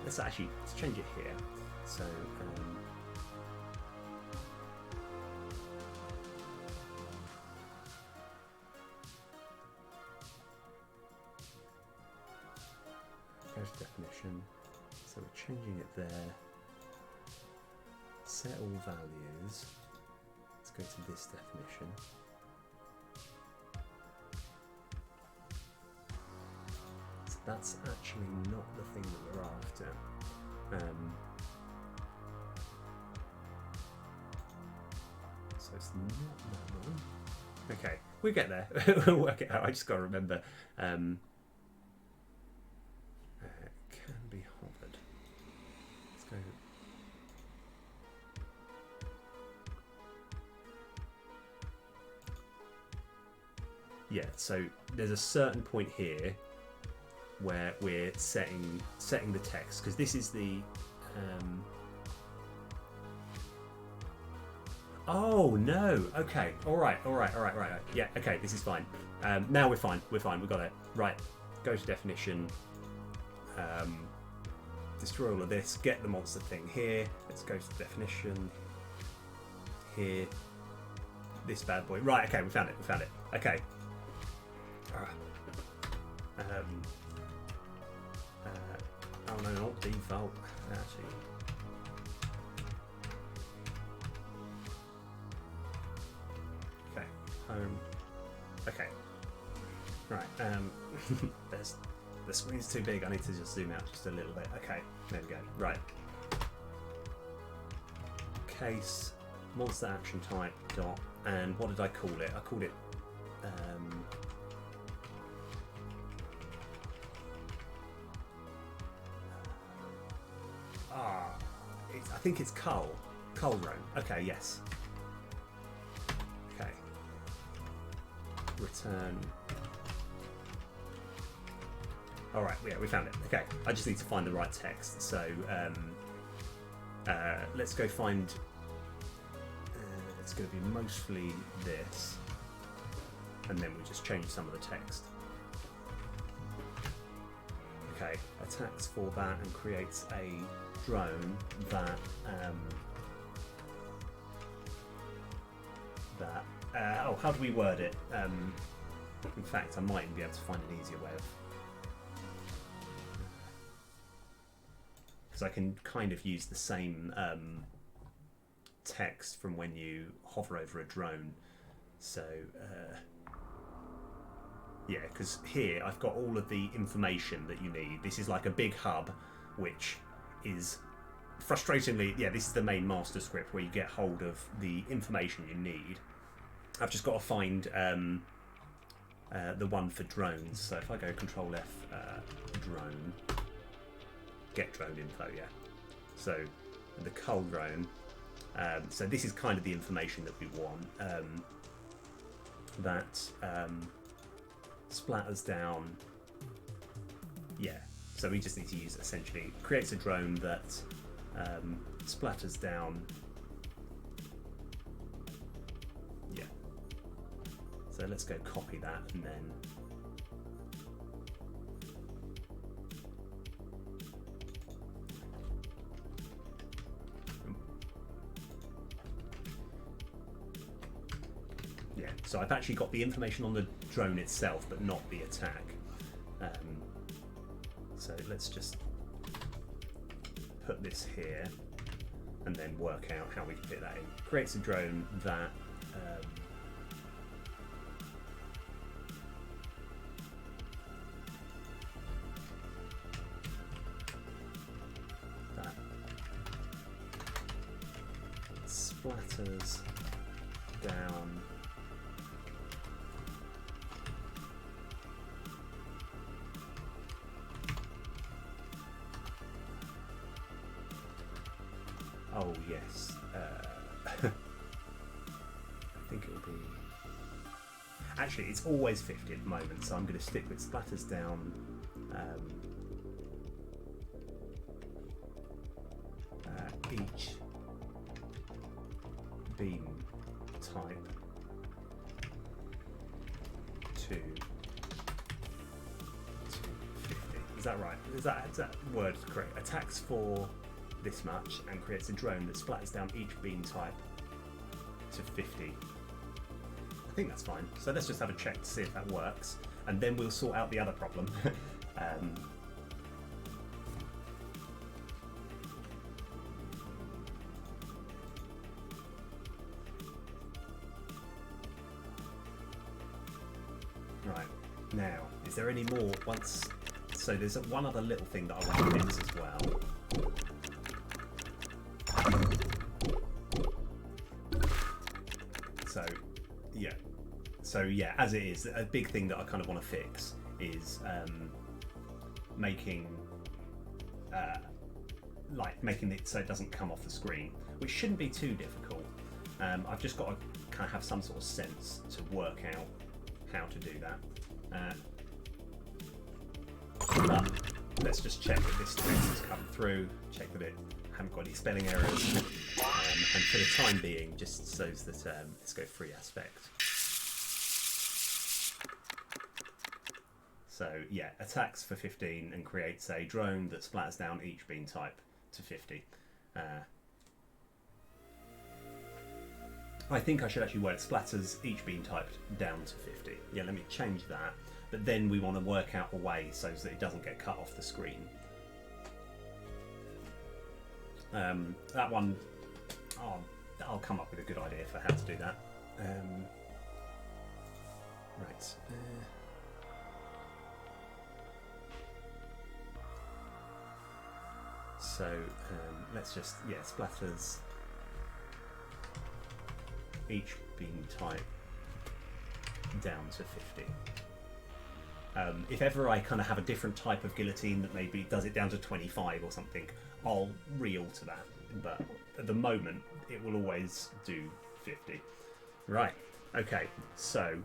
let's change it here. So there's definition. So we're changing it there. Set all values. Let's go to this definition. So that's actually not the thing that we're after. So it's not that one. Okay, we get there. We'll work it out. I just got to remember. Can be hovered. Let's go. Yeah, so there's a certain point here where we're setting the text, because this is the Oh no. Okay. All right. Yeah. Okay. This is fine. Now we're fine. We're fine. We got it. Right. Go to definition. Destroy all of this. Get the monster thing here. Let's go to definition. Here. This bad boy. Right. Okay. We found it. Okay. Oh no, not default. Actually. Okay. Home. Okay. Right. The screen's too big. I need to just zoom out just a little bit. Okay. There we go. Right. Case. Monster action type. Dot. And what did I call it? I called it. I think it's Cull Roan. Okay, yes. Okay. Return. Alright, yeah, we found it. Okay, I just need to find the right text. So, let's go find... it's going to be mostly this. And then we just change some of the text. Okay, attacks for that and creates a drone that how do we word it? In fact, I might even be able to find an easier way of, because I can kind of use the same text from when you hover over a drone. So yeah, because here I've got all of the information that you need. This is like a big hub, which is frustratingly, yeah, this is the main master script where you get hold of the information you need. I've just got to find the one for drones. So if I go Control F, drone, get drone info, yeah. So the Cull drone. So this is kind of the information that we want. That splatters down. Yeah. So we just need to use essentially creates a drone that splatters down. Yeah. So let's go copy that and then yeah. So I've actually got the information on the drone itself, but not the attack. So let's just put this here and then work out how we can fit that in. Creates a drone that splatters down oh yes, I think it'll be actually it's always 50 at the moment, so I'm going to stick with splatters down each beam type to 50. Is that right? Is that word correct? Attacks for this much and creates a drone that splatters down each beam type to 50. I think that's fine. So let's just have a check to see if that works, and then we'll sort out the other problem. Right, now, is there any more once? So there's one other little thing that I want to fix as well. So yeah, as it is, a big thing that I kind of want to fix is making it so it doesn't come off the screen, which shouldn't be too difficult. I've just got to kind of have some sort of sense to work out how to do that. But let's just check that this text has come through, check that it haven't got any spelling errors, and for the time being, just so that let's go free aspect. So yeah, attacks for 15 and creates a drone that splatters down each beam type to 50. I think I should actually word splatters each beam type down to 50. Yeah, let me change that. But then we want to work out a way so that it doesn't get cut off the screen. That one, I'll come up with a good idea for how to do that. Right. So let's just, yeah, splatters each beam type down to 50. If ever I kind of have a different type of guillotine that maybe does it down to 25 or something, I'll re-alter that. But at the moment, it will always do 50. Right, okay, so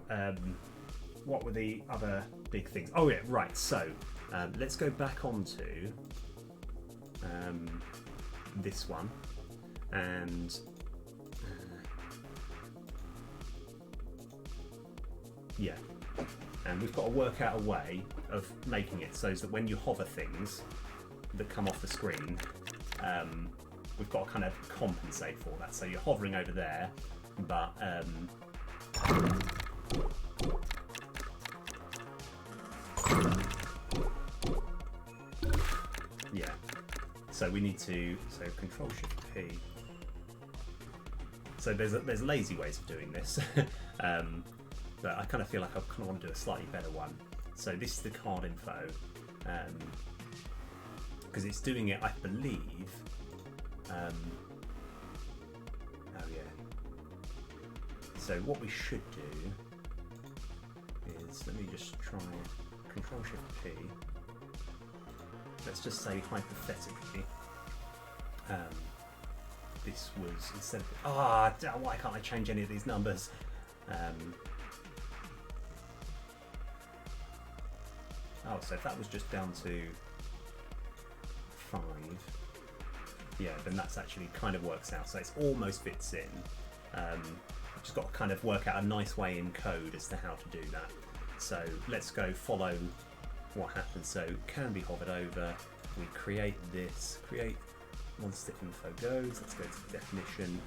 what were the other big things? Oh yeah, right, so let's go back onto this one, and yeah, and we've got to work out a way of making it so that when you hover things that come off the screen, we've got to kind of compensate for that. So you're hovering over there, but yeah, so we need to, so Control Shift P. So there's lazy ways of doing this. But I kind of feel like I kind of want to do a slightly better one. So this is the card info, because it's doing it, I believe. Oh yeah. So what we should do is, let me just try Control Shift P. Let's just say hypothetically, this was instead of why can't I change any of these numbers? Oh, so if that was just down to 5, yeah, then that's actually kind of works out. So it almost fits in. I've just got to kind of work out a nice way in code as to how to do that. So let's go follow what happens. So can be hovered over. We create this, create once the info goes. Let's go to the definition.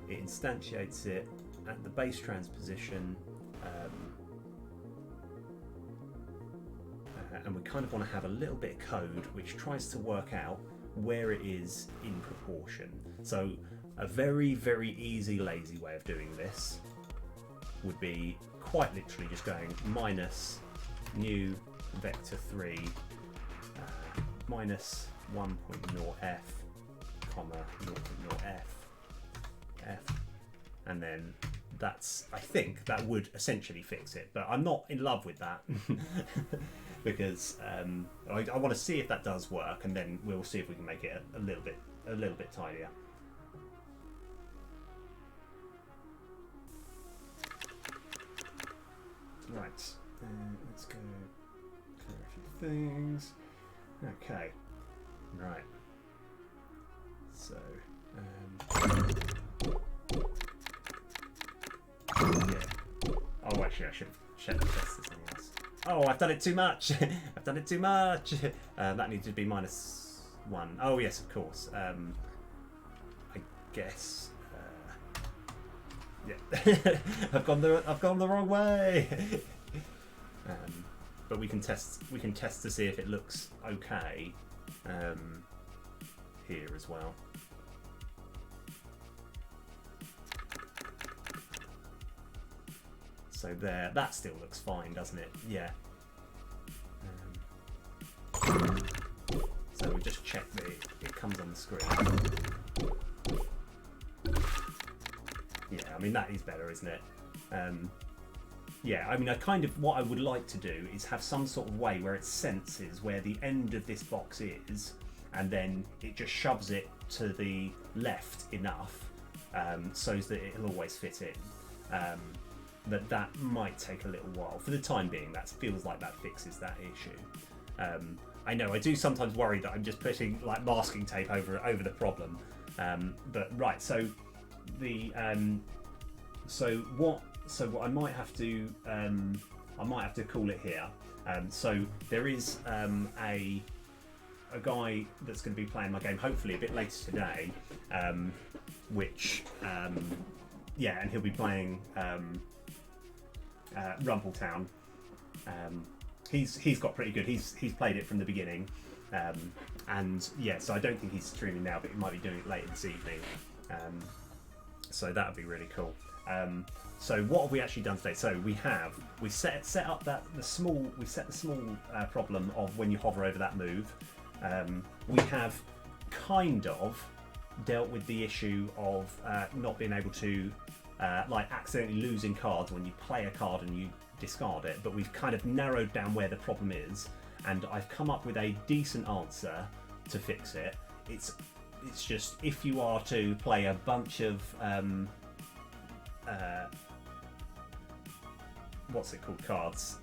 It instantiates it at the base transposition. And we kind of want to have a little bit of code which tries to work out where it is in proportion. So a very, very easy, lazy way of doing this would be quite literally just going minus new vector 3 minus 1.0f comma 0.0f f, and then that's, I think that would essentially fix it, but I'm not in love with that. Because I want to see if that does work, and then we'll see if we can make it a little bit tidier. Right, let's go clear a few things. Okay, right. So, yeah. Oh, actually, I should have checked something else. Oh, I've done it too much. I've done it too much. That needs to be -1. Oh yes, of course. I guess. Yeah, I've gone the wrong way. But we can test. We can test to see if it looks okay here as well. So there, that still looks fine, doesn't it? Yeah. So we just check that it comes on the screen. Yeah, I mean that is better, isn't it? Yeah, I mean what I would like to do is have some sort of way where it senses where the end of this box is, and then it just shoves it to the left enough so that it'll always fit in. That might take a little while. For the time being, that feels like that fixes that issue. I know I do sometimes worry that I'm just putting like masking tape over the problem. But right, so the so what I might have to call it here. So there is a guy that's going to be playing my game hopefully a bit later today, which yeah, and he'll be playing Rumbletown. He's got pretty good. He's played it from the beginning, and yeah, so I don't think he's streaming now, but he might be doing it later this evening. So that would be really cool. So what have we actually done today? So we set up the small problem of when you hover over that move. We have kind of dealt with the issue of not being able to like accidentally losing cards when you play a card and you discard it, but we've kind of narrowed down where the problem is, and I've come up with a decent answer to fix it. It's just if you are to play a bunch of what's it called, cards,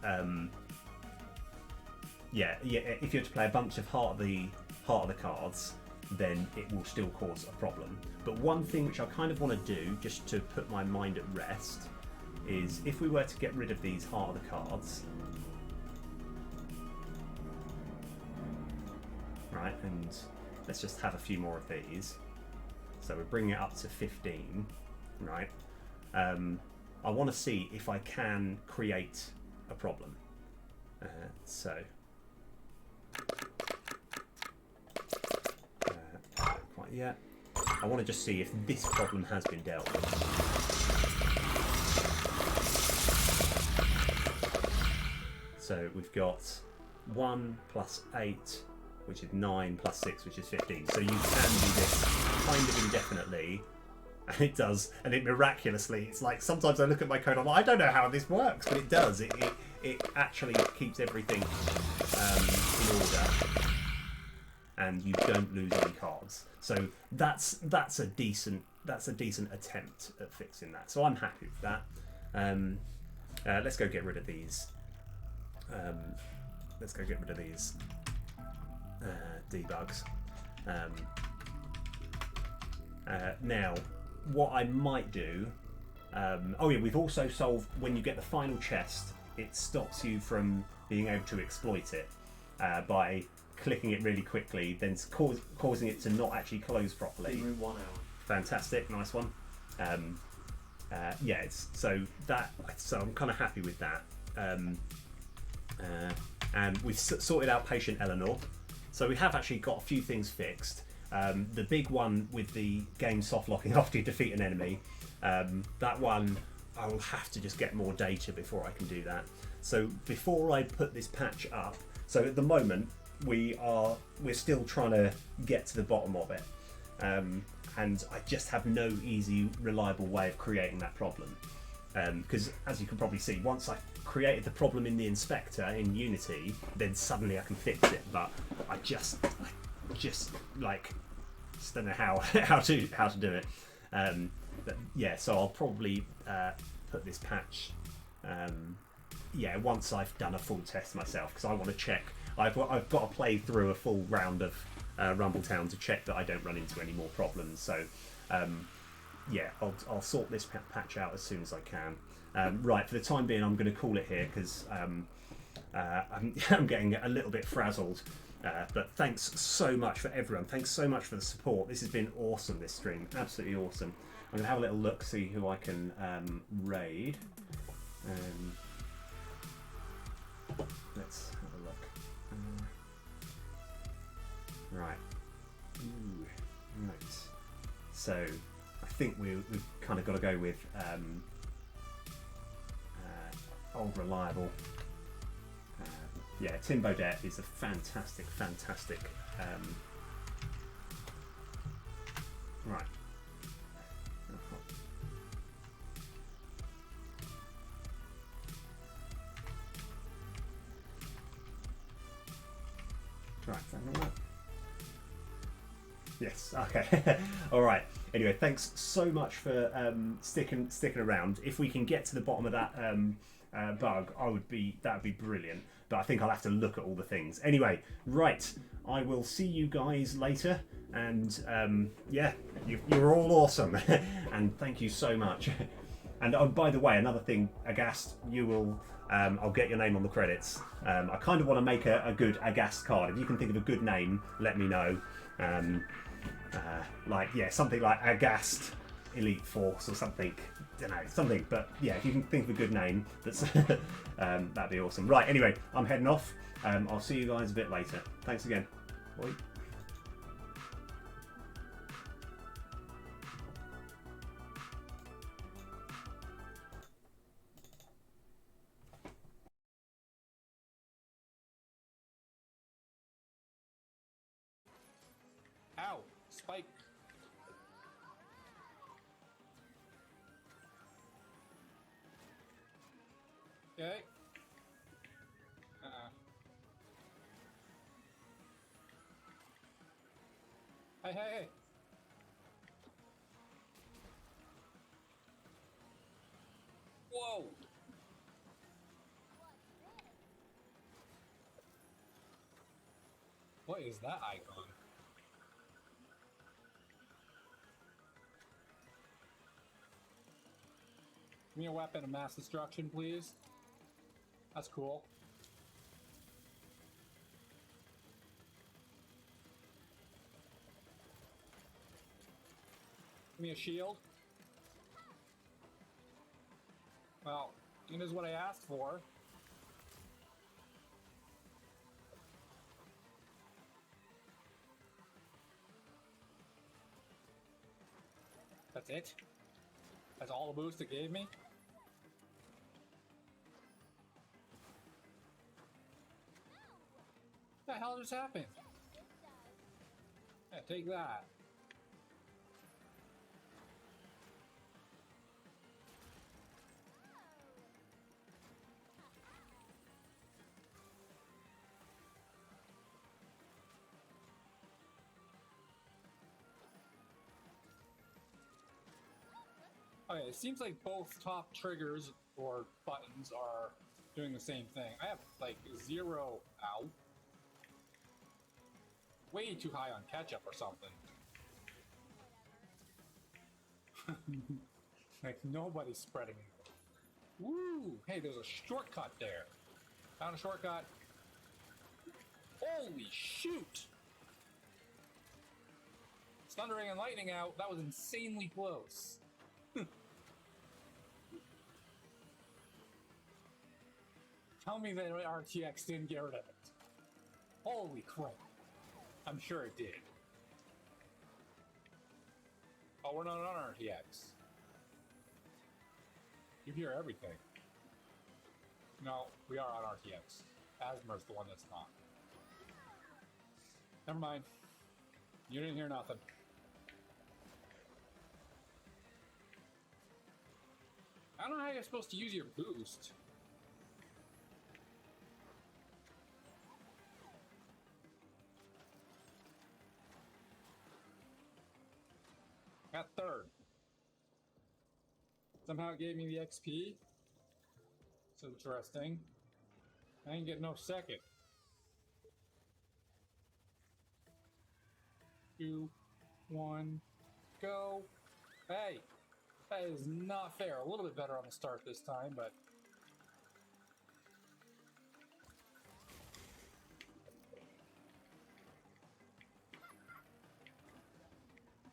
yeah, if you're to play a bunch of heart of the cards, then it will still cause a problem. But one thing which I kind of want to do, just to put my mind at rest, is if we were to get rid of these heart of the cards, right, and let's just have a few more of these. So we're bringing it up to 15, right? I want to see if I can create a problem. So not quite yet. I want to just see if this problem has been dealt with. So we've got 1 plus 8, which is 9, plus 6, which is 15. So you can do this kind of indefinitely, and it does, and it miraculously, it's like sometimes I look at my code, I'm like, I don't know how this works, but it does. It actually keeps everything in order, and you don't lose any cards. So that's a decent attempt at fixing that. So I'm happy with that. Let's go get rid of these. Let's go get rid of these debugs. Now, what I might do, oh yeah, we've also solved when you get the final chest, it stops you from being able to exploit it by clicking it really quickly, then causing it to not actually close properly. Room 1 hour. Fantastic, nice one. Yeah, so I'm kind of happy with that. And we've sorted out Patient Eleanor, so we have actually got a few things fixed. The big one with the game soft locking after you defeat an enemy, that one I will have to just get more data before I can do that. So before I put this patch up, so at the moment we're still trying to get to the bottom of it, and I just have no easy reliable way of creating that problem, because as you can probably see, once I created the problem in the inspector in Unity, then suddenly I can fix it, but I just don't know how to do it. But yeah, so I'll probably put this patch once I've done a full test myself, because I want to check. I've got to play through a full round of Rumbletown to check that I don't run into any more problems. So yeah, I'll sort this patch out as soon as I can. Right, for the time being, I'm going to call it here because I'm getting a little bit frazzled. But thanks so much for everyone. Thanks so much for the support. This has been awesome, this stream. Absolutely awesome. I'm going to have a little look, see who I can raid. Let's have a look. Right. Ooh, right. So I think we've kind of got to go with old reliable. Yeah, Tim Bodette is a fantastic. Right. Right, is that not right? Yes, okay. All right. Anyway, thanks so much for sticking around. If we can get to the bottom of that bug, that would be brilliant. But I think I'll have to look at all the things. Anyway, right, I will see you guys later. And yeah, you're all awesome. And thank you so much. And oh, by the way, another thing, Agast, you will. I'll get your name on the credits. I kind of want to make a good Agast card. If you can think of a good name, let me know. Like, yeah, something like Agast Elite Force or something. Don't know, something. But yeah, if you can think of a good name, that's that'd be awesome. Right, anyway, I'm heading off. I'll see you guys a bit later. Thanks again. Bye. Ow! Spike! Okay. Hey, hey, hey! Whoa! What is that icon? Give me a weapon of mass destruction, please. That's cool. Give me a shield. Well, it is what I asked for. That's it? That's all the boost it gave me? What the hell just happened? Yeah, take that. Okay, it seems like both top triggers or buttons are doing the same thing. I have like 0 out. Way too high on ketchup or something. Like nobody's spreading it. Woo! Hey, there's a shortcut there. Found a shortcut. Holy shoot! It's thundering and lightning out. That was insanely close. Tell me that RTX didn't get rid of it. Holy crap. I'm sure it did. Oh, we're not on RTX. You hear everything. No, we are on RTX. Asmer's the one that's not. Never mind. You didn't hear nothing. I don't know how you're supposed to use your boost. Got third. Somehow it gave me the XP. It's interesting. I didn't get no second. 2, 1, go. Hey, that is not fair. A little bit better on the start this time, but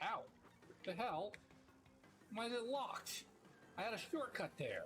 ow! What the hell? Why is it locked? I had a shortcut there.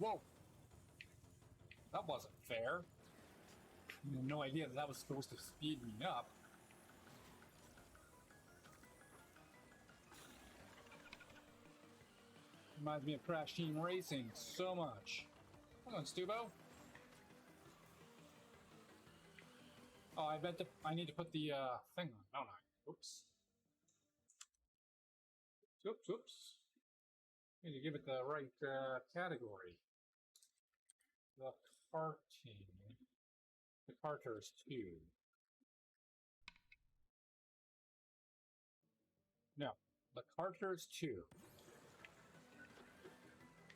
Whoa! That wasn't fair. I had no idea that was supposed to speed me up. Reminds me of Crash Team Racing so much. Come on, Stubo. Oh, I need to put the thing on, don't I? Oops. Oops, oops. Need to give it the right category. The karting. The Carters 2. No, the Carters 2.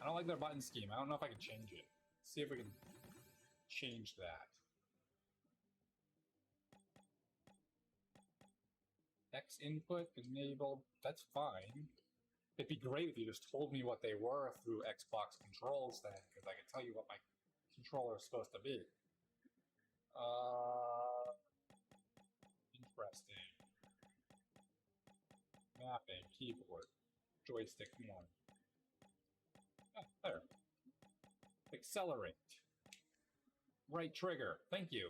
I don't like their button scheme. I don't know if I can change it. See if we can change that. X input enabled. That's fine. It'd be great if you just told me what they were through Xbox controls then, because I could tell you what my controller is supposed to be. Interesting. Mapping, keyboard, joystick 1. Ah, there. Accelerate. Right trigger. Thank you.